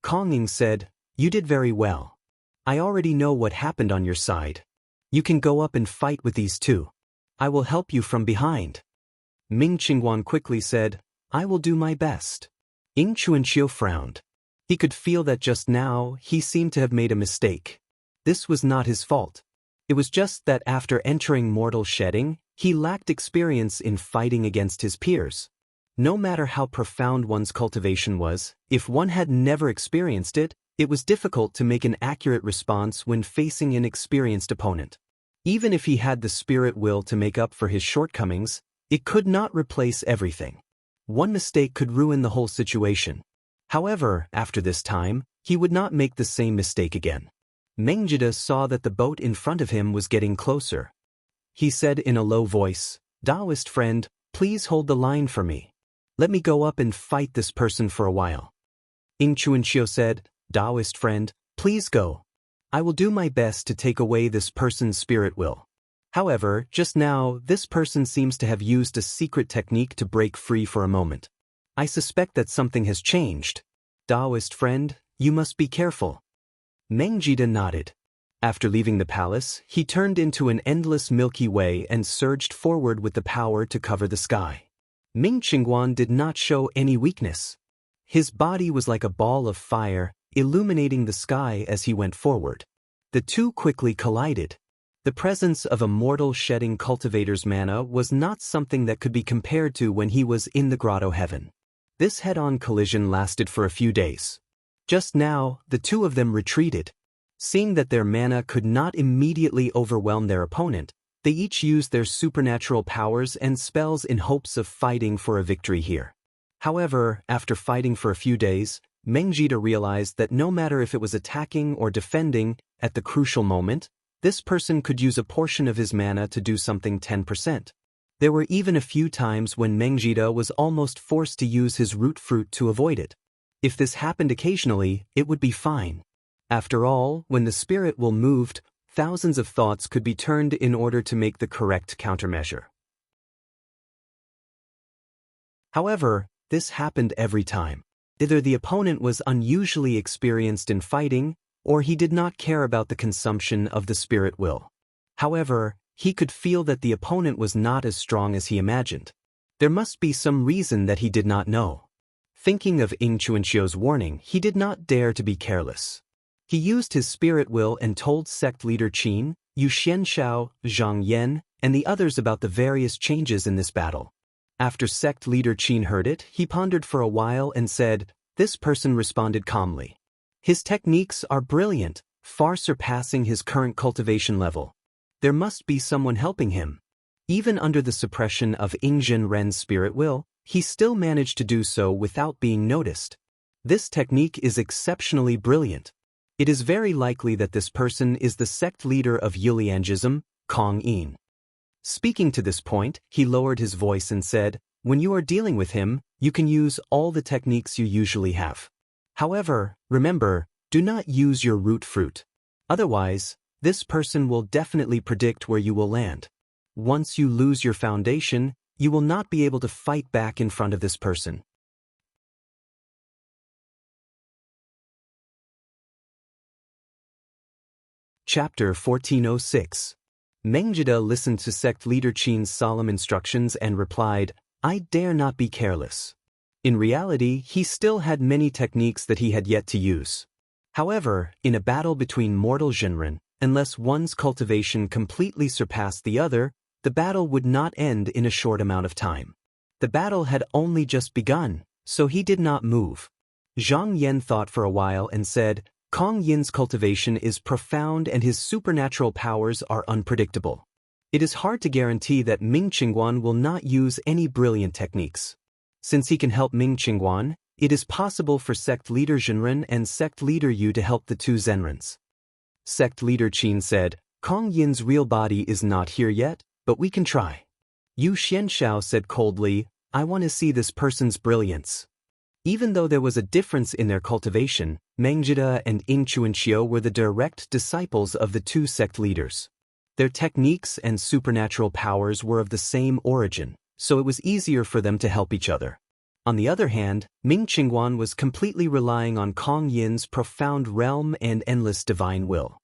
Kong Ing said, "You did very well. I already know what happened on your side. You can go up and fight with these two. I will help you from behind." Ming Qingguan quickly said, "I will do my best." Ing Chuanqiu frowned. He could feel that just now he seemed to have made a mistake. This was not his fault. It was just that after entering mortal shedding, he lacked experience in fighting against his peers. No matter how profound one's cultivation was, if one had never experienced it, it was difficult to make an accurate response when facing an experienced opponent. Even if he had the spirit will to make up for his shortcomings, it could not replace everything. One mistake could ruin the whole situation. However, after this time, he would not make the same mistake again. Mengjida saw that the boat in front of him was getting closer. He said in a low voice, "Taoist friend, please hold the line for me. Let me go up and fight this person for a while." Ing Chuanqiu said, "Taoist friend, please go. I will do my best to take away this person's spirit will." However, just now, this person seems to have used a secret technique to break free for a moment. I suspect that something has changed. Taoist friend, you must be careful. Mengjida nodded. After leaving the palace, he turned into an endless Milky Way and surged forward with the power to cover the sky. Ming Qingguan did not show any weakness. His body was like a ball of fire, illuminating the sky as he went forward. The two quickly collided. The presence of a mortal shedding cultivator's mana was not something that could be compared to when he was in the grotto heaven. This head-on collision lasted for a few days. Just now, the two of them retreated. Seeing that their mana could not immediately overwhelm their opponent, they each used their supernatural powers and spells in hopes of fighting for a victory here. However, after fighting for a few days, Mengjida realized that no matter if it was attacking or defending, at the crucial moment, this person could use a portion of his mana to do something 10%. There were even a few times when Mengjida was almost forced to use his root fruit to avoid it. If this happened occasionally, it would be fine. After all, when the spirit will moved, thousands of thoughts could be turned in order to make the correct countermeasure. However, this happened every time. Either the opponent was unusually experienced in fighting, or he did not care about the consumption of the spirit will. However, he could feel that the opponent was not as strong as he imagined. There must be some reason that he did not know. Thinking of Ing Chuanqiu's warning, he did not dare to be careless. He used his spirit will and told sect leader Qin, Yu Xianshao, Zhang Yan, and the others about the various changes in this battle. After sect leader Qin heard it, he pondered for a while and said, "This person responded calmly. His techniques are brilliant, far surpassing his current cultivation level. There must be someone helping him." Even under the suppression of Ing Zhenren's spirit will, he still managed to do so without being noticed. This technique is exceptionally brilliant. It is very likely that this person is the sect leader of Yuliangism, Kong Ing. Speaking to this point, he lowered his voice and said, "When you are dealing with him, you can use all the techniques you usually have. However, remember, do not use your root fruit. Otherwise, this person will definitely predict where you will land. Once you lose your foundation, you will not be able to fight back in front of this person." Chapter 1406. Mengjida listened to sect leader Qin's solemn instructions and replied, "I dare not be careless." In reality, he still had many techniques that he had yet to use. However, in a battle between mortal Zhenren, unless one's cultivation completely surpassed the other, the battle would not end in a short amount of time. The battle had only just begun, so he did not move. Zhang Yan thought for a while and said, "Kong Yin's cultivation is profound and his supernatural powers are unpredictable. It is hard to guarantee that Ming Qingguan will not use any brilliant techniques. Since he can help Ming Qingguan, it is possible for sect leader Zhenren and sect leader Yu to help the two Zhenrens." Sect leader Qin said, Kong Yin's real body is not here yet, but we can try. Yu Xianshao said coldly, I want to see this person's brilliance. Even though there was a difference in their cultivation, Meng Jide and Ying Chuanqiu were the direct disciples of the two sect leaders. Their techniques and supernatural powers were of the same origin, so it was easier for them to help each other. On the other hand, Ming Qingguan was completely relying on Kong Yin's profound realm and endless divine will.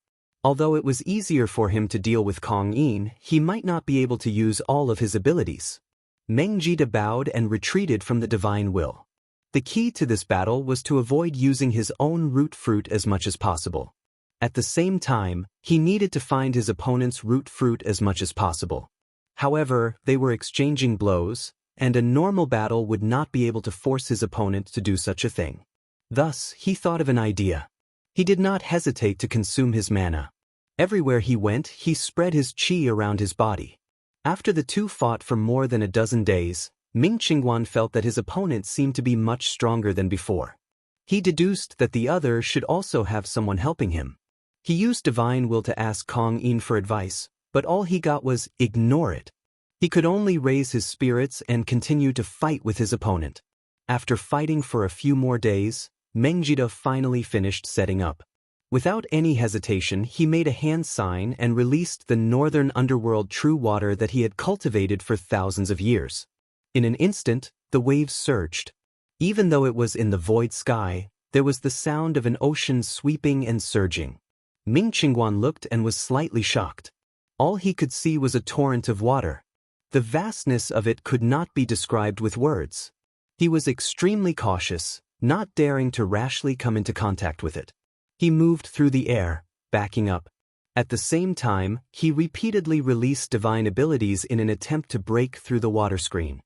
Although it was easier for him to deal with Kong Yin, he might not be able to use all of his abilities. Meng Jide bowed and retreated from the divine will. The key to this battle was to avoid using his own root fruit as much as possible. At the same time, he needed to find his opponent's root fruit as much as possible. However, they were exchanging blows, and a normal battle would not be able to force his opponent to do such a thing. Thus, he thought of an idea. He did not hesitate to consume his mana. Everywhere he went, he spread his qi around his body. After the two fought for more than a dozen days, Ming Qingguan felt that his opponent seemed to be much stronger than before. He deduced that the other should also have someone helping him. He used divine will to ask Kong Yin for advice, but all he got was, ignore it. He could only raise his spirits and continue to fight with his opponent. After fighting for a few more days, Meng Jide finally finished setting up. Without any hesitation, he made a hand sign and released the northern underworld true water that he had cultivated for thousands of years. In an instant, the waves surged. Even though it was in the void sky, there was the sound of an ocean sweeping and surging. Ming Qingguan looked and was slightly shocked. All he could see was a torrent of water. The vastness of it could not be described with words. He was extremely cautious, not daring to rashly come into contact with it. He moved through the air, backing up. At the same time, he repeatedly released divine abilities in an attempt to break through the water screen.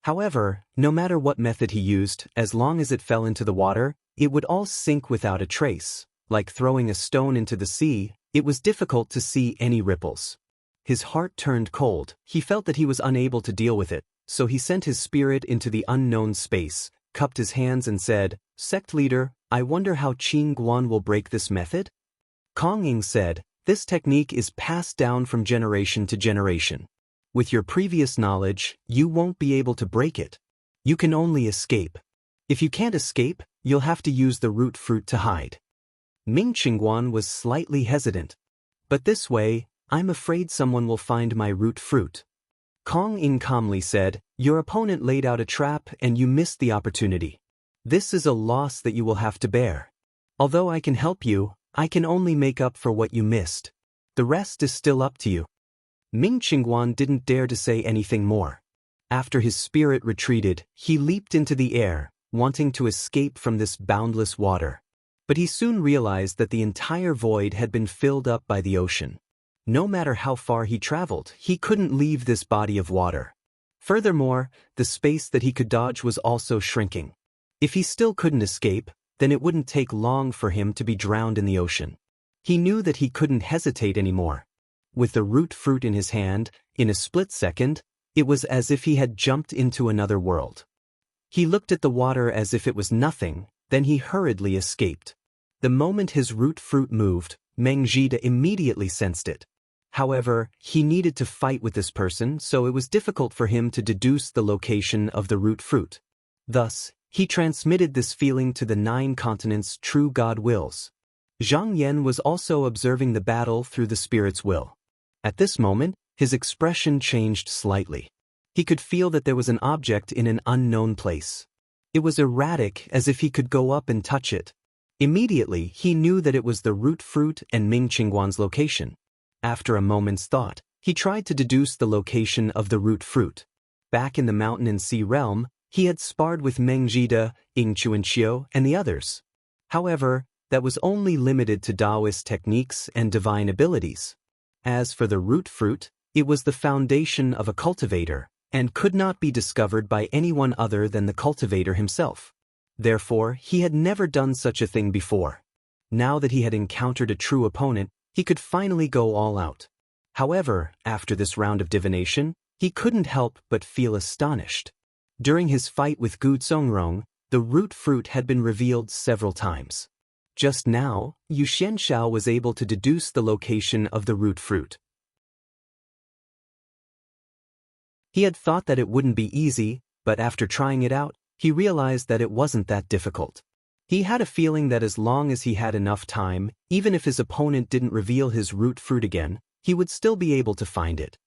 However, no matter what method he used, as long as it fell into the water, it would all sink without a trace. Like throwing a stone into the sea, it was difficult to see any ripples. His heart turned cold. He felt that he was unable to deal with it, so he sent his spirit into the unknown space, cupped his hands and said, Sect leader, I wonder how Qing Guan will break this method? Kong Ying said, this technique is passed down from generation to generation. With your previous knowledge, you won't be able to break it. You can only escape. If you can't escape, you'll have to use the root fruit to hide. Ming Qingguan was slightly hesitant. But this way, I'm afraid someone will find my root fruit. Kong Ying calmly said, your opponent laid out a trap and you missed the opportunity. This is a loss that you will have to bear. Although I can help you, I can only make up for what you missed. The rest is still up to you. Ming Qingguan didn't dare to say anything more. After his spirit retreated, he leaped into the air, wanting to escape from this boundless water. But he soon realized that the entire void had been filled up by the ocean. No matter how far he traveled, he couldn't leave this body of water. Furthermore, the space that he could dodge was also shrinking. If he still couldn't escape, then it wouldn't take long for him to be drowned in the ocean. He knew that he couldn't hesitate anymore. With the root fruit in his hand, in a split second, it was as if he had jumped into another world. He looked at the water as if it was nothing, then he hurriedly escaped. The moment his root fruit moved, Meng Jide immediately sensed it. However, he needed to fight with this person, so it was difficult for him to deduce the location of the root fruit. Thus, he transmitted this feeling to the 9 continents' true God wills. Zhang Yan was also observing the battle through the spirit's will. At this moment, his expression changed slightly. He could feel that there was an object in an unknown place. It was erratic, as if he could go up and touch it. Immediately, he knew that it was the root fruit and Ming Qingguan's location. After a moment's thought, he tried to deduce the location of the root fruit. Back in the mountain and sea realm, he had sparred with Meng Jide, Ying Chuanqiu, and the others. However, that was only limited to Taoist techniques and divine abilities. As for the root fruit, it was the foundation of a cultivator, and could not be discovered by anyone other than the cultivator himself. Therefore, he had never done such a thing before. Now that he had encountered a true opponent, he could finally go all out. However, after this round of divination, he couldn't help but feel astonished. During his fight with Gu Zongrong, the root fruit had been revealed several times. Just now, Yu Xianshao was able to deduce the location of the root fruit. He had thought that it wouldn't be easy, but after trying it out, he realized that it wasn't that difficult. He had a feeling that as long as he had enough time, even if his opponent didn't reveal his root fruit again, he would still be able to find it.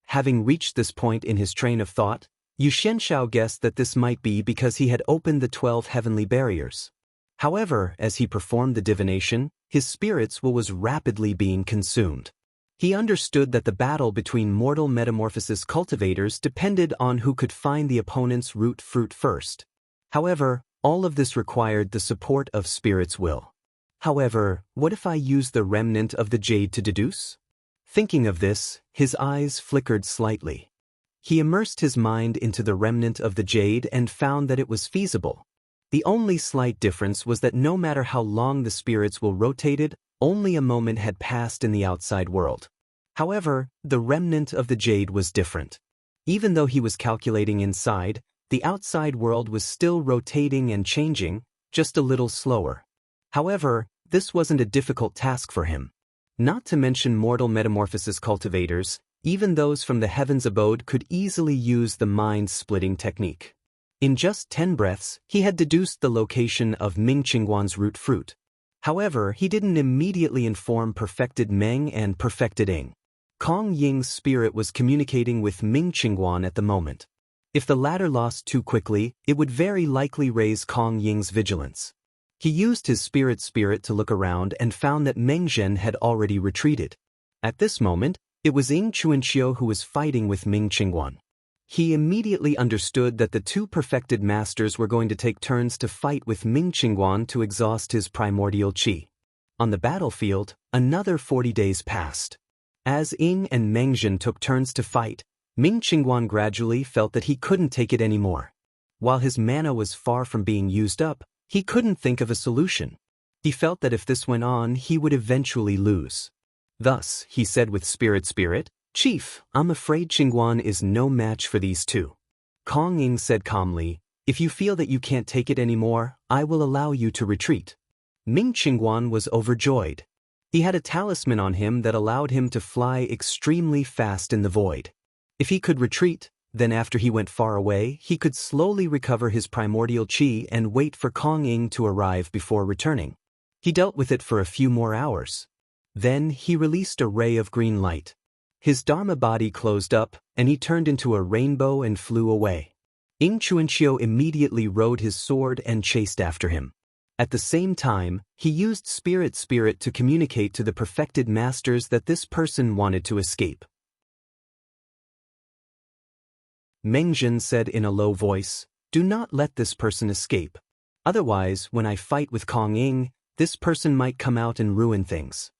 Having reached this point in his train of thought, Yu Xianshao guessed that this might be because he had opened the 12 heavenly barriers. However, as he performed the divination, his spirit's will was rapidly being consumed. He understood that the battle between mortal metamorphosis cultivators depended on who could find the opponent's root fruit first. However, all of this required the support of spirit's will. However, what if I use the remnant of the jade to deduce? Thinking of this, his eyes flickered slightly. He immersed his mind into the remnant of the jade and found that it was feasible. The only slight difference was that no matter how long the spirit's will rotated, only a moment had passed in the outside world. However, the remnant of the jade was different. Even though he was calculating inside, the outside world was still rotating and changing, just a little slower. However, this wasn't a difficult task for him. Not to mention mortal metamorphosis cultivators, even those from the heavens abode could easily use the mind-splitting technique. In just 10 breaths, he had deduced the location of Ming Qingguan's root fruit. However, he didn't immediately inform perfected Meng and perfected Ing. Kong Ying's spirit was communicating with Ming Qingguan at the moment. If the latter lost too quickly, it would very likely raise Kong Ying's vigilance. He used his spirit to look around and found that Meng Zhen had already retreated. At this moment, it was Ying Chuanxiu who was fighting with Ming Qingguan. He immediately understood that the two perfected masters were going to take turns to fight with Ming Qingguan to exhaust his primordial qi. On the battlefield, another 40 days passed. As Ying and Meng Zhen took turns to fight, Ming Qingguan gradually felt that he couldn't take it anymore. While his mana was far from being used up, he couldn't think of a solution. He felt that if this went on, he would eventually lose. Thus, he said with spirit, "Chief, I'm afraid Qingguan is no match for these two." Kong Ying said calmly, "If you feel that you can't take it anymore, I will allow you to retreat." Ming Qingguan was overjoyed. He had a talisman on him that allowed him to fly extremely fast in the void. If he could retreat, then after he went far away, he could slowly recover his primordial qi and wait for Kong Ying to arrive before returning. He dealt with it for a few more hours. Then he released a ray of green light. His Dharma body closed up, and he turned into a rainbow and flew away. Ying Chuanxiu immediately rode his sword and chased after him. At the same time, he used spirit to communicate to the perfected masters that this person wanted to escape. Meng Zhen said in a low voice, "Do not let this person escape. Otherwise, when I fight with Kong Ying, this person might come out and ruin things."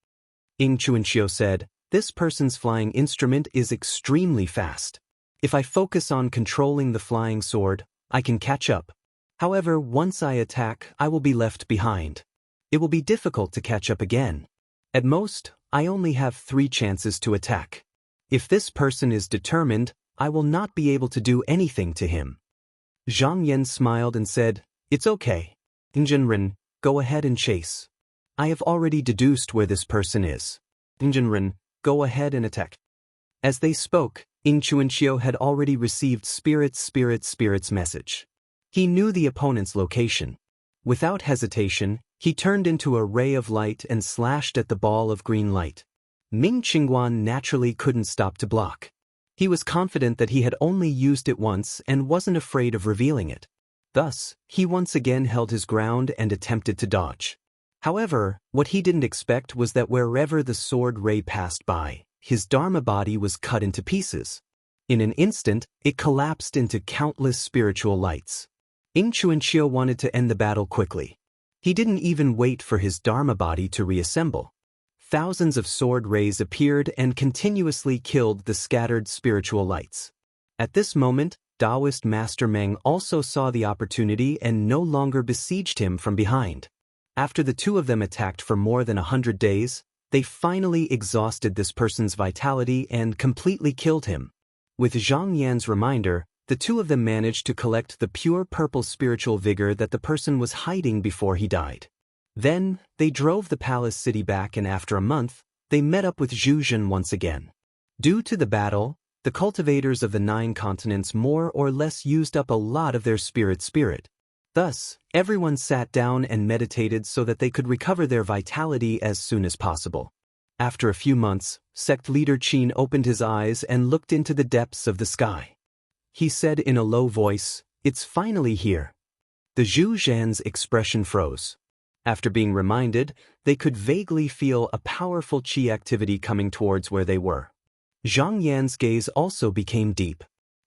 Ying Chuanxiu said, "This person's flying instrument is extremely fast. If I focus on controlling the flying sword, I can catch up. However, once I attack, I will be left behind. It will be difficult to catch up again. At most, I only have 3 chances to attack. If this person is determined, I will not be able to do anything to him." Zhang Yan smiled and said, "It's okay. Jinren, go ahead and chase. I have already deduced where this person is. Jinren, go ahead and attack." As they spoke, Ying Chuanxiu had already received Spirit's message. He knew the opponent's location. Without hesitation, he turned into a ray of light and slashed at the ball of green light. Ming Qingguan naturally couldn't stop to block. He was confident that he had only used it once and wasn't afraid of revealing it. Thus, he once again held his ground and attempted to dodge. However, what he didn't expect was that wherever the sword ray passed by, his Dharma body was cut into pieces. In an instant, it collapsed into countless spiritual lights. Ying Chuanxiu wanted to end the battle quickly. He didn't even wait for his Dharma body to reassemble. Thousands of sword rays appeared and continuously killed the scattered spiritual lights. At this moment, Taoist Master Meng also saw the opportunity and no longer besieged him from behind. After the two of them attacked for more than 100 days, they finally exhausted this person's vitality and completely killed him. With Zhang Yan's reminder, the two of them managed to collect the pure purple spiritual vigor that the person was hiding before he died. Then, they drove the palace city back, and after a month, they met up with Zhu Zhen once again. Due to the battle, the cultivators of the 9 continents more or less used up a lot of their spirit. Thus, everyone sat down and meditated so that they could recover their vitality as soon as possible. After a few months, sect leader Qin opened his eyes and looked into the depths of the sky. He said in a low voice, "It's finally here." The Zhu Zhen's expression froze. After being reminded, they could vaguely feel a powerful qi activity coming towards where they were. Zhang Yan's gaze also became deep.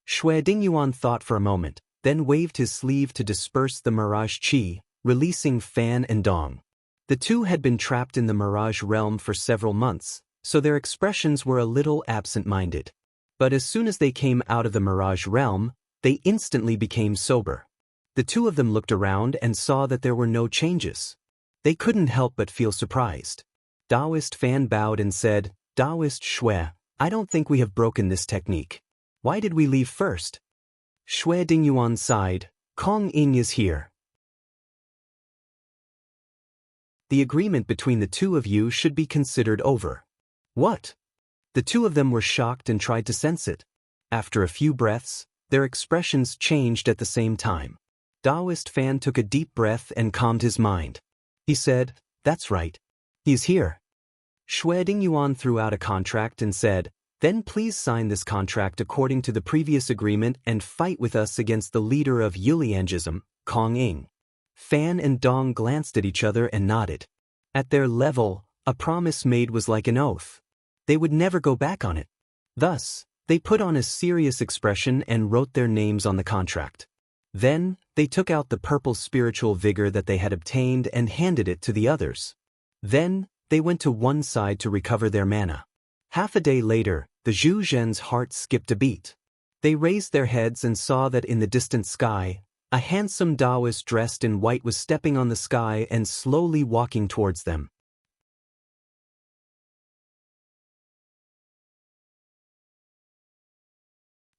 Xue Dingyuan thought for a moment, then waved his sleeve to disperse the mirage qi, releasing Fan and Dong. The two had been trapped in the mirage realm for several months, so their expressions were a little absent-minded. But as soon as they came out of the mirage realm, they instantly became sober. The two of them looked around and saw that there were no changes. They couldn't help but feel surprised. Taoist Fan bowed and said, "Taoist Xue, I don't think we have broken this technique. Why did we leave first?" Xue Dingyuan sighed, "Kong Ying is here. The agreement between the two of you should be considered over." "What?" The two of them were shocked and tried to sense it. After a few breaths, their expressions changed at the same time. Taoist Fan took a deep breath and calmed his mind. He said, "That's right. He's here." Xue Dingyuan threw out a contract and said, "Then please sign this contract according to the previous agreement and fight with us against the leader of Yuliangism, Kong Ying." Fan and Dong glanced at each other and nodded. At their level, a promise made was like an oath. They would never go back on it. Thus, they put on a serious expression and wrote their names on the contract. Then, they took out the purple spiritual vigor that they had obtained and handed it to the others. Then, they went to one side to recover their mana. Half a day later, the Zhu Zhen's heart skipped a beat. They raised their heads and saw that in the distant sky, a handsome Taoist dressed in white was stepping on the sky and slowly walking towards them.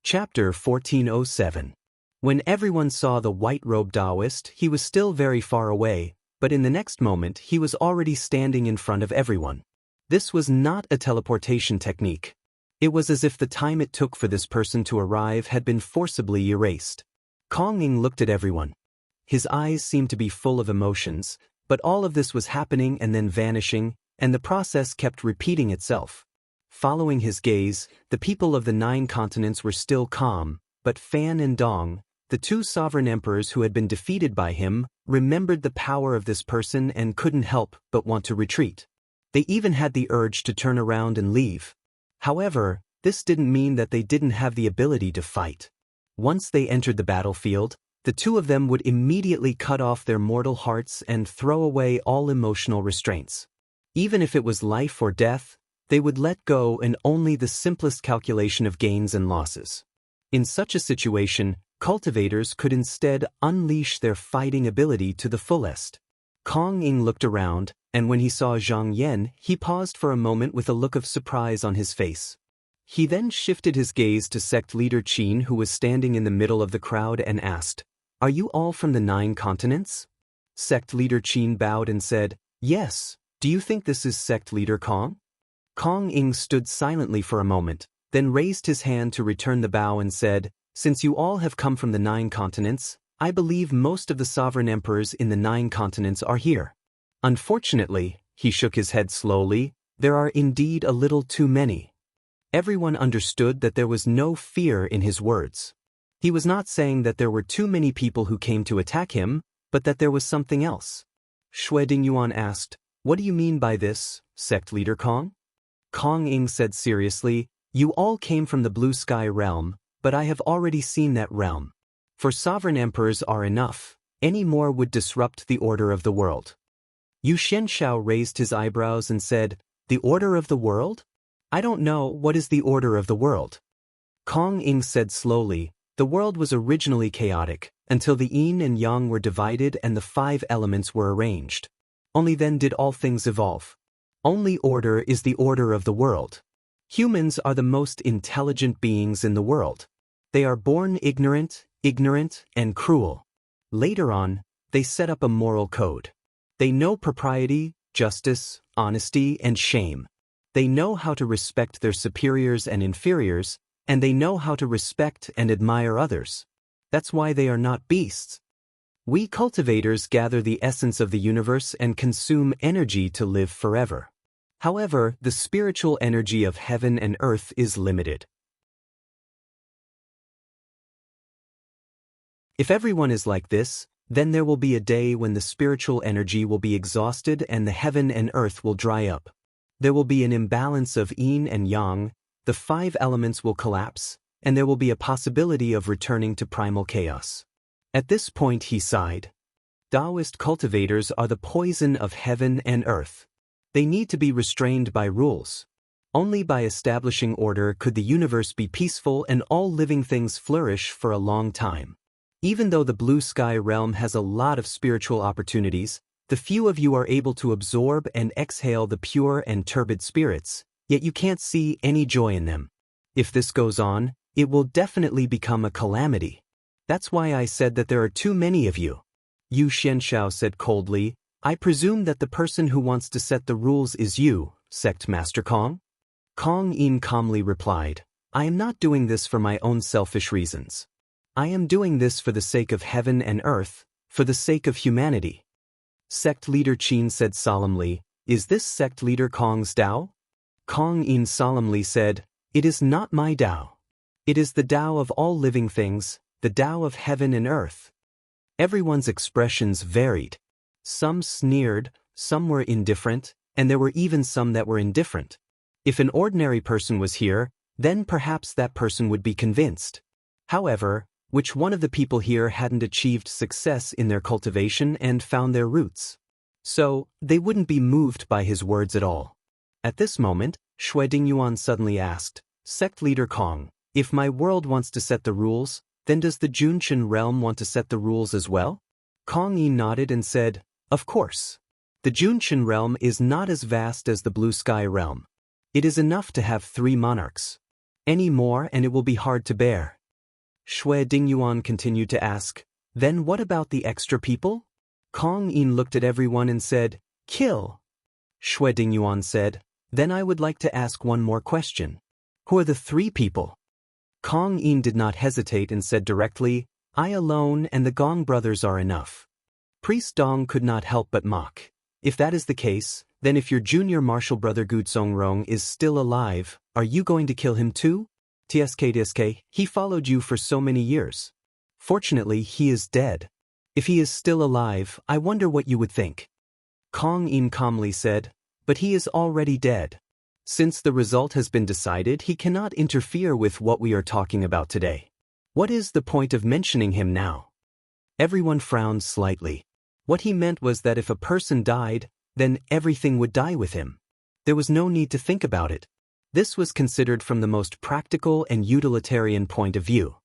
Chapter 1407. When everyone saw the white-robed Taoist, he was still very far away, but in the next moment he was already standing in front of everyone. This was not a teleportation technique. It was as if the time it took for this person to arrive had been forcibly erased. Kong Ying looked at everyone. His eyes seemed to be full of emotions, but all of this was happening and then vanishing, and the process kept repeating itself. Following his gaze, the people of the 9 continents were still calm, but Fan and Dong, the 2 sovereign emperors who had been defeated by him, remembered the power of this person and couldn't help but want to retreat. They even had the urge to turn around and leave. However, this didn't mean that they didn't have the ability to fight. Once they entered the battlefield, the two of them would immediately cut off their mortal hearts and throw away all emotional restraints. Even if it was life or death, they would let go in only the simplest calculation of gains and losses. In such a situation, cultivators could instead unleash their fighting ability to the fullest. Kong Ying looked around, and when he saw Zhang Yan, he paused for a moment with a look of surprise on his face. He then shifted his gaze to sect leader Qin, who was standing in the middle of the crowd, and asked, "Are you all from the 9 continents?" Sect leader Qin bowed and said, "Yes. Do you think this is sect leader Kong?" Kong Ying stood silently for a moment, then raised his hand to return the bow and said, "Since you all have come from the 9 continents, I believe most of the sovereign emperors in the 9 continents are here. Unfortunately," he shook his head slowly, "there are indeed a little too many." Everyone understood that there was no fear in his words. He was not saying that there were too many people who came to attack him, but that there was something else. Xue Dingyuan asked, "What do you mean by this, sect leader Kong?" Kong Ying said seriously, "You all came from the blue sky realm, but I have already seen that realm. For sovereign emperors are enough, any more would disrupt the order of the world." Yu Xianshao raised his eyebrows and said, "The order of the world? I don't know what is the order of the world." Kong Ying said slowly, "The world was originally chaotic, until the yin and yang were divided and the 5 elements were arranged. Only then did all things evolve. Only order is the order of the world. Humans are the most intelligent beings in the world. They are born ignorant, and cruel. Later on, they set up a moral code. They know propriety, justice, honesty, and shame. They know how to respect their superiors and inferiors, and they know how to respect and admire others. That's why they are not beasts. We cultivators gather the essence of the universe and consume energy to live forever. However, the spiritual energy of heaven and earth is limited. If everyone is like this, then there will be a day when the spiritual energy will be exhausted and the heaven and earth will dry up. There will be an imbalance of yin and yang, the 5 elements will collapse, and there will be a possibility of returning to primal chaos. At this point he sighed. Taoist cultivators are the poison of heaven and earth. They need to be restrained by rules. Only by establishing order could the universe be peaceful and all living things flourish for a long time. Even though the blue sky realm has a lot of spiritual opportunities, the few of you are able to absorb and exhale the pure and turbid spirits, yet you can't see any joy in them. If this goes on, it will definitely become a calamity. That's why I said that there are too many of you. Yu Xianshao said coldly, I presume that the person who wants to set the rules is you, Sect Master Kong? Kong Yin calmly replied, I am not doing this for my own selfish reasons. I am doing this for the sake of heaven and earth, for the sake of humanity. Sect leader Qin said solemnly, Is this sect leader Kong's Tao? Kong Yin solemnly said, It is not my Tao. It is the Tao of all living things, the Tao of heaven and earth. Everyone's expressions varied. Some sneered, some were indifferent, and there were even some that were indifferent. If an ordinary person was here, then perhaps that person would be convinced. However, which one of the people here hadn't achieved success in their cultivation and found their roots? So, they wouldn't be moved by his words at all. At this moment, Shui Dingyuan suddenly asked, Sect leader Kong, if my world wants to set the rules, then does the Junqian realm want to set the rules as well? Kong Yi nodded and said, Of course. The Junqian realm is not as vast as the blue sky realm. It is enough to have 3 monarchs. Any more and it will be hard to bear. Shui Dingyuan continued to ask, Then what about the extra people? Kong Yin looked at everyone and said, Kill. Shui Dingyuan said, Then I would like to ask one more question. Who are the 3 people? Kong Yin did not hesitate and said directly, I alone and the Gong brothers are enough. Priest Dong could not help but mock. If that is the case, then if your junior martial brother Gu Songrong is still alive, are you going to kill him too? TSK, he followed you for so many years. Fortunately, he is dead. If he is still alive, I wonder what you would think. Kong Yin calmly said, But he is already dead. Since the result has been decided, he cannot interfere with what we are talking about today. What is the point of mentioning him now? Everyone frowned slightly. What he meant was that if a person died, then everything would die with him. There was no need to think about it. This was considered from the most practical and utilitarian point of view.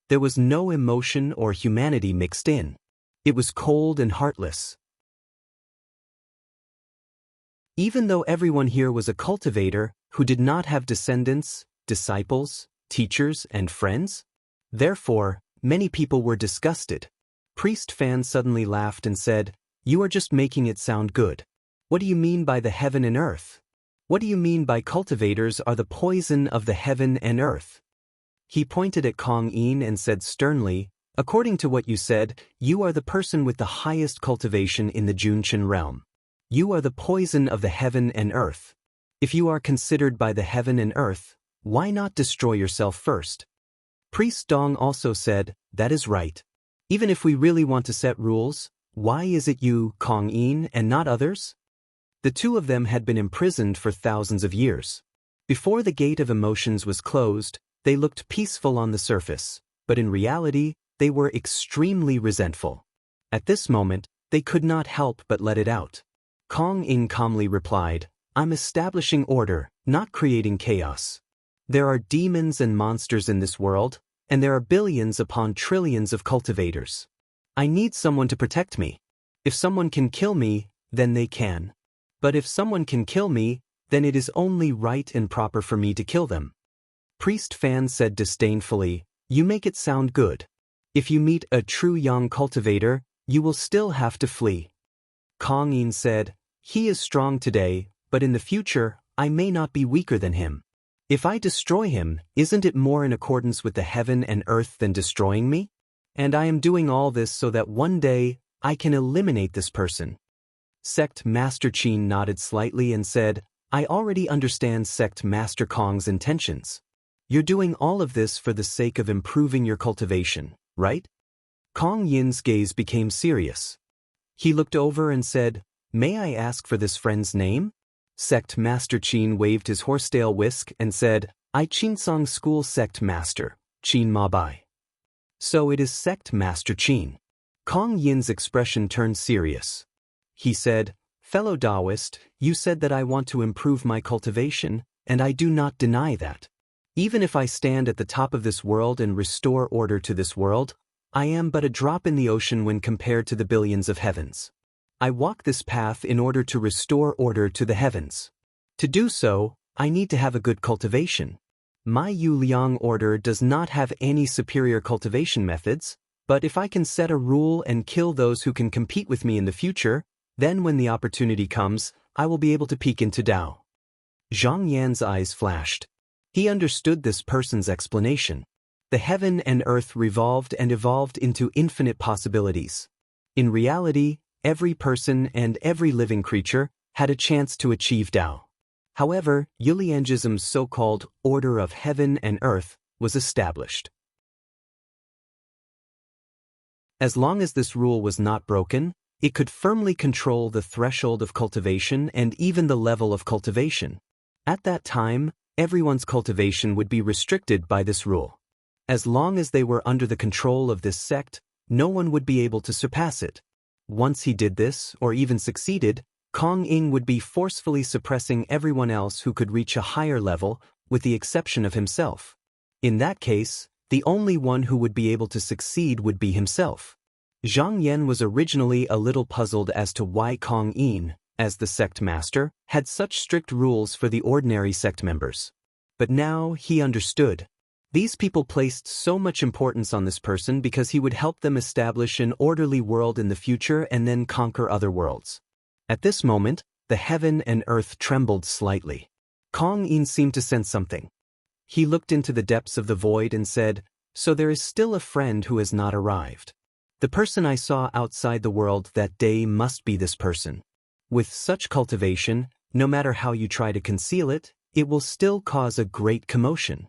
There was no emotion or humanity mixed in. It was cold and heartless. Even though everyone here was a cultivator who did not have descendants, disciples, teachers, and friends, therefore, many people were disgusted. Priest Fan suddenly laughed and said, You are just making it sound good. What do you mean by the heaven and earth? What do you mean by cultivators are the poison of the heaven and earth? He pointed at Kong Yin and said sternly, According to what you said, you are the person with the highest cultivation in the Junqian realm. You are the poison of the heaven and earth. If you are considered by the heaven and earth, why not destroy yourself first? Priest Dong also said, That is right. Even if we really want to set rules, why is it you, Kong Yin, and not others? The 2 of them had been imprisoned for thousands of years. Before the gate of emotions was closed, they looked peaceful on the surface, but in reality, they were extremely resentful. At this moment, they could not help but let it out. Kong Yin calmly replied, I'm establishing order, not creating chaos. There are demons and monsters in this world, and there are billions upon trillions of cultivators. I need someone to protect me. If someone can kill me, then they can. But if someone can kill me, then it is only right and proper for me to kill them. Priest Fan said disdainfully, You make it sound good. If you meet a true young cultivator, you will still have to flee. Kong Yin said, "He is strong today, but in the future, I may not be weaker than him. If I destroy him, isn't it more in accordance with the heaven and earth than destroying me? And I am doing all this so that one day, I can eliminate this person." Sect Master Qin nodded slightly and said, "I already understand Sect Master Kong's intentions. You're doing all of this for the sake of improving your cultivation, right?" Kong Yin's gaze became serious. He looked over and said, "May I ask for this friend's name?" Sect Master Qin waved his horsetail whisk and said, "I Qinsong School Sect Master, Qin Ma Bai." "So it is Sect Master Qin." Kong Yin's expression turned serious. He said, "Fellow Taoist, you said that I want to improve my cultivation, and I do not deny that. Even if I stand at the top of this world and restore order to this world, I am but a drop in the ocean when compared to the billions of heavens. I walk this path in order to restore order to the heavens. To do so, I need to have a good cultivation. My Yu Liang order does not have any superior cultivation methods, but if I can set a rule and kill those who can compete with me in the future, then when the opportunity comes, I will be able to peek into Tao." Zhang Yan's eyes flashed. He understood this person's explanation. The heaven and earth revolved and evolved into infinite possibilities. In reality, every person and every living creature had a chance to achieve Tao. However, Yuliangism's so-called order of heaven and earth was established. As long as this rule was not broken, it could firmly control the threshold of cultivation and even the level of cultivation. At that time, everyone's cultivation would be restricted by this rule. As long as they were under the control of this sect, no one would be able to surpass it. Once he did this, or even succeeded, Kong Yin would be forcefully suppressing everyone else who could reach a higher level, with the exception of himself. In that case, the only one who would be able to succeed would be himself. Zhang Yan was originally a little puzzled as to why Kong Yin, as the sect master, had such strict rules for the ordinary sect members. But now he understood. These people placed so much importance on this person because he would help them establish an orderly world in the future and then conquer other worlds. At this moment, the heaven and earth trembled slightly. Kong Yin seemed to sense something. He looked into the depths of the void and said, "So there is still a friend who has not arrived. The person I saw outside the world that day must be this person. With such cultivation, no matter how you try to conceal it, it will still cause a great commotion."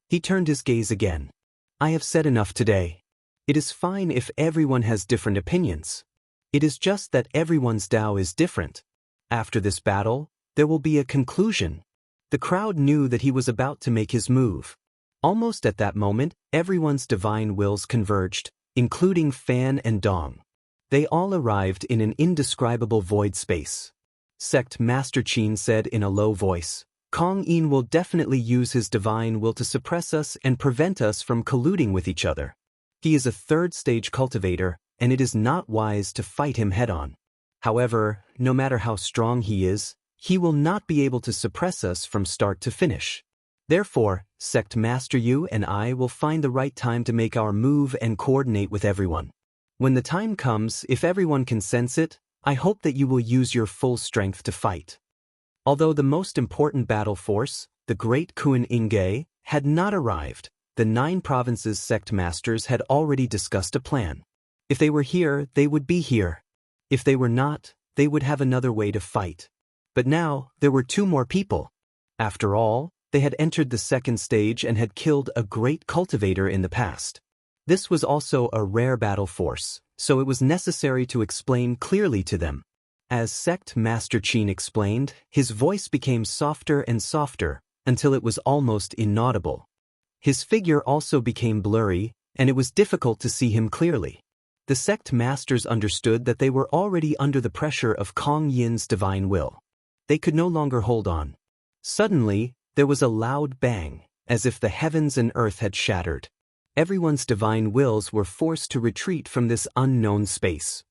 He turned his gaze again. "I have said enough today. It is fine if everyone has different opinions. It is just that everyone's Tao is different. After this battle, there will be a conclusion." The crowd knew that he was about to make his move. Almost at that moment, everyone's divine wills converged, including Fan and Dong. They all arrived in an indescribable void space. Sect Master Qin said in a low voice, "Kong Yin will definitely use his divine will to suppress us and prevent us from colluding with each other. He is a third-stage cultivator, and it is not wise to fight him head-on. However, no matter how strong he is, he will not be able to suppress us from start to finish. Therefore, Sect Master Yu and I will find the right time to make our move and coordinate with everyone. When the time comes, if everyone can sense it, I hope that you will use your full strength to fight." Although the most important battle force, the Great Kun Inge, had not arrived, the 9 provinces' sect masters had already discussed a plan. If they were here, they would be here. If they were not, they would have another way to fight. But now, there were 2 more people. After all, they had entered the second stage and had killed a great cultivator in the past. This was also a rare battle force, so it was necessary to explain clearly to them. As Sect Master Qin explained, his voice became softer and softer, until it was almost inaudible. His figure also became blurry, and it was difficult to see him clearly. The sect masters understood that they were already under the pressure of Kong Yin's divine will. They could no longer hold on. Suddenly, there was a loud bang, as if the heavens and earth had shattered. Everyone's divine wills were forced to retreat from this unknown space.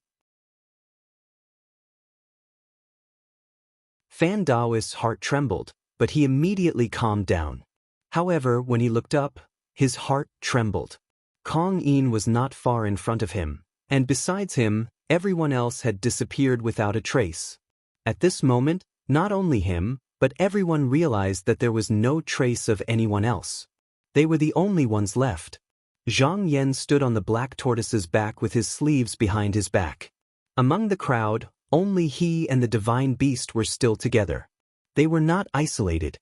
Fan Daoist's heart trembled, but he immediately calmed down. However, when he looked up, his heart trembled. Kong Yin was not far in front of him, and besides him, Everyone else had disappeared without a trace. At this moment, not only him, but everyone realized that there was no trace of anyone else. They were the only ones left. Zhang Yan stood on the black tortoise's back with his sleeves behind his back. Among the crowd, only he and the divine beast were still together. They were not isolated.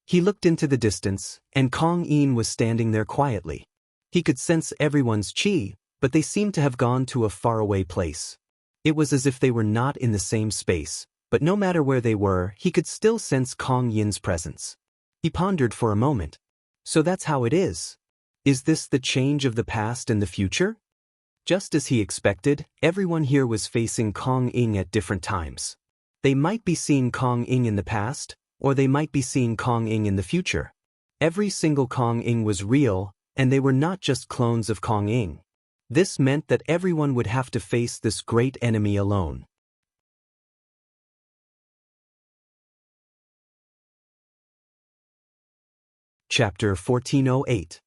He looked into the distance, and Kong Yin was standing there quietly. He could sense everyone's qi, but they seemed to have gone to a faraway place. It was as if they were not in the same space, but no matter where they were, he could still sense Kong Yin's presence. He pondered for a moment. So that's how it is. Is this the change of the past and the future? Just as he expected, everyone here was facing Kong Yin at different times. They might be seeing Kong Yin in the past, or they might be seeing Kong Yin in the future. Every single Kong Yin was real, and they were not just clones of Kong Yin. This meant that everyone would have to face this great enemy alone. Chapter 1408.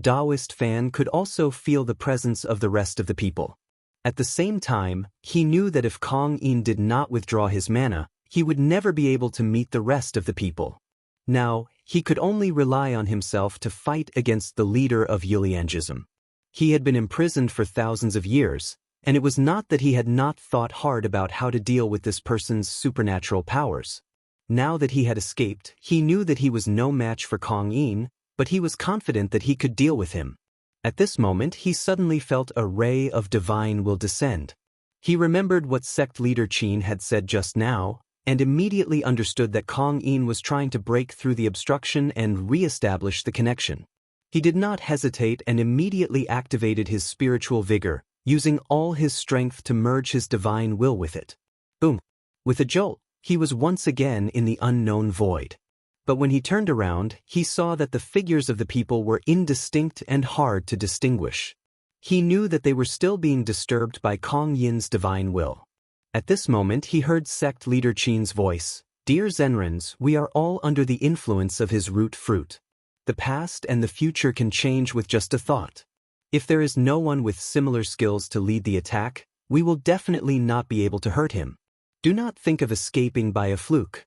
Taoist Fan could also feel the presence of the rest of the people. At the same time, he knew that if Kong Yin did not withdraw his mana, he would never be able to meet the rest of the people. Now, he could only rely on himself to fight against the leader of Yuliangism. He had been imprisoned for thousands of years, and it was not that he had not thought hard about how to deal with this person's supernatural powers. Now that he had escaped, he knew that he was no match for Kong Yin, but he was confident that he could deal with him. At this moment, he suddenly felt a ray of divine will descend. He remembered what sect leader Qin had said just now, and immediately understood that Kong Yin was trying to break through the obstruction and re-establish the connection. He did not hesitate and immediately activated his spiritual vigor, using all his strength to merge his divine will with it. Boom! With a jolt, he was once again in the unknown void. But when he turned around, he saw that the figures of the people were indistinct and hard to distinguish. He knew that they were still being disturbed by Kong Yin's divine will. At this moment he heard sect leader Qin's voice. Dear Zenrens, we are all under the influence of his root fruit. The past and the future can change with just a thought. If there is no one with similar skills to lead the attack, we will definitely not be able to hurt him. Do not think of escaping by a fluke.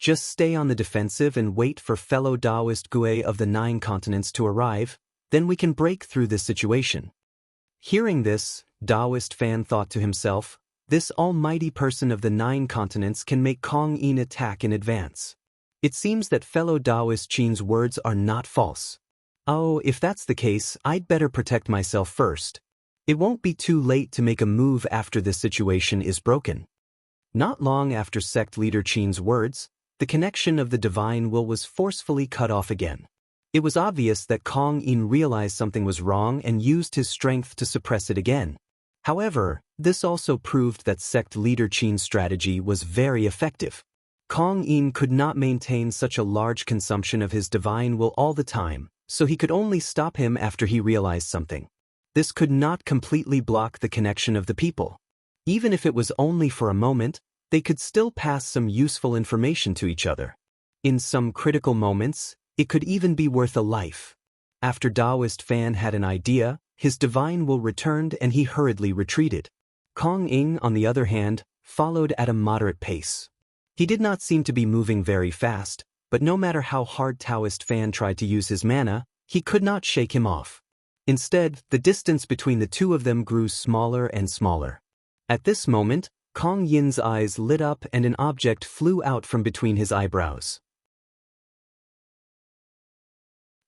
Just stay on the defensive and wait for fellow Taoist Gui of the 9 continents to arrive, then we can break through this situation. Hearing this, Taoist Fan thought to himself, this almighty person of the 9 continents can make Kong Yin attack in advance. It seems that fellow Taoist Qin's words are not false. Oh, if that's the case, I'd better protect myself first. It won't be too late to make a move after this situation is broken. Not long after sect leader Qin's words, the connection of the divine will was forcefully cut off again. It was obvious that Kong Yin realized something was wrong and used his strength to suppress it again. However, this also proved that sect leader Qin's strategy was very effective. Kong Yin could not maintain such a large consumption of his divine will all the time, so he could only stop him after he realized something. This could not completely block the connection of the people. Even if it was only for a moment, they could still pass some useful information to each other. In some critical moments, it could even be worth a life. After Taoist Fan had an idea, his divine will returned and he hurriedly retreated. Kong Yin, on the other hand, followed at a moderate pace. He did not seem to be moving very fast, but no matter how hard Taoist Fan tried to use his mana, he could not shake him off. Instead, the distance between the two of them grew smaller and smaller. At this moment, Kong Yin's eyes lit up and an object flew out from between his eyebrows.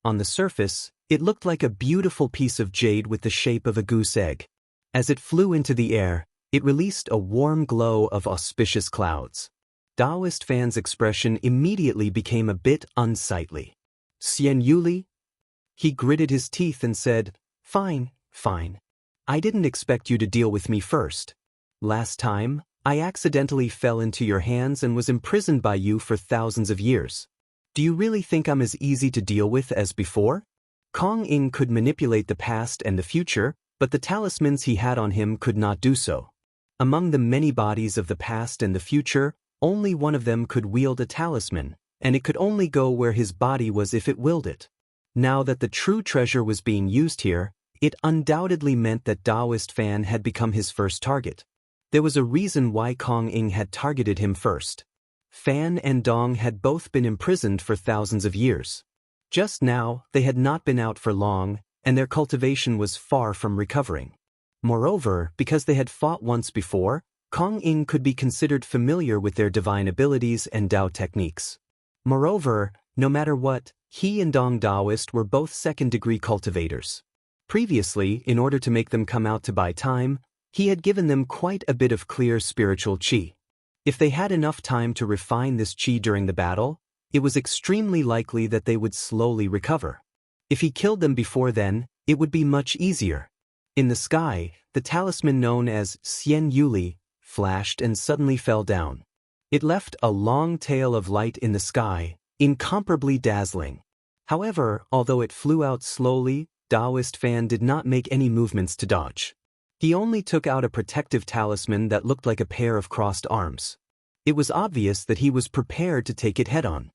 On the surface, it looked like a beautiful piece of jade with the shape of a goose egg. As it flew into the air, it released a warm glow of auspicious clouds. Taoist Fan's expression immediately became a bit unsightly. Xian Yuli? He gritted his teeth and said, Fine, fine. I didn't expect you to deal with me first. Last time, I accidentally fell into your hands and was imprisoned by you for thousands of years. Do you really think I'm as easy to deal with as before? Kong Yin could manipulate the past and the future, but the talismans he had on him could not do so. Among the many bodies of the past and the future, only one of them could wield a talisman, and it could only go where his body was if it willed it. Now that the true treasure was being used here, it undoubtedly meant that Taoist Fan had become his first target. There was a reason why Kong Ying had targeted him first. Fan and Dong had both been imprisoned for thousands of years. Just now, they had not been out for long, and their cultivation was far from recovering. Moreover, because they had fought once before, Kong Ying could be considered familiar with their divine abilities and Dao techniques. Moreover, no matter what, he and Dong Daoist were both second-degree cultivators. Previously, in order to make them come out to buy time, he had given them quite a bit of clear spiritual qi. If they had enough time to refine this qi during the battle, it was extremely likely that they would slowly recover. If he killed them before then, it would be much easier. In the sky, the talisman known as Xian Yuli flashed and suddenly fell down. It left a long tail of light in the sky, incomparably dazzling. However, although it flew out slowly, Daoist Fan did not make any movements to dodge. He only took out a protective talisman that looked like a pair of crossed arms. It was obvious that he was prepared to take it head-on.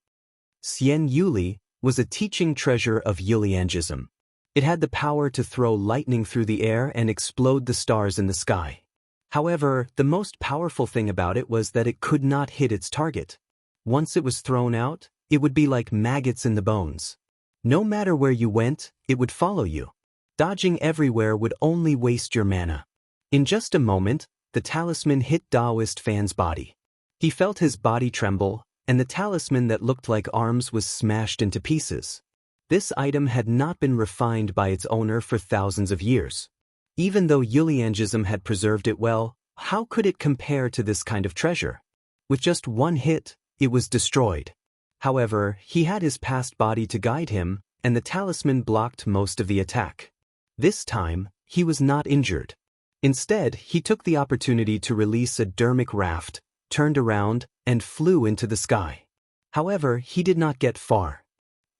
Xian Yuli was a teaching treasure of Yuliangism. It had the power to throw lightning through the air and explode the stars in the sky. However, the most powerful thing about it was that it could not hit its target. Once it was thrown out, it would be like maggots in the bones. No matter where you went, it would follow you. Dodging everywhere would only waste your mana. In just a moment, the talisman hit Daoist Fan's body. He felt his body tremble, and the talisman that looked like arms was smashed into pieces. This item had not been refined by its owner for thousands of years. Even though Yuliangism had preserved it well, how could it compare to this kind of treasure? With just one hit, it was destroyed. However, he had his past body to guide him, and the talisman blocked most of the attack. This time, he was not injured. Instead, he took the opportunity to release a dermic raft, turned around, and flew into the sky. However, he did not get far.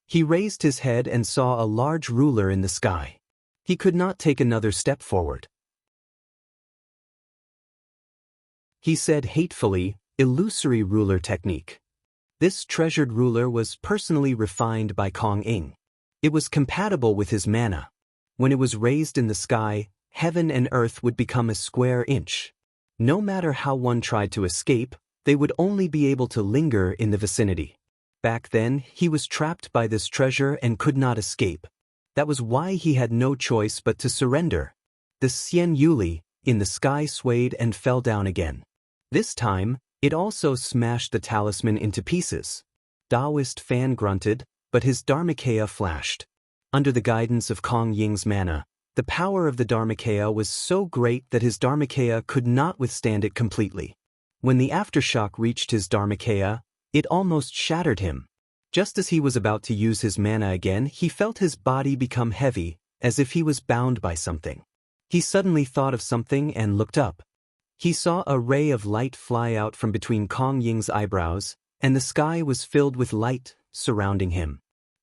He raised his head and saw a large ruler in the sky. He could not take another step forward. He said hatefully, "Illusory ruler technique." This treasured ruler was personally refined by Kong Ying. It was compatible with his mana. When it was raised in the sky, heaven and earth would become a square inch. No matter how one tried to escape, they would only be able to linger in the vicinity. Back then, he was trapped by this treasure and could not escape. That was why he had no choice but to surrender. The Xian Yuli in the sky swayed and fell down again. This time, it also smashed the talisman into pieces. Daoist Fan grunted, but his Dharmakaya flashed. Under the guidance of Kong Ying's mana, the power of the Dharmakaya was so great that his Dharmakaya could not withstand it completely. When the aftershock reached his Dharmakaya, it almost shattered him. Just as he was about to use his mana again, he felt his body become heavy, as if he was bound by something. He suddenly thought of something and looked up. He saw a ray of light fly out from between Kong Ying's eyebrows, and the sky was filled with light surrounding him.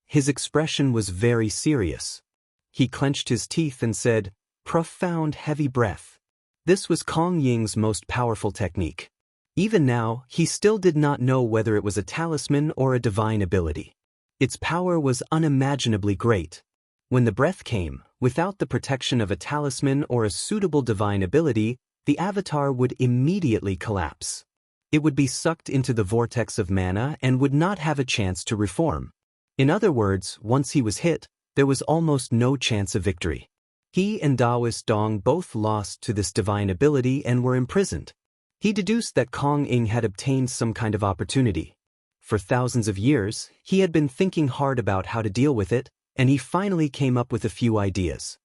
His expression was very serious. He clenched his teeth and said, "Profound heavy breath." This was Kong Ying's most powerful technique. Even now, he still did not know whether it was a talisman or a divine ability. Its power was unimaginably great. When the breath came, without the protection of a talisman or a suitable divine ability, the avatar would immediately collapse. It would be sucked into the vortex of mana and would not have a chance to reform. In other words, once he was hit, there was almost no chance of victory. He and Daoist Dong both lost to this divine ability and were imprisoned. He deduced that Kong Ying had obtained some kind of opportunity. For thousands of years, he had been thinking hard about how to deal with it, and he finally came up with a few ideas.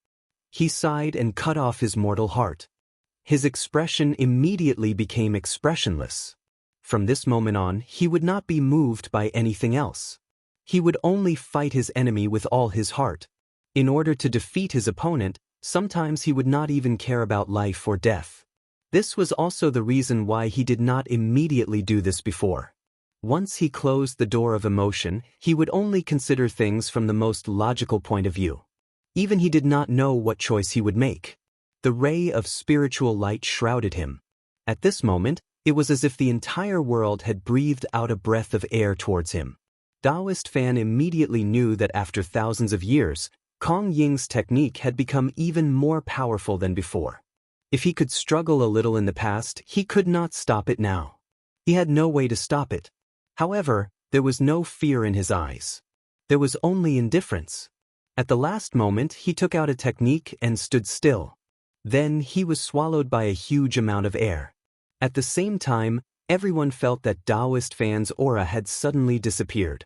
He sighed and cut off his mortal heart. His expression immediately became expressionless. From this moment on, he would not be moved by anything else. He would only fight his enemy with all his heart. In order to defeat his opponent, sometimes he would not even care about life or death. This was also the reason why he did not immediately do this before. Once he closed the door of emotion, he would only consider things from the most logical point of view. Even he did not know what choice he would make. The ray of spiritual light shrouded him. At this moment, it was as if the entire world had breathed out a breath of air towards him. Daoist Fan immediately knew that after thousands of years, Kong Ying's technique had become even more powerful than before. If he could struggle a little in the past, he could not stop it now. He had no way to stop it. However, there was no fear in his eyes. There was only indifference. At the last moment, he took out a technique and stood still. Then he was swallowed by a huge amount of air. At the same time, everyone felt that Taoist Fan's aura had suddenly disappeared.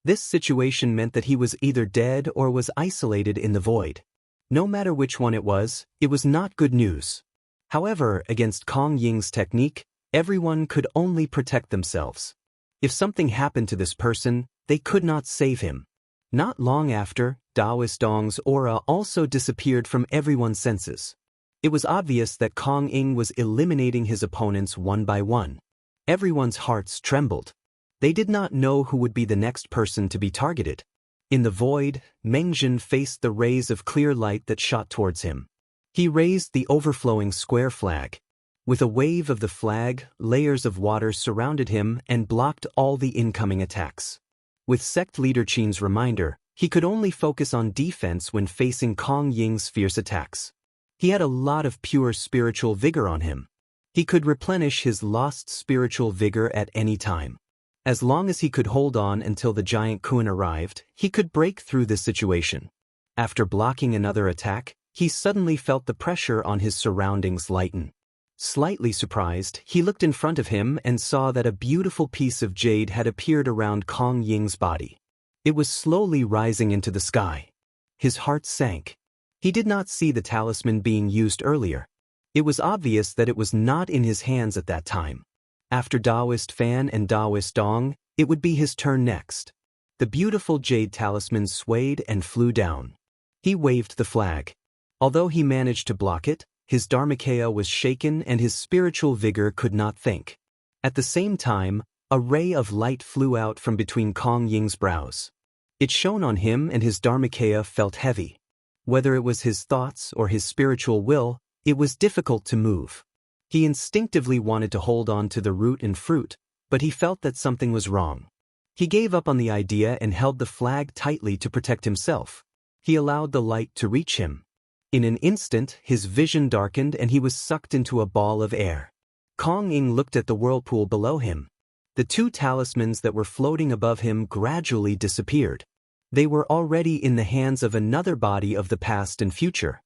This situation meant that he was either dead or was isolated in the void. No matter which one it was not good news. However, against Kong Ying's technique, everyone could only protect themselves. If something happened to this person, they could not save him. Not long after, Taoist Dong's aura also disappeared from everyone's senses. It was obvious that Kong Ying was eliminating his opponents one by one. Everyone's hearts trembled. They did not know who would be the next person to be targeted. In the void, Mengjin faced the rays of clear light that shot towards him. He raised the overflowing square flag. With a wave of the flag, layers of water surrounded him and blocked all the incoming attacks. With sect leader Qin's reminder, he could only focus on defense when facing Kong Ying's fierce attacks. He had a lot of pure spiritual vigor on him. He could replenish his lost spiritual vigor at any time. As long as he could hold on until the giant Kun arrived, he could break through this situation. After blocking another attack, he suddenly felt the pressure on his surroundings lighten. Slightly surprised, he looked in front of him and saw that a beautiful piece of jade had appeared around Kong Ying's body. It was slowly rising into the sky. His heart sank. He did not see the talisman being used earlier. It was obvious that it was not in his hands at that time. After Taoist Fan and Taoist Dong, it would be his turn next. The beautiful jade talisman swayed and flew down. He waved the flag. Although he managed to block it, his Dharmakaya was shaken and his spiritual vigor could not think. At the same time, a ray of light flew out from between Kong Ying's brows. It shone on him and his Dharmakaya felt heavy. Whether it was his thoughts or his spiritual will, it was difficult to move. He instinctively wanted to hold on to the root and fruit, but he felt that something was wrong. He gave up on the idea and held the flag tightly to protect himself. He allowed the light to reach him. In an instant, his vision darkened and he was sucked into a ball of air. Kong Ying looked at the whirlpool below him. The two talismans that were floating above him gradually disappeared. They were already in the hands of another body of the past and future.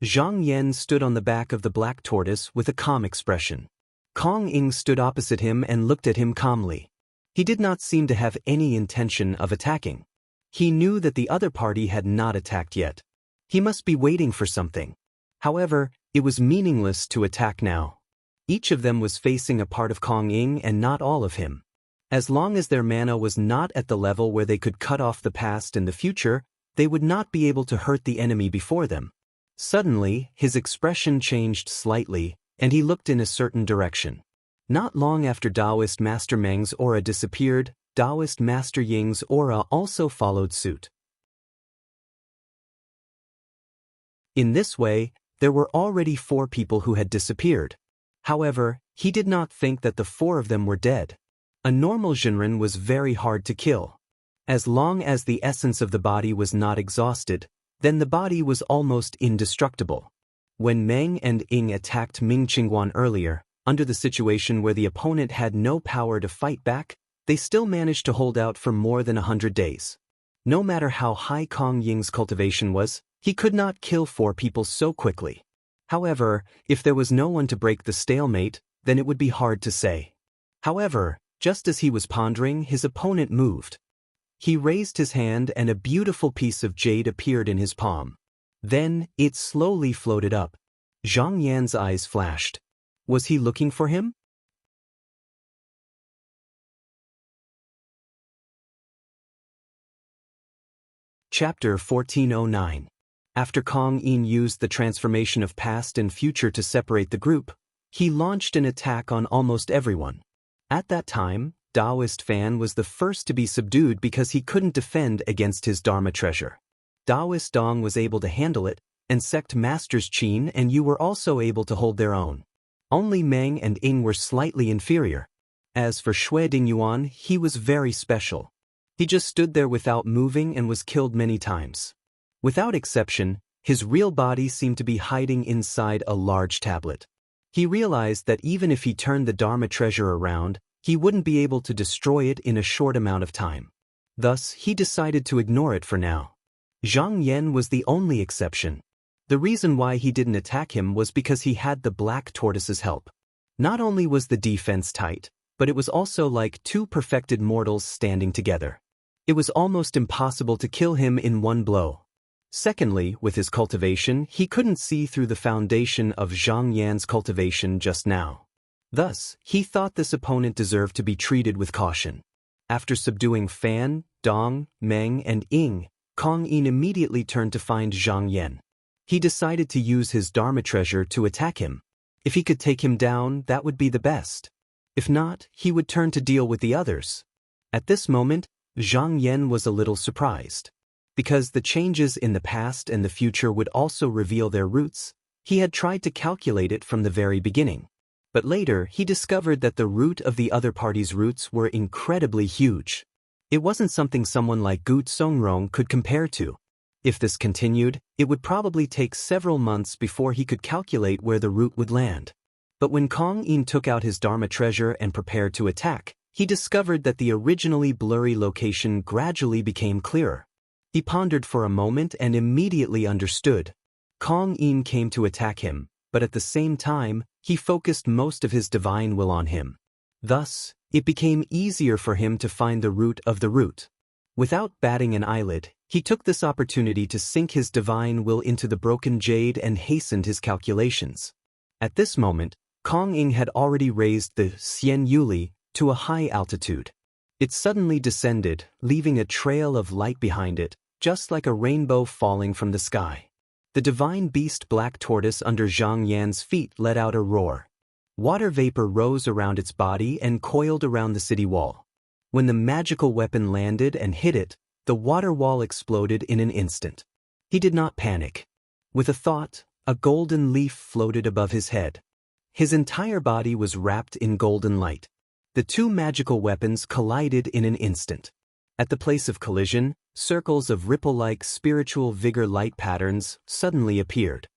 Zhang Yan stood on the back of the black tortoise with a calm expression. Kong Ying stood opposite him and looked at him calmly. He did not seem to have any intention of attacking. He knew that the other party had not attacked yet. He must be waiting for something. However, it was meaningless to attack now. Each of them was facing a part of Kong Ying and not all of him. As long as their mana was not at the level where they could cut off the past and the future, they would not be able to hurt the enemy before them. Suddenly, his expression changed slightly, and he looked in a certain direction. Not long after Taoist Master Meng's aura disappeared, Taoist Master Ying's aura also followed suit. In this way, there were already 4 people who had disappeared. However, he did not think that the 4 of them were dead. A normal Jinren was very hard to kill. As long as the essence of the body was not exhausted, then the body was almost indestructible. When Meng and Ying attacked Ming Qingguan earlier, under the situation where the opponent had no power to fight back, they still managed to hold out for more than 100 days. No matter how high Kong Ying's cultivation was, he could not kill 4 people so quickly. However, if there was no one to break the stalemate, then it would be hard to say. However, just as he was pondering, his opponent moved. He raised his hand and a beautiful piece of jade appeared in his palm. Then, it slowly floated up. Zhang Yan's eyes flashed. Was he looking for him? Chapter 1409. After Kong Yin used the transformation of past and future to separate the group, he launched an attack on almost everyone. At that time, Taoist Fan was the first to be subdued because he couldn't defend against his Dharma treasure. Taoist Dong was able to handle it, and Sect Masters Qin and Yu were also able to hold their own. Only Meng and Ying were slightly inferior. As for Xue Dingyuan, he was very special. He just stood there without moving and was killed many times. Without exception, his real body seemed to be hiding inside a large tablet. He realized that even if he turned the Dharma treasure around, he wouldn't be able to destroy it in a short amount of time. Thus, he decided to ignore it for now. Zhang Yan was the only exception. The reason why he didn't attack him was because he had the Black Tortoise's help. Not only was the defense tight, but it was also like two perfected mortals standing together. It was almost impossible to kill him in one blow. Secondly, with his cultivation, he couldn't see through the foundation of Zhang Yan's cultivation just now. Thus, he thought this opponent deserved to be treated with caution. After subduing Fan, Dong, Meng, and Ying, Kong Yin immediately turned to find Zhang Yan. He decided to use his Dharma treasure to attack him. If he could take him down, that would be the best. If not, he would turn to deal with the others. At this moment, Zhang Yan was a little surprised. Because the changes in the past and the future would also reveal their roots, he had tried to calculate it from the very beginning. But later, he discovered that the root of the other party's roots were incredibly huge. It wasn't something someone like Gu Songrong could compare to. If this continued, it would probably take several months before he could calculate where the root would land. But when Kong Yin took out his Dharma treasure and prepared to attack, he discovered that the originally blurry location gradually became clearer. He pondered for a moment and immediately understood. Kong Yin came to attack him, but at the same time, he focused most of his divine will on him. Thus, it became easier for him to find the root of the root. Without batting an eyelid, he took this opportunity to sink his divine will into the broken jade and hastened his calculations. At this moment, Kong Yin had already raised the Xian Yuli to a high altitude. It suddenly descended, leaving a trail of light behind it, just like a rainbow falling from the sky. The divine beast Black Tortoise under Zhang Yan's feet let out a roar. Water vapor rose around its body and coiled around the city wall. When the magical weapon landed and hit it, the water wall exploded in an instant. He did not panic. With a thought, a golden leaf floated above his head. His entire body was wrapped in golden light. The two magical weapons collided in an instant. At the place of collision, circles of ripple-like spiritual vigor light patterns suddenly appeared.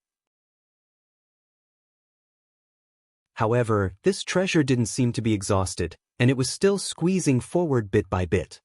However, this treasure didn't seem to be exhausted, and it was still squeezing forward bit by bit.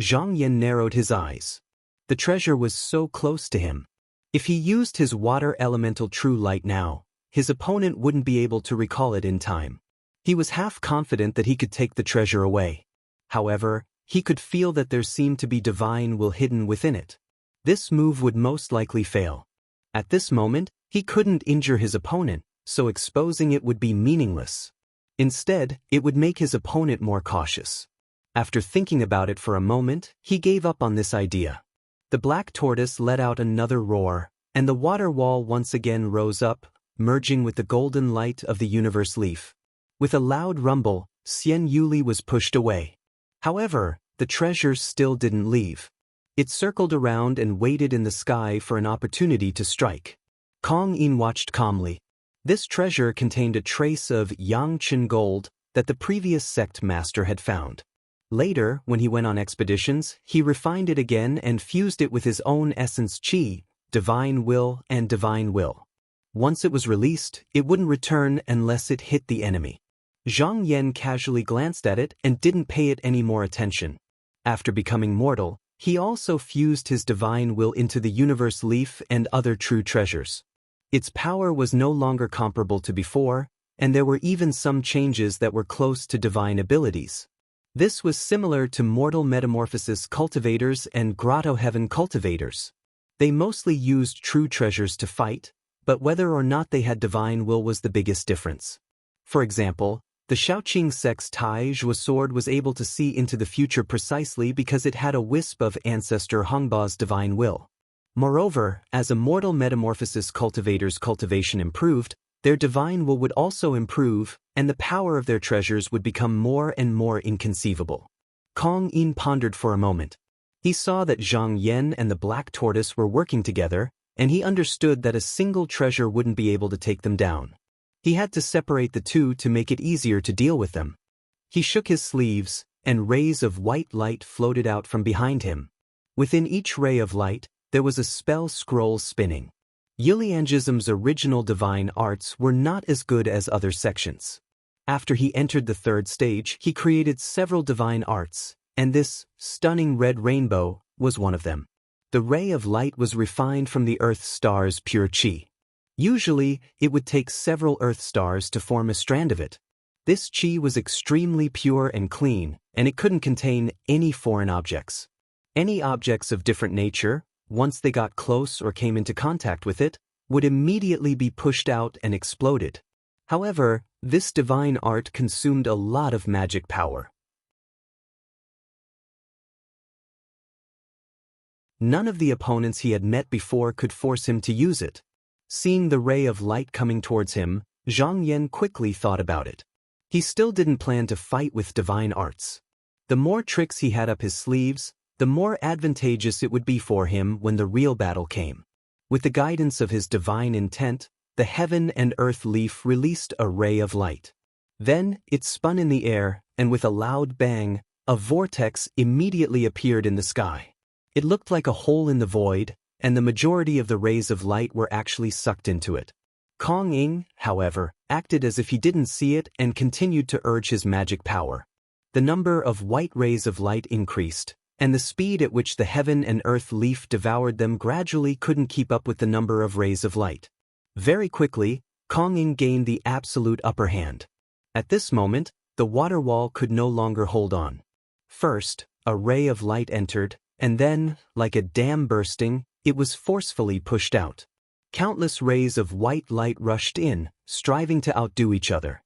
Zhang Yan narrowed his eyes. The treasure was so close to him. If he used his water elemental true light now, his opponent wouldn't be able to recall it in time. He was half confident that he could take the treasure away. However, he could feel that there seemed to be divine will hidden within it. This move would most likely fail. At this moment, he couldn't injure his opponent, so exposing it would be meaningless. Instead, it would make his opponent more cautious. After thinking about it for a moment, he gave up on this idea. The Black Tortoise let out another roar, and the water wall once again rose up, merging with the golden light of the universe leaf. With a loud rumble, Xian Yuli was pushed away. However, the treasure still didn't leave. It circled around and waited in the sky for an opportunity to strike. Kong Yin watched calmly. This treasure contained a trace of Yangqin gold that the previous sect master had found. Later, when he went on expeditions, he refined it again and fused it with his own essence Qi, divine will and divine will. Once it was released, it wouldn't return unless it hit the enemy. Zhang Yan casually glanced at it and didn't pay it any more attention. After becoming mortal, he also fused his divine will into the universe leaf and other true treasures. Its power was no longer comparable to before, and there were even some changes that were close to divine abilities. This was similar to mortal metamorphosis cultivators and grotto heaven cultivators. They mostly used true treasures to fight, but whether or not they had divine will was the biggest difference. For example, the Shaoqing sect's Tai Zhuo sword was able to see into the future precisely because it had a wisp of ancestor Hongba's divine will. Moreover, as a mortal metamorphosis cultivator's cultivation improved, their divine will would also improve, and the power of their treasures would become more and more inconceivable. Kong Yin pondered for a moment. He saw that Zhang Yan and the Black Tortoise were working together, and he understood that a single treasure wouldn't be able to take them down. He had to separate the two to make it easier to deal with them. He shook his sleeves, and rays of white light floated out from behind him. Within each ray of light, there was a spell scroll spinning. Yuliangism's original divine arts were not as good as other sections. After he entered the third stage, he created several divine arts, and this stunning red rainbow was one of them. The ray of light was refined from the Earth star's pure chi. Usually, it would take several Earth stars to form a strand of it. This chi was extremely pure and clean, and it couldn't contain any foreign objects. Any objects of different nature, once they got close or came into contact with it, would immediately be pushed out and exploded. However, this divine art consumed a lot of magic power. None of the opponents he had met before could force him to use it. Seeing the ray of light coming towards him, Zhang Yan quickly thought about it. He still didn't plan to fight with divine arts. The more tricks he had up his sleeves, the more advantageous it would be for him when the real battle came. With the guidance of his divine intent, the heaven and earth leaf released a ray of light. Then it spun in the air, and with a loud bang, a vortex immediately appeared in the sky. It looked like a hole in the void, and the majority of the rays of light were actually sucked into it. Kong Ying, however, acted as if he didn't see it and continued to urge his magic power. The number of white rays of light increased, and the speed at which the heaven and earth leaf devoured them gradually couldn't keep up with the number of rays of light. Very quickly, Kong Ying gained the absolute upper hand. At this moment, the water wall could no longer hold on. First, a ray of light entered, and then, like a dam bursting, it was forcefully pushed out. Countless rays of white light rushed in, striving to outdo each other.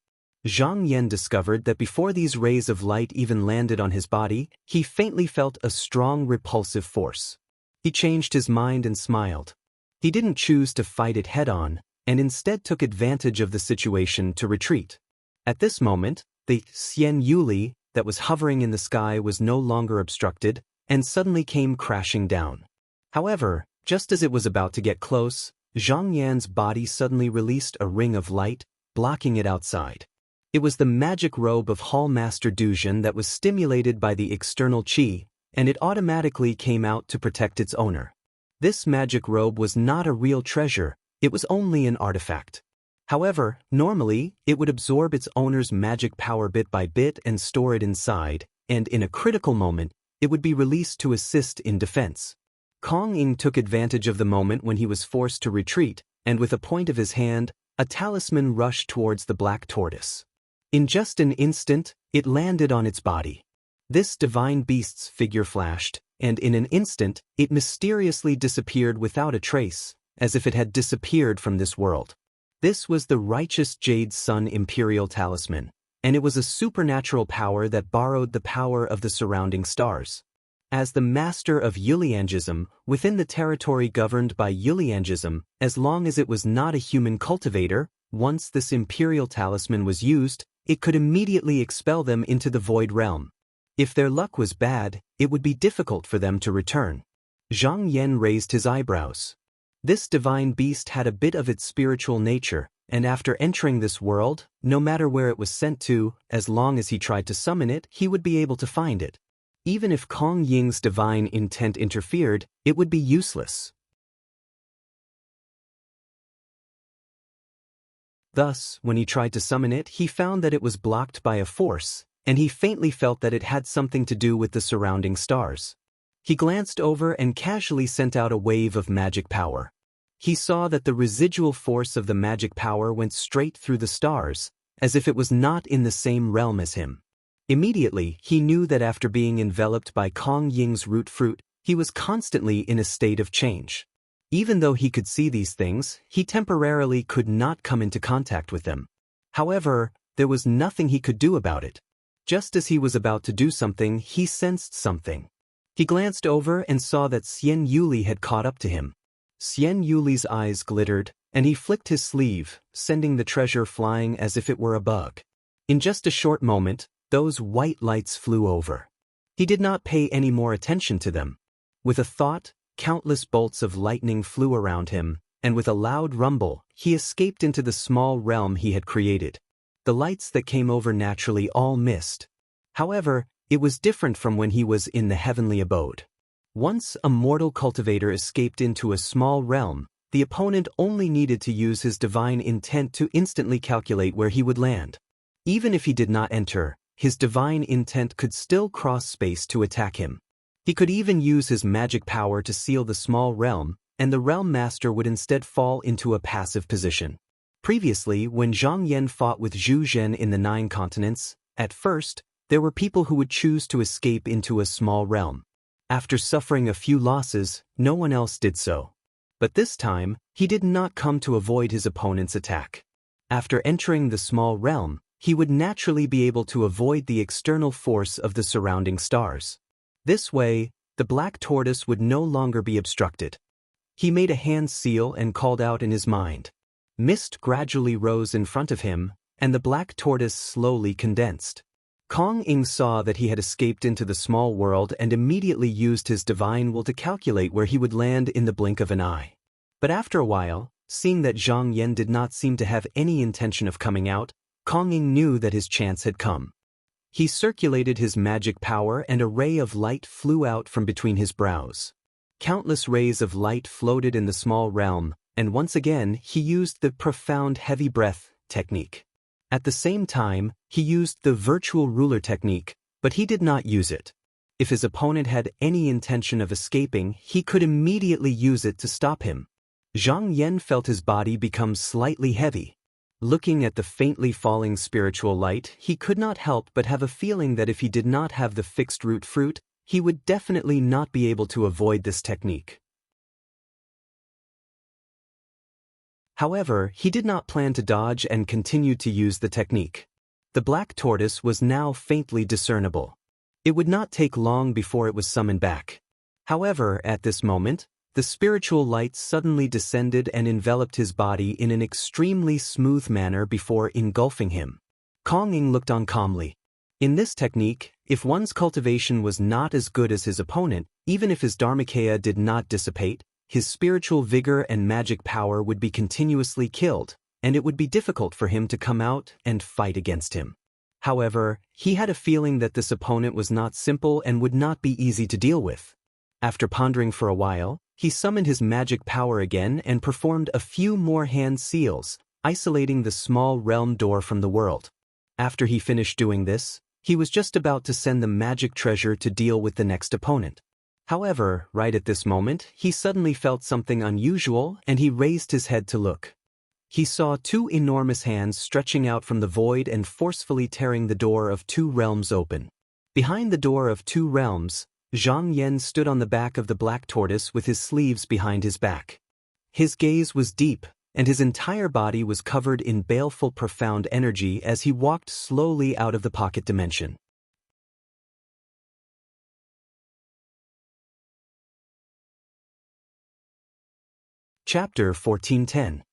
Zhang Yan discovered that before these rays of light even landed on his body, he faintly felt a strong repulsive force. He changed his mind and smiled. He didn't choose to fight it head-on, and instead took advantage of the situation to retreat. At this moment, the Xian Yuli that was hovering in the sky was no longer obstructed, and suddenly came crashing down. However, just as it was about to get close, Zhang Yan's body suddenly released a ring of light, blocking it outside. It was the magic robe of Hall Master Duzhen that was stimulated by the external qi, and it automatically came out to protect its owner. This magic robe was not a real treasure, it was only an artifact. However, normally, it would absorb its owner's magic power bit by bit and store it inside, and in a critical moment, it would be released to assist in defense. Kong Ying took advantage of the moment when he was forced to retreat, and with a point of his hand, a talisman rushed towards the black tortoise. In just an instant, it landed on its body. This divine beast's figure flashed, and in an instant, it mysteriously disappeared without a trace, as if it had disappeared from this world. This was the righteous Jade Sun Imperial Talisman, and it was a supernatural power that borrowed the power of the surrounding stars. As the master of Yuliangism, within the territory governed by Yuliangism, as long as it was not a human cultivator, once this imperial talisman was used, it could immediately expel them into the void realm. If their luck was bad, it would be difficult for them to return. Zhang Yan raised his eyebrows. This divine beast had a bit of its spiritual nature, and after entering this world, no matter where it was sent to, as long as he tried to summon it, he would be able to find it. Even if Kong Ying's divine intent interfered, it would be useless. Thus, when he tried to summon it, he found that it was blocked by a force, and he faintly felt that it had something to do with the surrounding stars. He glanced over and casually sent out a wave of magic power. He saw that the residual force of the magic power went straight through the stars, as if it was not in the same realm as him. Immediately, he knew that after being enveloped by Kong Ying's root fruit, he was constantly in a state of change. Even though he could see these things, he temporarily could not come into contact with them. However, there was nothing he could do about it. Just as he was about to do something, he sensed something. He glanced over and saw that Xian Yuli had caught up to him. Xian Yuli's eyes glittered, and he flicked his sleeve, sending the treasure flying as if it were a bug. In just a short moment, those white lights flew over. He did not pay any more attention to them. With a thought, countless bolts of lightning flew around him, and with a loud rumble, he escaped into the small realm he had created. The lights that came over naturally all missed. However, it was different from when he was in the heavenly abode. Once a mortal cultivator escaped into a small realm, the opponent only needed to use his divine intent to instantly calculate where he would land. Even if he did not enter, his divine intent could still cross space to attack him. He could even use his magic power to seal the small realm, and the realm master would instead fall into a passive position. Previously, when Zhang Yan fought with Zhu Zhen in the 9 continents, at first, there were people who would choose to escape into a small realm. After suffering a few losses, no one else did so. But this time, he did not come to avoid his opponent's attack. After entering the small realm, he would naturally be able to avoid the external force of the surrounding stars. This way, the black tortoise would no longer be obstructed. He made a hand seal and called out in his mind. Mist gradually rose in front of him, and the black tortoise slowly condensed. Kong Ying saw that he had escaped into the small world and immediately used his divine will to calculate where he would land in the blink of an eye. But after a while, seeing that Zhang Yan did not seem to have any intention of coming out, Kong Ying knew that his chance had come. He circulated his magic power and a ray of light flew out from between his brows. Countless rays of light floated in the small realm, and once again he used the profound heavy breath technique. At the same time, he used the virtual ruler technique, but he did not use it. If his opponent had any intention of escaping, he could immediately use it to stop him. Zhang Yan felt his body become slightly heavy. Looking at the faintly falling spiritual light, he could not help but have a feeling that if he did not have the fixed root fruit, he would definitely not be able to avoid this technique. However, he did not plan to dodge and continued to use the technique. The black tortoise was now faintly discernible. It would not take long before it was summoned back. However, at this moment, the spiritual light suddenly descended and enveloped his body in an extremely smooth manner before engulfing him. Kong Ying looked on calmly. In this technique, if one's cultivation was not as good as his opponent, even if his Dharmakaya did not dissipate, his spiritual vigor and magic power would be continuously killed, and it would be difficult for him to come out and fight against him. However, he had a feeling that this opponent was not simple and would not be easy to deal with. After pondering for a while, he summoned his magic power again and performed a few more hand seals, isolating the small realm door from the world. After he finished doing this, he was just about to send the magic treasure to deal with the next opponent. However, right at this moment, he suddenly felt something unusual and he raised his head to look. He saw 2 enormous hands stretching out from the void and forcefully tearing the door of 2 realms open. Behind the door of 2 realms, Zhang Yan stood on the back of the black tortoise with his sleeves behind his back. His gaze was deep, and his entire body was covered in baleful profound energy as he walked slowly out of the pocket dimension. Chapter 1410.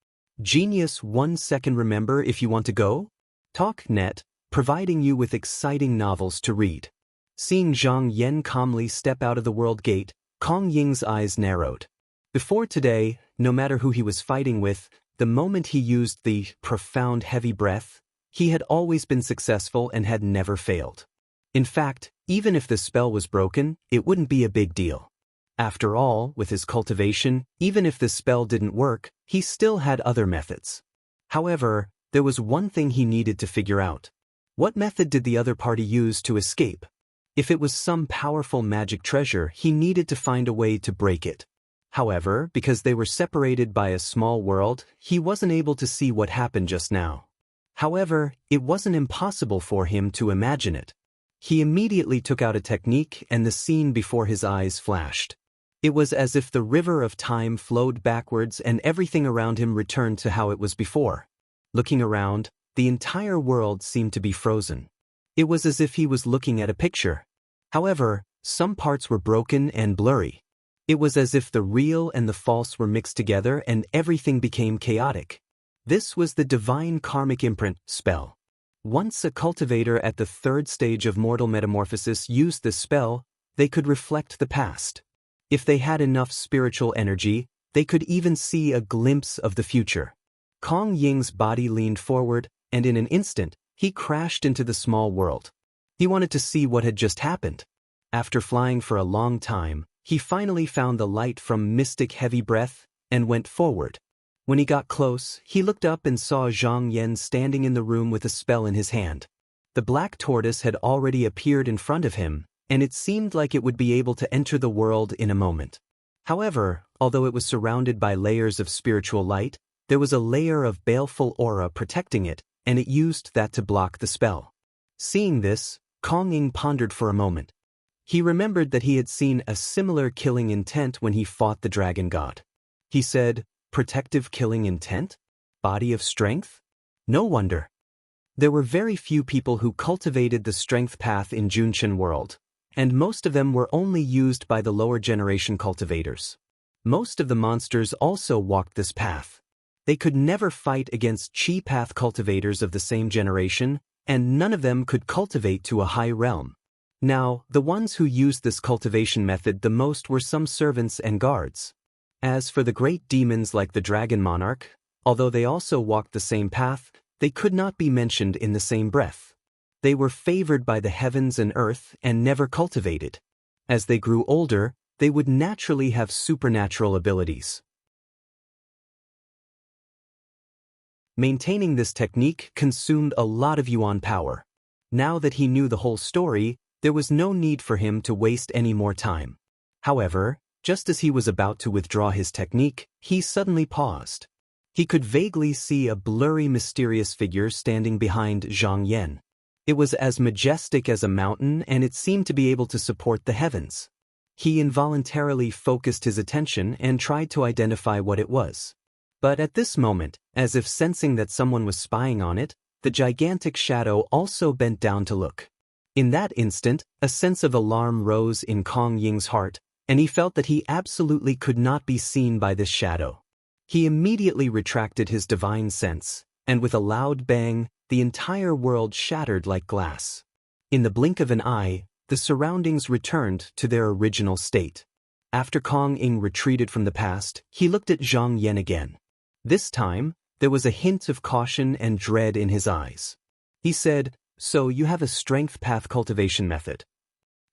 Genius 1 second. Remember if you want to go? TalkNet, providing you with exciting novels to read. Seeing Zhang Yan calmly step out of the world gate, Kong Ying's eyes narrowed. Before today, no matter who he was fighting with, the moment he used the profound heavy breath, he had always been successful and had never failed. In fact, even if the spell was broken, it wouldn't be a big deal. After all, with his cultivation, even if the spell didn't work, he still had other methods. However, there was one thing he needed to figure out. What method did the other party use to escape? If it was some powerful magic treasure, he needed to find a way to break it. However, because they were separated by a small world, he wasn't able to see what happened just now. However, it wasn't impossible for him to imagine it. He immediately took out a technique and the scene before his eyes flashed. It was as if the river of time flowed backwards and everything around him returned to how it was before. Looking around, the entire world seemed to be frozen. It was as if he was looking at a picture. However, some parts were broken and blurry. It was as if the real and the false were mixed together and everything became chaotic. This was the divine karmic imprint spell. Once a cultivator at the 3rd stage of mortal metamorphosis used this spell, they could reflect the past. If they had enough spiritual energy, they could even see a glimpse of the future. Kong Ying's body leaned forward, and in an instant, he crashed into the small world. He wanted to see what had just happened. After flying for a long time, He finally found the light from mystic heavy breath and went forward. When he got close, he looked up and saw Zhang Yan standing in the room with a spell in his hand. The black tortoise had already appeared in front of him, and it seemed like it would be able to enter the world in a moment. However, although it was surrounded by layers of spiritual light, there was a layer of baleful aura protecting it, and it used that to block the spell. Seeing this, Kong Ying pondered for a moment. He remembered that he had seen a similar killing intent when he fought the dragon god. He said, "Protective killing intent? Body of strength?" No wonder. There were very few people who cultivated the strength path in Junchen world, and most of them were only used by the lower generation cultivators. Most of the monsters also walked this path. They could never fight against chi path cultivators of the same generation, and none of them could cultivate to a high realm. Now, the ones who used this cultivation method the most were some servants and guards. As for the great demons like the Dragon Monarch, although they also walked the same path, they could not be mentioned in the same breath. They were favored by the heavens and earth and never cultivated. As they grew older, they would naturally have supernatural abilities. Maintaining this technique consumed a lot of yuan power. Now that he knew the whole story, there was no need for him to waste any more time. However, just as he was about to withdraw his technique, he suddenly paused. He could vaguely see a blurry, mysterious figure standing behind Zhang Yan. It was as majestic as a mountain, and it seemed to be able to support the heavens. He involuntarily focused his attention and tried to identify what it was. But at this moment, as if sensing that someone was spying on it, the gigantic shadow also bent down to look. In that instant, a sense of alarm rose in Kong Ying's heart, and he felt that he absolutely could not be seen by this shadow. He immediately retracted his divine sense, and with a loud bang, the entire world shattered like glass. In the blink of an eye, the surroundings returned to their original state. After Kong Ying retreated from the past, he looked at Zhang Yan again. This time, there was a hint of caution and dread in his eyes. He said, "So you have a strength path cultivation method."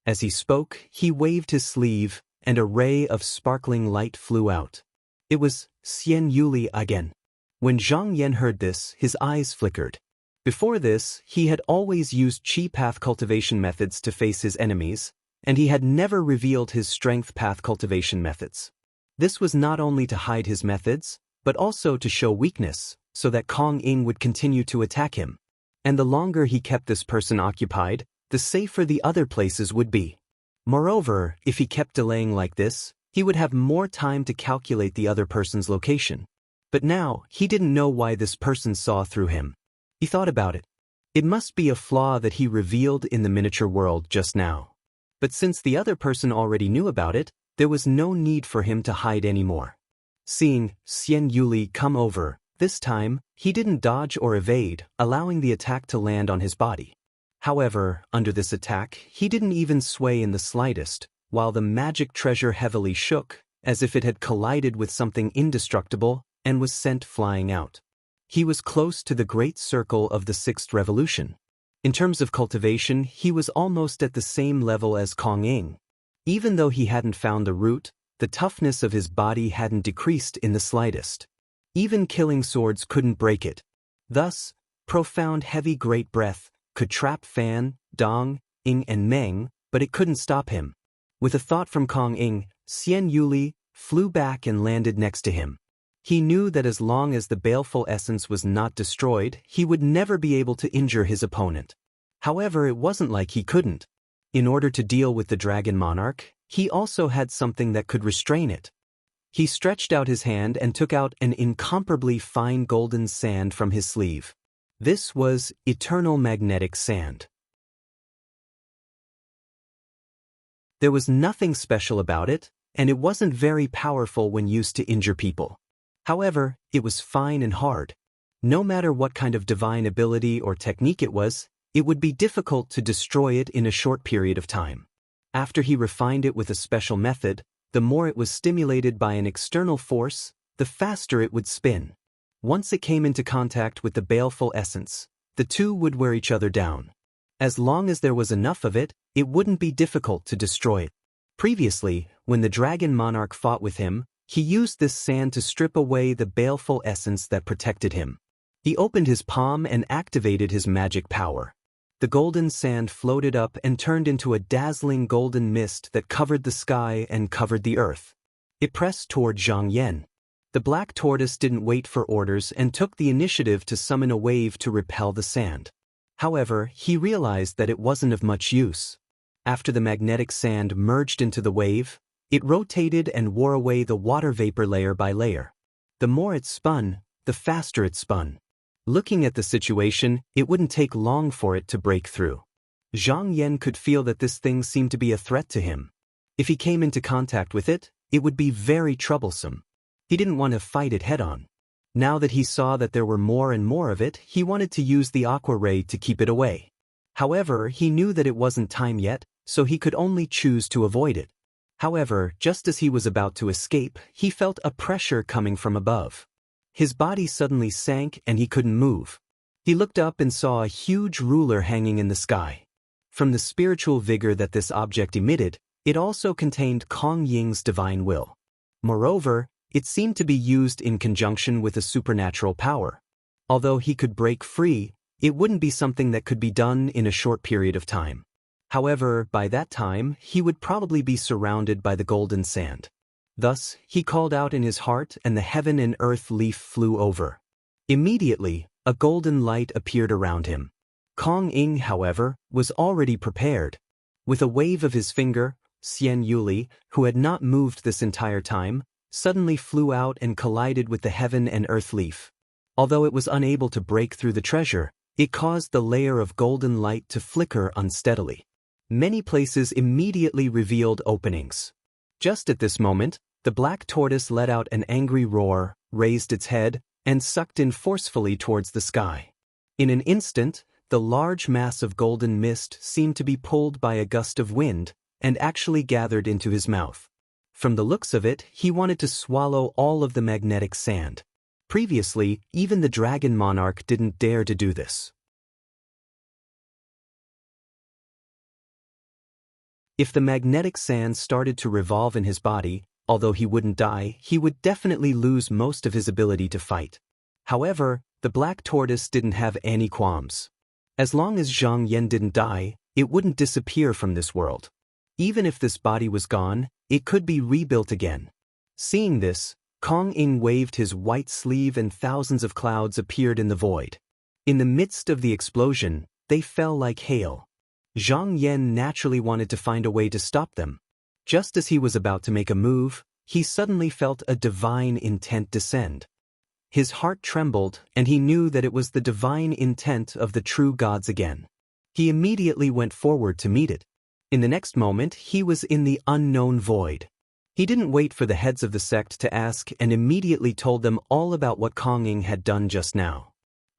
As he spoke, he waved his sleeve, and a ray of sparkling light flew out. It was Xian Yuli again. When Zhang Yan heard this, his eyes flickered. Before this, he had always used chi path cultivation methods to face his enemies, and he had never revealed his strength path cultivation methods. This was not only to hide his methods, but also to show weakness, so that Kong Ying would continue to attack him. And the longer he kept this person occupied, the safer the other places would be. Moreover, if he kept delaying like this, he would have more time to calculate the other person's location. But now, he didn't know why this person saw through him. He thought about it. It must be a flaw that he revealed in the miniature world just now. But since the other person already knew about it, there was no need for him to hide anymore. Seeing Xian Yuli come over, this time, he didn't dodge or evade, allowing the attack to land on his body. However, under this attack, he didn't even sway in the slightest, while the magic treasure heavily shook, as if it had collided with something indestructible, and was sent flying out. He was close to the great circle of the Sixth Revolution. In terms of cultivation, he was almost at the same level as Kong Ying. Even though he hadn't found the root, the toughness of his body hadn't decreased in the slightest. Even killing swords couldn't break it. Thus, profound heavy great breath could trap Fan, Dong, Ying and Meng, but it couldn't stop him. With a thought from Kong Ying, Xian Yuli flew back and landed next to him. He knew that as long as the baleful essence was not destroyed, he would never be able to injure his opponent. However, it wasn't like he couldn't. In order to deal with the Dragon Monarch, he also had something that could restrain it. He stretched out his hand and took out an incomparably fine golden sand from his sleeve. This was eternal magnetic sand. There was nothing special about it, and it wasn't very powerful when used to injure people. However, it was fine and hard. No matter what kind of divine ability or technique it was, it would be difficult to destroy it in a short period of time. After he refined it with a special method, the more it was stimulated by an external force, the faster it would spin. Once it came into contact with the baleful essence, the two would wear each other down. As long as there was enough of it, it wouldn't be difficult to destroy it. Previously, when the dragon monarch fought with him, he used this sand to strip away the baleful essence that protected him. He opened his palm and activated his magic power. The golden sand floated up and turned into a dazzling golden mist that covered the sky and covered the earth. It pressed toward Zhang Yan. The black tortoise didn't wait for orders and took the initiative to summon a wave to repel the sand. However, he realized that it wasn't of much use. After the magnetic sand merged into the wave, it rotated and wore away the water vapor layer by layer. The more it spun, the faster it spun. Looking at the situation, it wouldn't take long for it to break through. Zhang Yan could feel that this thing seemed to be a threat to him. If he came into contact with it, it would be very troublesome. He didn't want to fight it head-on. Now that he saw that there were more and more of it, he wanted to use the aqua ray to keep it away. However, he knew that it wasn't time yet, so he could only choose to avoid it. However, just as he was about to escape, he felt a pressure coming from above. His body suddenly sank and he couldn't move. He looked up and saw a huge ruler hanging in the sky. From the spiritual vigor that this object emitted, it also contained Kong Ying's divine will. Moreover, it seemed to be used in conjunction with a supernatural power. Although he could break free, it wouldn't be something that could be done in a short period of time. However, by that time, he would probably be surrounded by the golden sand. Thus, he called out in his heart and the heaven and earth leaf flew over. Immediately, a golden light appeared around him. Kong Ying, however, was already prepared. With a wave of his finger, Xian Yuli, who had not moved this entire time, suddenly flew out and collided with the heaven and earth leaf. Although it was unable to break through the treasure, it caused the layer of golden light to flicker unsteadily. Many places immediately revealed openings. Just at this moment, the black tortoise let out an angry roar, raised its head, and sucked in forcefully towards the sky. In an instant, the large mass of golden mist seemed to be pulled by a gust of wind, and actually gathered into his mouth. From the looks of it, he wanted to swallow all of the magnetic sand. Previously, even the dragon monarch didn't dare to do this. If the magnetic sand started to revolve in his body, although he wouldn't die, he would definitely lose most of his ability to fight. However, the black tortoise didn't have any qualms. As long as Zhang Yan didn't die, it wouldn't disappear from this world. Even if this body was gone, it could be rebuilt again. Seeing this, Kong Ying waved his white sleeve and thousands of clouds appeared in the void. In the midst of the explosion, they fell like hail. Zhang Yan naturally wanted to find a way to stop them. Just as he was about to make a move, he suddenly felt a divine intent descend. His heart trembled, and he knew that it was the divine intent of the true gods again. He immediately went forward to meet it. In the next moment, he was in the unknown void. He didn't wait for the heads of the sect to ask and immediately told them all about what Kong Ying had done just now.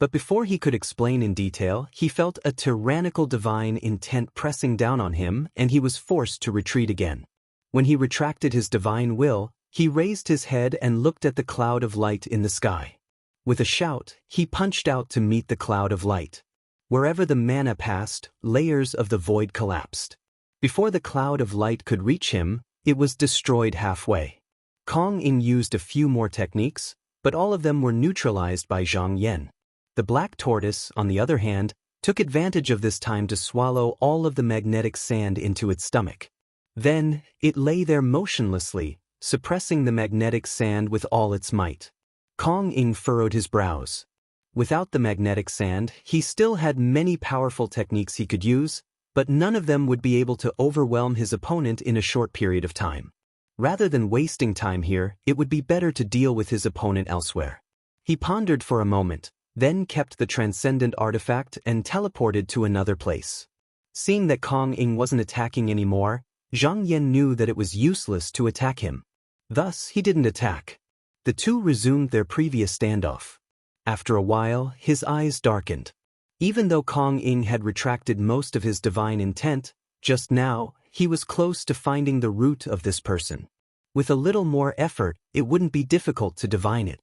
But before he could explain in detail, he felt a tyrannical divine intent pressing down on him and he was forced to retreat again. When he retracted his divine will, he raised his head and looked at the cloud of light in the sky. With a shout, he punched out to meet the cloud of light. Wherever the mana passed, layers of the void collapsed. Before the cloud of light could reach him, it was destroyed halfway. Kong Ying used a few more techniques, but all of them were neutralized by Zhang Yan. The black tortoise, on the other hand, took advantage of this time to swallow all of the magnetic sand into its stomach. Then, it lay there motionlessly, suppressing the magnetic sand with all its might. Kong Ying furrowed his brows. Without the magnetic sand, he still had many powerful techniques he could use, but none of them would be able to overwhelm his opponent in a short period of time. Rather than wasting time here, it would be better to deal with his opponent elsewhere. He pondered for a moment, then kept the transcendent artifact and teleported to another place. Seeing that Kong Ying wasn't attacking anymore, Zhang Yan knew that it was useless to attack him. Thus, he didn't attack. The two resumed their previous standoff. After a while, his eyes darkened. Even though Kong Ying had retracted most of his divine intent, just now, he was close to finding the root of this person. With a little more effort, it wouldn't be difficult to divine it.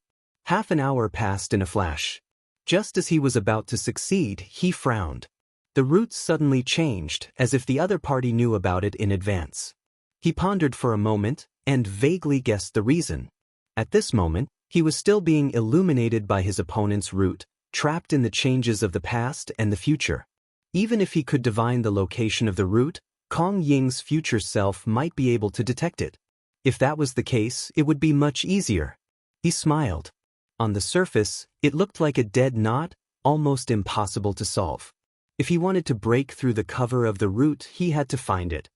Half an hour passed in a flash. Just as he was about to succeed, he frowned. The roots suddenly changed, as if the other party knew about it in advance. He pondered for a moment, and vaguely guessed the reason. At this moment, he was still being illuminated by his opponent's route, trapped in the changes of the past and the future. Even if he could divine the location of the route, Kong Ying's future self might be able to detect it. If that was the case, it would be much easier. He smiled. On the surface, it looked like a dead knot, almost impossible to solve. If he wanted to break through the cover of the route, he had to find it.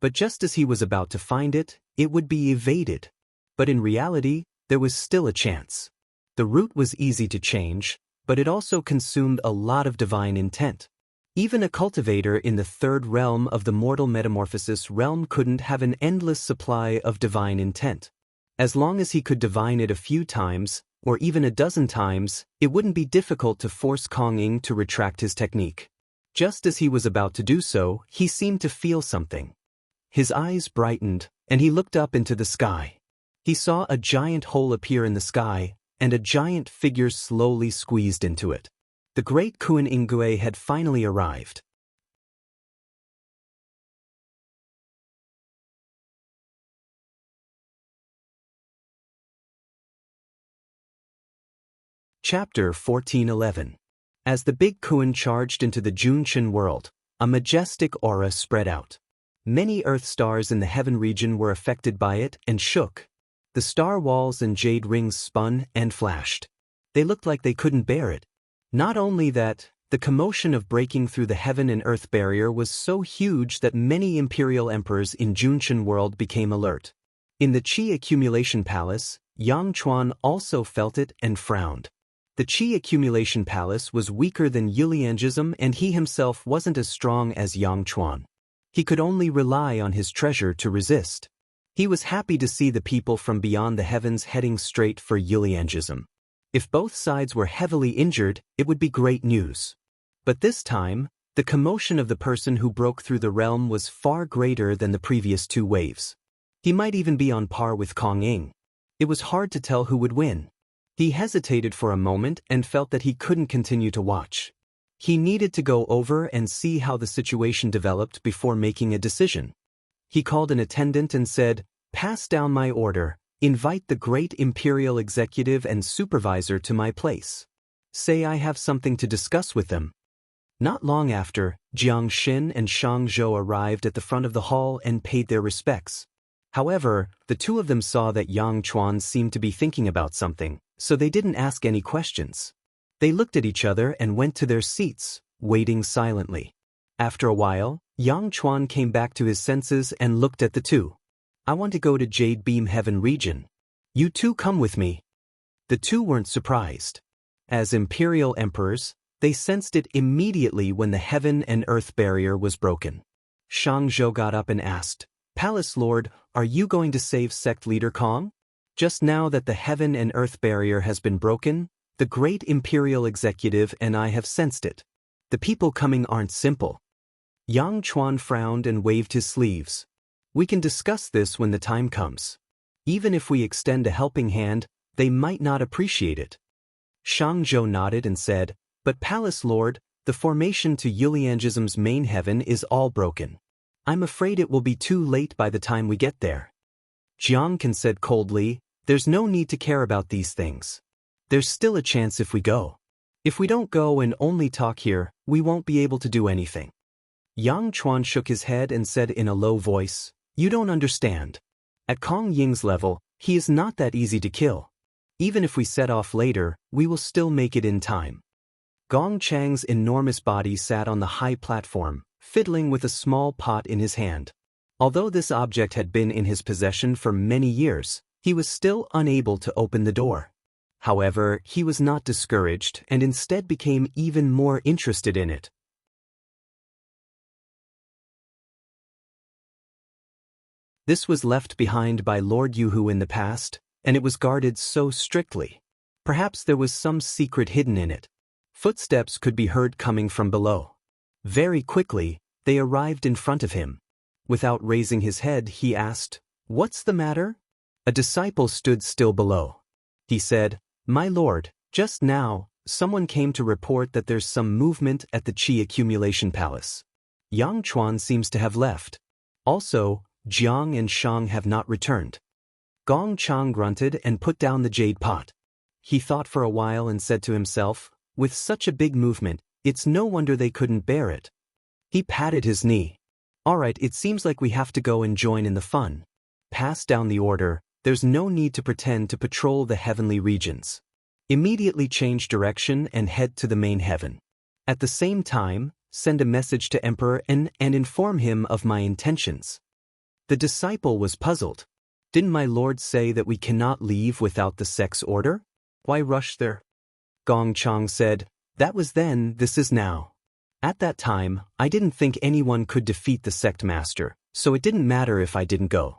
But just as he was about to find it, it would be evaded. But in reality, there was still a chance. The route was easy to change, but it also consumed a lot of divine intent. Even a cultivator in the third realm of the mortal metamorphosis realm couldn't have an endless supply of divine intent. As long as he could divine it a few times, or even a dozen times, it wouldn't be difficult to force Kong Ying to retract his technique. Just as he was about to do so, he seemed to feel something. His eyes brightened, and he looked up into the sky. He saw a giant hole appear in the sky, and a giant figure slowly squeezed into it. The great Kuan Ingui had finally arrived. Chapter 1411. As the big Kuan charged into the Junchen world, a majestic aura spread out. Many Earth stars in the heaven region were affected by it and shook. The star walls and jade rings spun and flashed. They looked like they couldn't bear it. Not only that, the commotion of breaking through the heaven and earth barrier was so huge that many imperial emperors in Junchen world became alert. In the Qi accumulation palace, Yang Chuan also felt it and frowned. The Qi accumulation palace was weaker than Yuliangism, and he himself wasn't as strong as Yang Chuan. He could only rely on his treasure to resist. He was happy to see the people from beyond the heavens heading straight for Yuliangism. If both sides were heavily injured, it would be great news. But this time, the commotion of the person who broke through the realm was far greater than the previous two waves. He might even be on par with Kong Ying. It was hard to tell who would win. He hesitated for a moment and felt that he couldn't continue to watch. He needed to go over and see how the situation developed before making a decision. He called an attendant and said, "Pass down my order. Invite the great imperial executive and supervisor to my place. Say I have something to discuss with them." Not long after, Jiang Xin and Shang Zhou arrived at the front of the hall and paid their respects. However, the two of them saw that Yang Chuan seemed to be thinking about something, so they didn't ask any questions. They looked at each other and went to their seats, waiting silently. After a while, Yang Chuan came back to his senses and looked at the two. "I want to go to Jade Beam Heaven region. You two come with me." The two weren't surprised. As imperial emperors, they sensed it immediately when the heaven and earth barrier was broken. Shang Zhou got up and asked, "Palace Lord, are you going to save sect leader Kong? Just now that the heaven and earth barrier has been broken, the great imperial executive and I have sensed it. The people coming aren't simple." Yang Chuan frowned and waved his sleeves. "We can discuss this when the time comes. Even if we extend a helping hand, they might not appreciate it." Shang Zhou nodded and said, "But Palace Lord, the formation to Yuliangism's main heaven is all broken. I'm afraid it will be too late by the time we get there." Jiang Kan said coldly, "There's no need to care about these things. There's still a chance if we go. If we don't go and only talk here, we won't be able to do anything." Yang Chuan shook his head and said in a low voice, "You don't understand. At Kong Ying's level, he is not that easy to kill. Even if we set off later, we will still make it in time." Gong Chang's enormous body sat on the high platform, fiddling with a small pot in his hand. Although this object had been in his possession for many years, he was still unable to open the door. However, he was not discouraged and instead became even more interested in it. This was left behind by Lord Yuhu in the past, and it was guarded so strictly. Perhaps there was some secret hidden in it. Footsteps could be heard coming from below. Very quickly, they arrived in front of him. Without raising his head, he asked, "What's the matter?" A disciple stood still below. He said, "My lord, just now, someone came to report that there's some movement at the Qi accumulation palace. Yang Chuan seems to have left. Also, Jiang and Shang have not returned. Gong Chang grunted and put down the jade pot. He thought for a while and said to himself, with such a big movement, it's no wonder they couldn't bear it. He patted his knee. Alright, it seems like we have to go and join in the fun. Pass down the order, there's no need to pretend to patrol the heavenly regions. Immediately change direction and head to the main heaven. At the same time, send a message to Emperor N and inform him of my intentions. The disciple was puzzled. Didn't my lord say that we cannot leave without the sect's order? Why rush there? Gong Chang said, that was then, this is now. At that time, I didn't think anyone could defeat the sect master, so it didn't matter if I didn't go.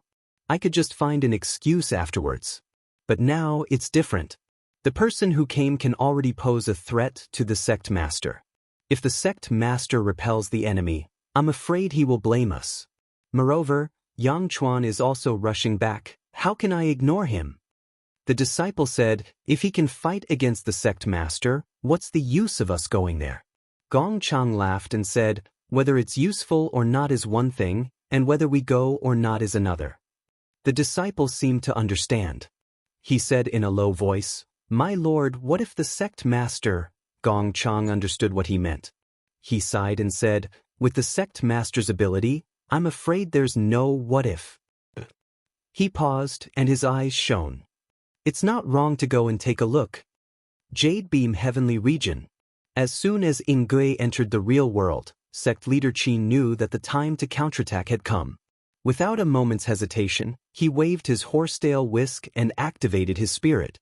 I could just find an excuse afterwards. But now it's different. The person who came can already pose a threat to the sect master. If the sect master repels the enemy, I'm afraid he will blame us. Moreover, Yang Chuan is also rushing back. How can I ignore him? The disciple said, if he can fight against the sect master, what's the use of us going there? Gong Chang laughed and said, whether it's useful or not is one thing, and whether we go or not is another. The disciple seemed to understand. He said in a low voice, my lord, what if the sect master? Gong Chang understood what he meant. He sighed and said, with the sect master's ability, I'm afraid there's no what if. He paused and his eyes shone. It's not wrong to go and take a look. Jade Beam Heavenly Region. As soon as Ingui entered the real world, sect leader Qi knew that the time to counterattack had come. Without a moment's hesitation, he waved his horsetail whisk and activated his spirit.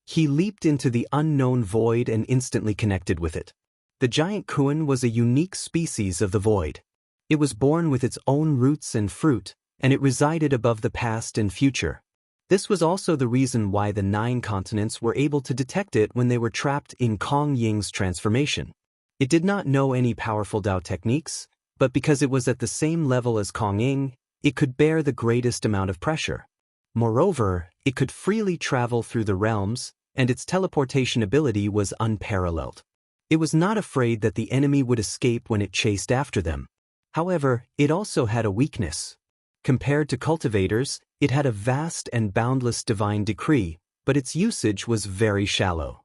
He leaped into the unknown void and instantly connected with it. The giant Kuan was a unique species of the void. It was born with its own roots and fruit, and it resided above the past and future. This was also the reason why the 9 continents were able to detect it when they were trapped in Kong Ying's transformation. It did not know any powerful Dao techniques, but because it was at the same level as Kong Ying, it could bear the greatest amount of pressure. Moreover, it could freely travel through the realms, and its teleportation ability was unparalleled. It was not afraid that the enemy would escape when it chased after them. However, it also had a weakness. Compared to cultivators, it had a vast and boundless divine decree, but its usage was very shallow.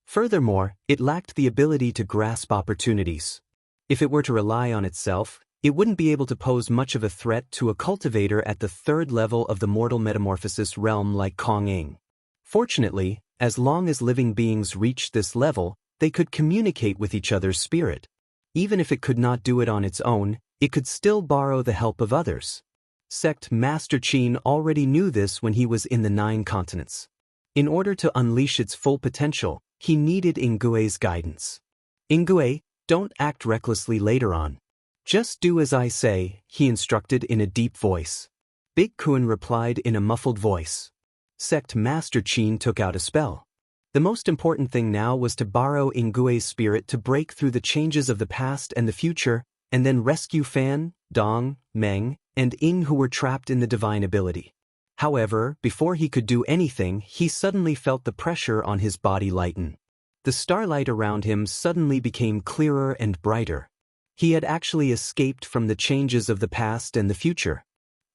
Furthermore, it lacked the ability to grasp opportunities. If it were to rely on itself, it wouldn't be able to pose much of a threat to a cultivator at the 3rd level of the mortal metamorphosis realm like Kong Ying. Fortunately, as long as living beings reached this level, they could communicate with each other's spirit. Even if it could not do it on its own, it could still borrow the help of others. Sect Master Qin already knew this when he was in the 9 continents. In order to unleash its full potential, he needed Ingui's guidance. Ingui, don't act recklessly later on. Just do as I say, he instructed in a deep voice. Big Kuan replied in a muffled voice. Sect Master Qin took out a spell. The most important thing now was to borrow Ingui's spirit to break through the changes of the past and the future, and then rescue Fan, Dong, Meng, and Ying who were trapped in the divine ability. However, before he could do anything, he suddenly felt the pressure on his body lighten. The starlight around him suddenly became clearer and brighter. He had actually escaped from the changes of the past and the future.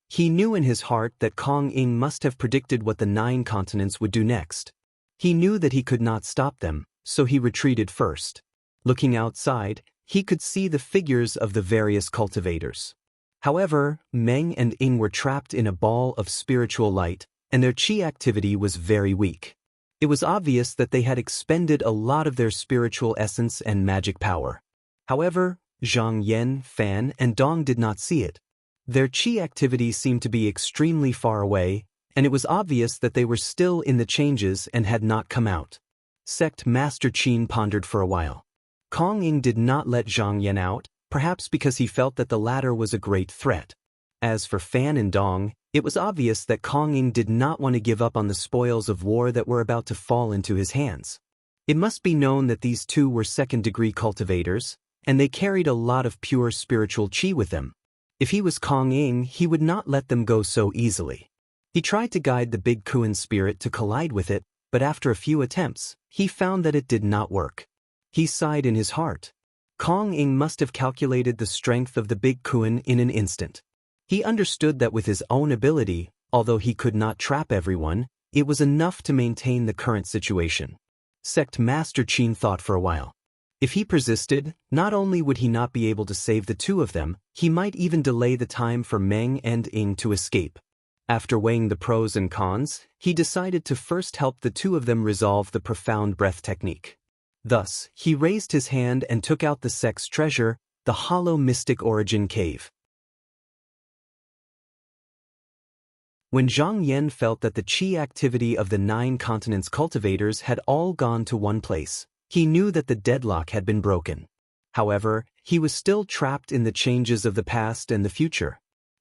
He knew in his heart that Kong Ying must have predicted what the 9 continents would do next. He knew that he could not stop them, so he retreated first. Looking outside, he could see the figures of the various cultivators. However, Meng and Ying were trapped in a ball of spiritual light, and their qi activity was very weak. It was obvious that they had expended a lot of their spiritual essence and magic power. However, Zhang Yan, Fan, and Dong did not see it. Their qi activity seemed to be extremely far away, and it was obvious that they were still in the changes and had not come out. Sect Master Qin pondered for a while. Kong Ying did not let Zhang Yan out, perhaps because he felt that the latter was a great threat. As for Fan and Dong, it was obvious that Kong Ying did not want to give up on the spoils of war that were about to fall into his hands. It must be known that these 2 were 2nd-degree cultivators, and they carried a lot of pure spiritual qi with them. If he was Kong Ying, he would not let them go so easily. He tried to guide the big Kuan spirit to collide with it, but after a few attempts, he found that it did not work. He sighed in his heart. Kong Ing must have calculated the strength of the Big Kuan in an instant. He understood that with his own ability, although he could not trap everyone, it was enough to maintain the current situation. Sect Master Qin thought for a while. If he persisted, not only would he not be able to save the two of them, he might even delay the time for Meng and Ing to escape. After weighing the pros and cons, he decided to first help the two of them resolve the profound breath technique. Thus, he raised his hand and took out the sect's treasure, the hollow mystic origin cave. When Zhang Yan felt that the qi activity of the 9 continents cultivators had all gone to one place, he knew that the deadlock had been broken. However, he was still trapped in the changes of the past and the future.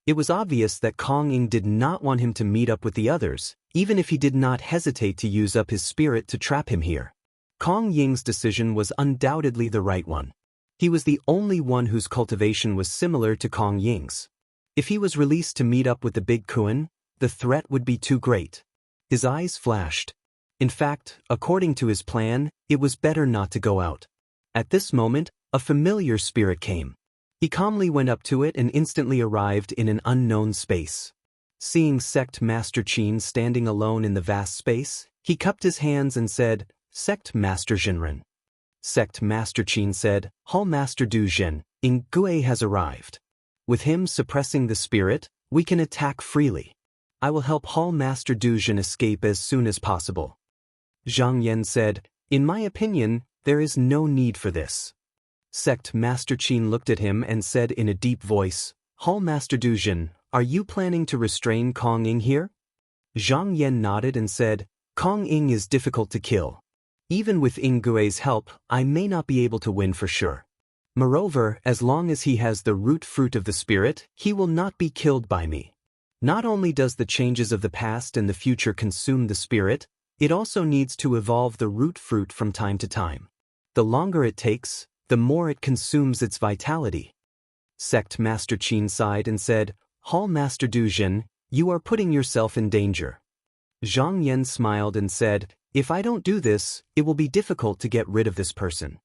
It was obvious that Kong Ing did not want him to meet up with the others, even if he did not hesitate to use up his spirit to trap him here. Kong Ying's decision was undoubtedly the right one. He was the only one whose cultivation was similar to Kong Ying's. If he was released to meet up with the Big Kuan, the threat would be too great. His eyes flashed. In fact, according to his plan, it was better not to go out. At this moment, a familiar spirit came. He calmly went up to it and instantly arrived in an unknown space. Seeing Sect Master Qin standing alone in the vast space, he cupped his hands and said, "Sect Master Jinren." Sect Master Qin said, "Hall Master Du Jin, Ing Gue has arrived. With him suppressing the spirit, we can attack freely. I will help Hall Master Du Jin escape as soon as possible." Zhang Yan said, "In my opinion, there is no need for this." Sect Master Qin looked at him and said in a deep voice, "Hall Master Du Jin, are you planning to restrain Kong Ing here?" Zhang Yan nodded and said, "Kong Ing is difficult to kill. Even with Ing Gui's help, I may not be able to win for sure. Moreover, as long as he has the root fruit of the spirit, he will not be killed by me. Not only does the changes of the past and the future consume the spirit, it also needs to evolve the root fruit from time to time. The longer it takes, the more it consumes its vitality." Sect Master Qin sighed and said, "Hall Master Du Jin, you are putting yourself in danger." Zhang Yan smiled and said, "If I don't do this, it will be difficult to get rid of this person."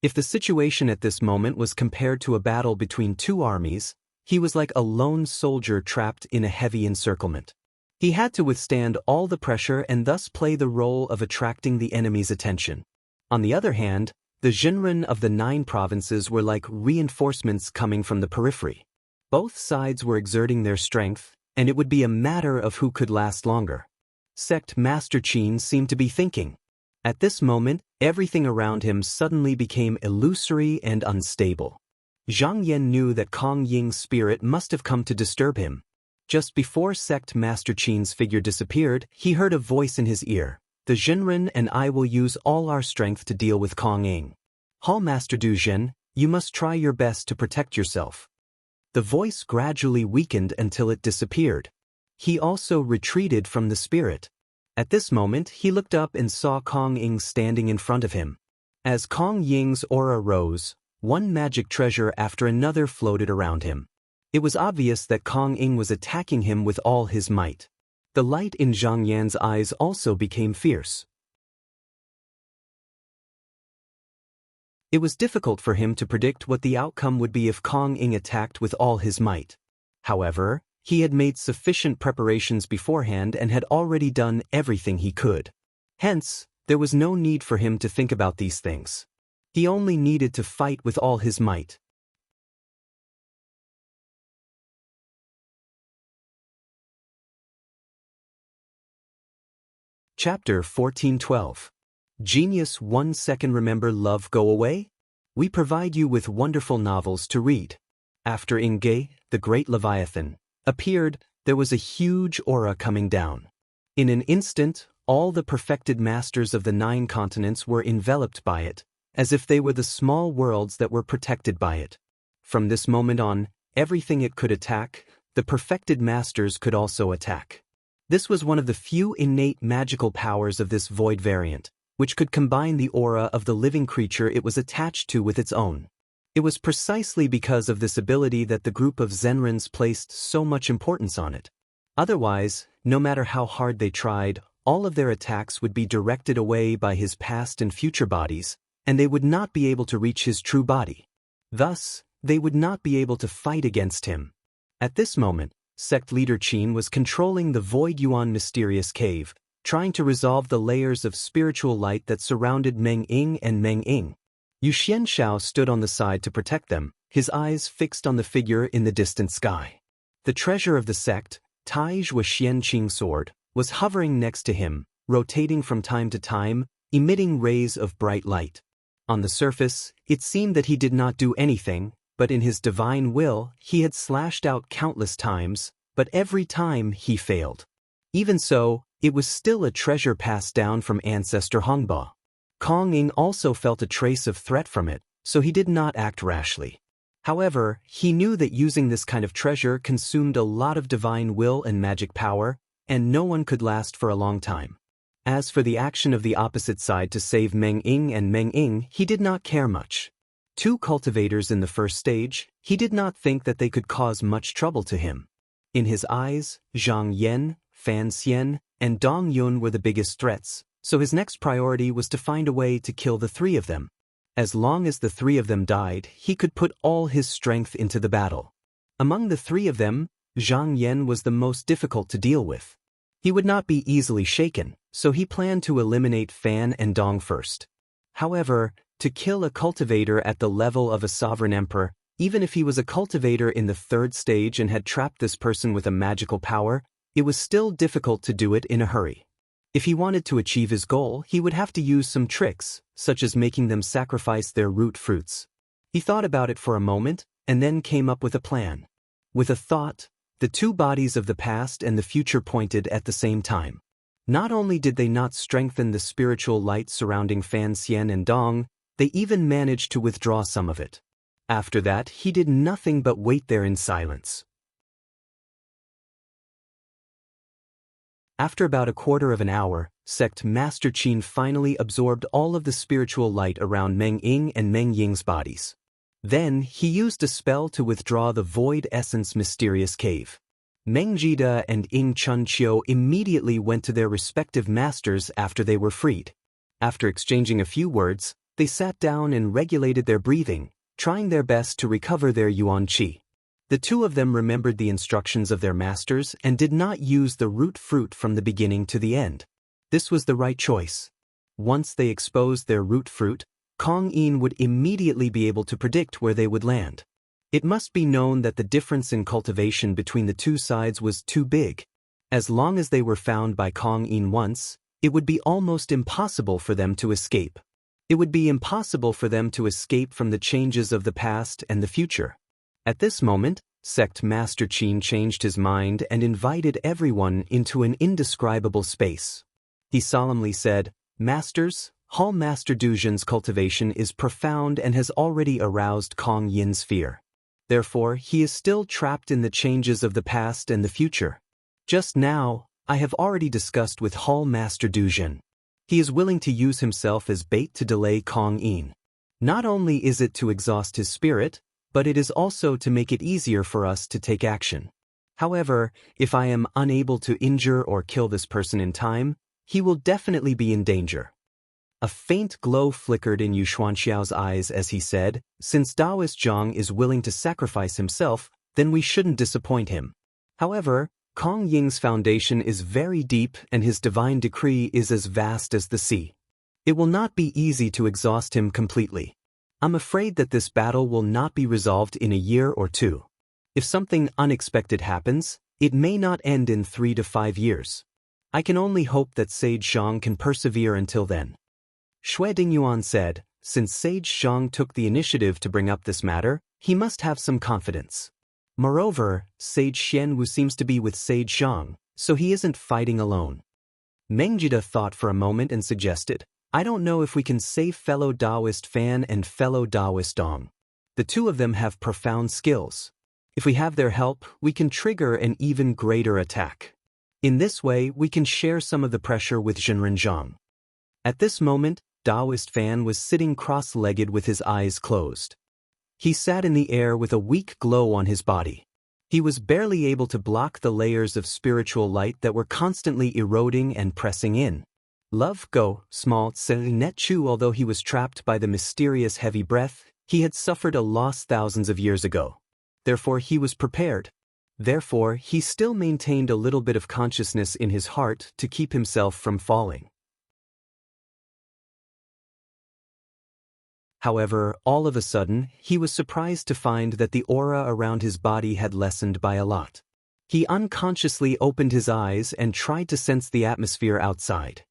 If the situation at this moment was compared to a battle between two armies, he was like a lone soldier trapped in a heavy encirclement. He had to withstand all the pressure and thus play the role of attracting the enemy's attention. On the other hand, the Jinren of the 9 provinces were like reinforcements coming from the periphery. Both sides were exerting their strength, and it would be a matter of who could last longer. Sect Master Qin seemed to be thinking. At this moment, everything around him suddenly became illusory and unstable. Zhang Yan knew that Kong Ying's spirit must have come to disturb him. Just before Sect Master Qin's figure disappeared, he heard a voice in his ear. "The Jinren and I will use all our strength to deal with Kong Ing. Hall Master Du Jin, you must try your best to protect yourself." The voice gradually weakened until it disappeared. He also retreated from the spirit. At this moment, he looked up and saw Kong Ing standing in front of him. As Kong Ying's aura rose, one magic treasure after another floated around him. It was obvious that Kong Ing was attacking him with all his might. The light in Zhang Yan's eyes also became fierce. It was difficult for him to predict what the outcome would be if Kong Ing attacked with all his might. However, he had made sufficient preparations beforehand and had already done everything he could. Hence, there was no need for him to think about these things. He only needed to fight with all his might. Chapter 1412. Genius 1 second. Remember love go away? We provide you with wonderful novels to read. After Inge, the great Leviathan, appeared, there was a huge aura coming down. In an instant, all the perfected masters of the 9 continents were enveloped by it, as if they were the small worlds that were protected by it. From this moment on, everything it could attack, the perfected masters could also attack. This was one of the few innate magical powers of this void variant, which could combine the aura of the living creature it was attached to with its own. It was precisely because of this ability that the group of Zenrens placed so much importance on it. Otherwise, no matter how hard they tried, all of their attacks would be directed away by his past and future bodies, and they would not be able to reach his true body. Thus, they would not be able to fight against him. At this moment, sect leader Qin was controlling the Void Yuan mysterious cave, trying to resolve the layers of spiritual light that surrounded Meng Ying and Meng Ying. Yu Xianshao stood on the side to protect them, his eyes fixed on the figure in the distant sky. The treasure of the sect, Tai Zhua Xianqing sword, was hovering next to him, rotating from time to time, emitting rays of bright light. On the surface, it seemed that he did not do anything, but in his divine will, he had slashed out countless times, but every time he failed. Even so, it was still a treasure passed down from ancestor Hongba. Kong Ying also felt a trace of threat from it, so he did not act rashly. However, he knew that using this kind of treasure consumed a lot of divine will and magic power, and no one could last for a long time. As for the action of the opposite side to save Meng Ying and Meng Ying, he did not care much. Two cultivators in the first stage, he did not think that they could cause much trouble to him. In his eyes, Zhang Yan, Fan Xian, and Dong Yun were the biggest threats, so his next priority was to find a way to kill the three of them. As long as the three of them died, he could put all his strength into the battle. Among the three of them, Zhang Yan was the most difficult to deal with. He would not be easily shaken, so he planned to eliminate Fan and Dong first. However, to kill a cultivator at the level of a sovereign emperor, even if he was a cultivator in the third stage and had trapped this person with a magical power, it was still difficult to do it in a hurry. If he wanted to achieve his goal, he would have to use some tricks, such as making them sacrifice their root fruits. He thought about it for a moment, and then came up with a plan. With a thought, the two bodies of the past and the future pointed at the same time. Not only did they not strengthen the spiritual light surrounding Fan Xian and Dong, they even managed to withdraw some of it. After that, he did nothing but wait there in silence. After about a quarter of an hour, Sect Master Qin finally absorbed all of the spiritual light around Meng Ying and Meng Ying's bodies. Then, he used a spell to withdraw the Void Essence mysterious cave. Meng Jida and Ying Chunqiu immediately went to their respective masters after they were freed. After exchanging a few words, they sat down and regulated their breathing, trying their best to recover their Yuan Qi. The two of them remembered the instructions of their masters and did not use the root fruit from the beginning to the end. This was the right choice. Once they exposed their root fruit, Kong Yin would immediately be able to predict where they would land. It must be known that the difference in cultivation between the two sides was too big. As long as they were found by Kong Yin once, it would be almost impossible for them to escape. It would be impossible for them to escape from the changes of the past and the future. At this moment, Sect Master Qin changed his mind and invited everyone into an indescribable space. He solemnly said, "Masters, Hall Master Duzhen's cultivation is profound and has already aroused Kong Yin's fear. Therefore, he is still trapped in the changes of the past and the future. Just now, I have already discussed with Hall Master Duzhen. He is willing to use himself as bait to delay Kong Yin. Not only is it to exhaust his spirit, but it is also to make it easier for us to take action. However, if I am unable to injure or kill this person in time, he will definitely be in danger." A faint glow flickered in Yu Xuanxiao's eyes as he said, "Since Taoist Zhang is willing to sacrifice himself, then we shouldn't disappoint him. However, Kong Ying's foundation is very deep and his divine decree is as vast as the sea. It will not be easy to exhaust him completely. I'm afraid that this battle will not be resolved in a year or two. If something unexpected happens, it may not end in 3 to 5 years. I can only hope that Sage Zhang can persevere until then." Xue Dingyuan said, "Since Sage Zhang took the initiative to bring up this matter, he must have some confidence. Moreover, Sage Xianwu seems to be with Sage Zhang, so he isn't fighting alone." Mengjida thought for a moment and suggested, "I don't know if we can save fellow Taoist Fan and fellow Taoist Dong. The two of them have profound skills. If we have their help, we can trigger an even greater attack. In this way, we can share some of the pressure with Zhenren Zhang." At this moment, Taoist Fan was sitting cross-legged with his eyes closed. He sat in the air with a weak glow on his body. He was barely able to block the layers of spiritual light that were constantly eroding and pressing in. Love go, small net chu. Although he was trapped by the mysterious heavy breath, he had suffered a loss thousands of years ago. Therefore he was prepared. Therefore he still maintained a little bit of consciousness in his heart to keep himself from falling. However, all of a sudden, he was surprised to find that the aura around his body had lessened by a lot. He unconsciously opened his eyes and tried to sense the atmosphere outside.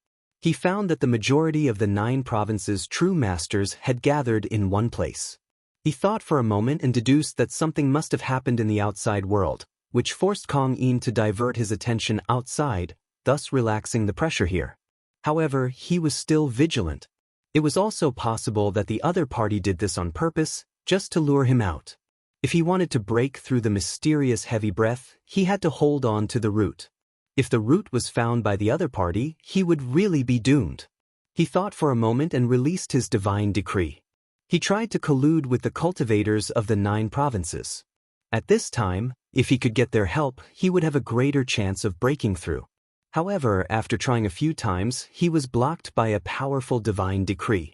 He found that the majority of the 9 provinces' true masters had gathered in one place. He thought for a moment and deduced that something must have happened in the outside world, which forced Kong Yin to divert his attention outside, thus relaxing the pressure here. However, he was still vigilant. It was also possible that the other party did this on purpose, just to lure him out. If he wanted to break through the mysterious heavy breath, he had to hold on to the root. If the root was found by the other party, he would really be doomed. He thought for a moment and released his divine decree. He tried to collude with the cultivators of the 9 provinces. At this time, if he could get their help, he would have a greater chance of breaking through. However, after trying a few times, he was blocked by a powerful divine decree.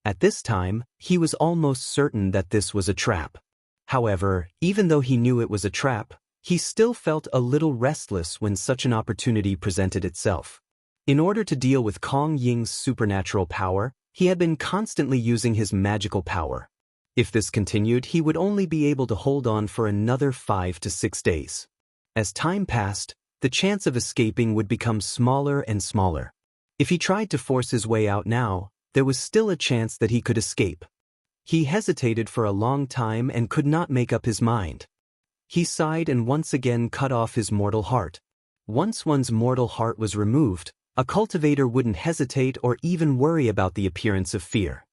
At this time, he was almost certain that this was a trap. However, even though he knew it was a trap, he still felt a little restless when such an opportunity presented itself. In order to deal with Kong Ying's supernatural power, he had been constantly using his magical power. If this continued, he would only be able to hold on for another 5 to 6 days. As time passed, the chance of escaping would become smaller and smaller. If he tried to force his way out now, there was still a chance that he could escape. He hesitated for a long time and could not make up his mind. He sighed and once again cut off his mortal heart. Once one's mortal heart was removed, a cultivator wouldn't hesitate or even worry about the appearance of fear.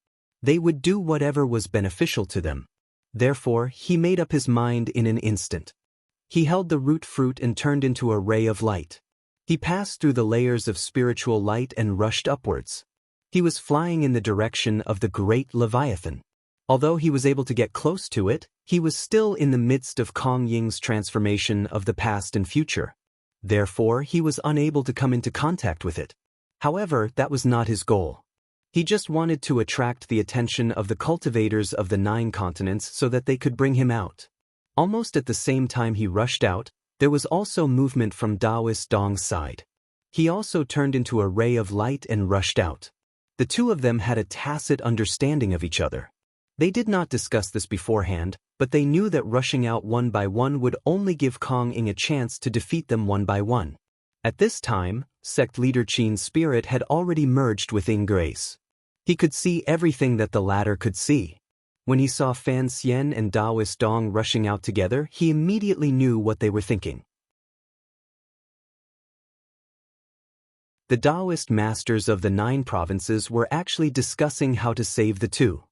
They would do whatever was beneficial to them. Therefore, he made up his mind in an instant. He held the root fruit and turned into a ray of light. He passed through the layers of spiritual light and rushed upwards. He was flying in the direction of the great Leviathan. Although he was able to get close to it, he was still in the midst of Kong Ying's transformation of the past and future. Therefore, he was unable to come into contact with it. However, that was not his goal. He just wanted to attract the attention of the cultivators of the 9 continents so that they could bring him out. Almost at the same time he rushed out, there was also movement from Taoist Dong's side. He also turned into a ray of light and rushed out. The two of them had a tacit understanding of each other. They did not discuss this beforehand, but they knew that rushing out one by one would only give Kong Ing a chance to defeat them one by one. At this time, sect leader Qin's spirit had already merged with Ing Grace. He could see everything that the latter could see. When he saw Fan Xian and Taoist Dong rushing out together, he immediately knew what they were thinking. The Taoist masters of the 9 provinces were actually discussing how to save the two.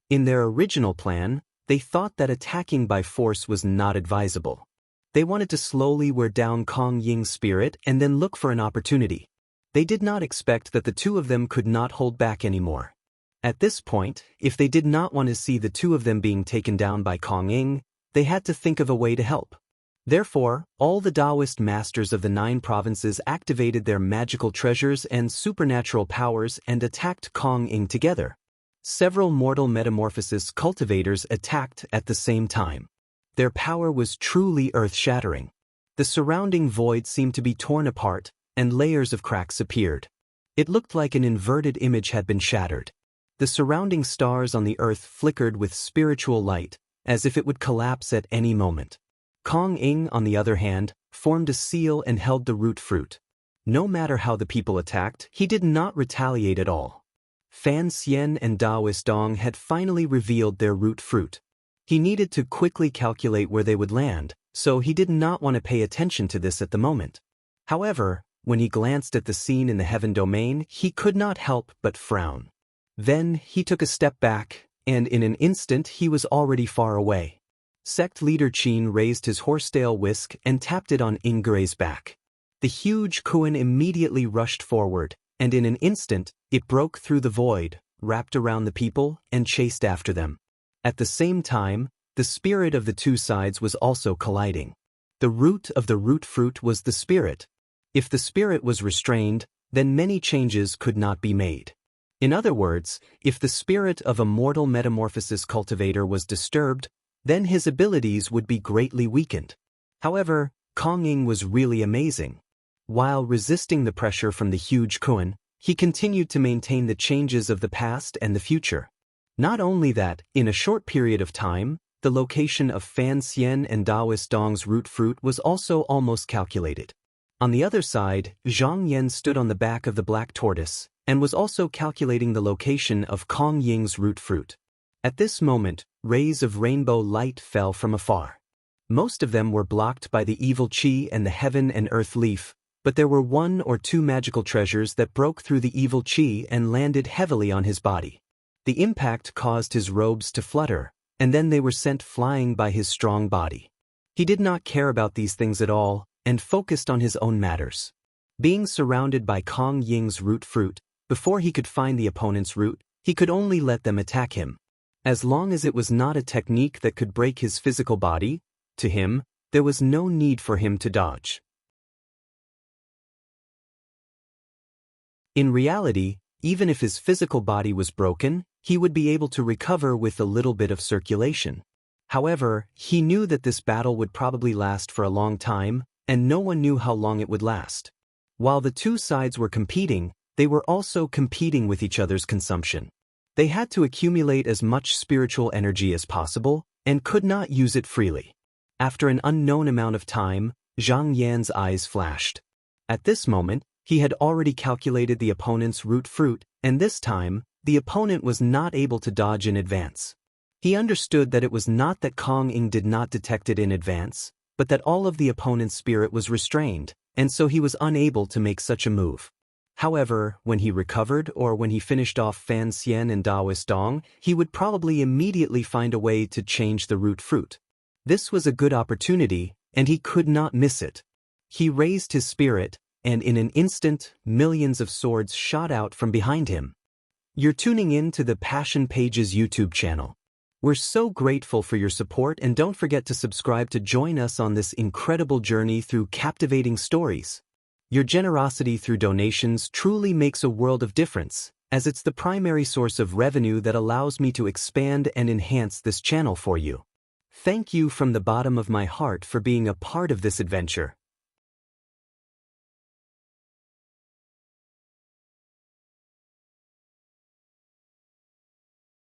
In their original plan, they thought that attacking by force was not advisable. They wanted to slowly wear down Kong Ying's spirit and then look for an opportunity. They did not expect that the two of them could not hold back anymore. At this point, if they did not want to see the two of them being taken down by Kong Ing, they had to think of a way to help. Therefore, all the Taoist masters of the 9 provinces activated their magical treasures and supernatural powers and attacked Kong Ing together. Several mortal metamorphosis cultivators attacked at the same time. Their power was truly earth-shattering. The surrounding void seemed to be torn apart, and layers of cracks appeared. It looked like an inverted image had been shattered. The surrounding stars on the earth flickered with spiritual light, as if it would collapse at any moment. Kong Ing, on the other hand, formed a seal and held the root fruit. No matter how the people attacked, he did not retaliate at all. Fan Xian and Taoist Dong had finally revealed their root fruit. He needed to quickly calculate where they would land, so he did not want to pay attention to this at the moment. However, when he glanced at the scene in the heaven domain, he could not help but frown. Then he took a step back, and in an instant he was already far away. Sect leader Qin raised his horsetail whisk and tapped it on Ingre's back. The huge Kuan immediately rushed forward, and in an instant, it broke through the void, wrapped around the people, and chased after them. At the same time, the spirit of the two sides was also colliding. The root of the root fruit was the spirit. If the spirit was restrained, then many changes could not be made. In other words, if the spirit of a mortal metamorphosis cultivator was disturbed, then his abilities would be greatly weakened. However, Kong Ying was really amazing. While resisting the pressure from the huge Kun, he continued to maintain the changes of the past and the future. Not only that, in a short period of time, the location of Fan Xian and Daoist Dong's root fruit was also almost calculated. On the other side, Zhang Yan stood on the back of the black tortoise, and was also calculating the location of Kong Ying's root fruit. At this moment, rays of rainbow light fell from afar. Most of them were blocked by the evil Qi and the heaven and earth leaf, but there were 1 or 2 magical treasures that broke through the evil Qi and landed heavily on his body. The impact caused his robes to flutter, and then they were sent flying by his strong body. He did not care about these things at all, and focused on his own matters. Being surrounded by Kong Ying's root fruit, before he could find the opponent's root, he could only let them attack him. As long as it was not a technique that could break his physical body, to him, there was no need for him to dodge. In reality, even if his physical body was broken, he would be able to recover with a little bit of circulation. However, he knew that this battle would probably last for a long time, and no one knew how long it would last. While the two sides were competing, they were also competing with each other's consumption. They had to accumulate as much spiritual energy as possible, and could not use it freely. After an unknown amount of time, Zhang Yan's eyes flashed. At this moment, he had already calculated the opponent's root fruit, and this time, the opponent was not able to dodge in advance. He understood that it was not that Kong Ying did not detect it in advance, but that all of the opponent's spirit was restrained, and so he was unable to make such a move. However, when he recovered or when he finished off Fan Xian and Daoist Dong, he would probably immediately find a way to change the root fruit. This was a good opportunity, and he could not miss it. He raised his spirit, and in an instant, millions of swords shot out from behind him. You're tuning in to the Passion Pages YouTube channel. We're so grateful for your support, and don't forget to subscribe to join us on this incredible journey through captivating stories. Your generosity through donations truly makes a world of difference, as it's the primary source of revenue that allows me to expand and enhance this channel for you. Thank you from the bottom of my heart for being a part of this adventure.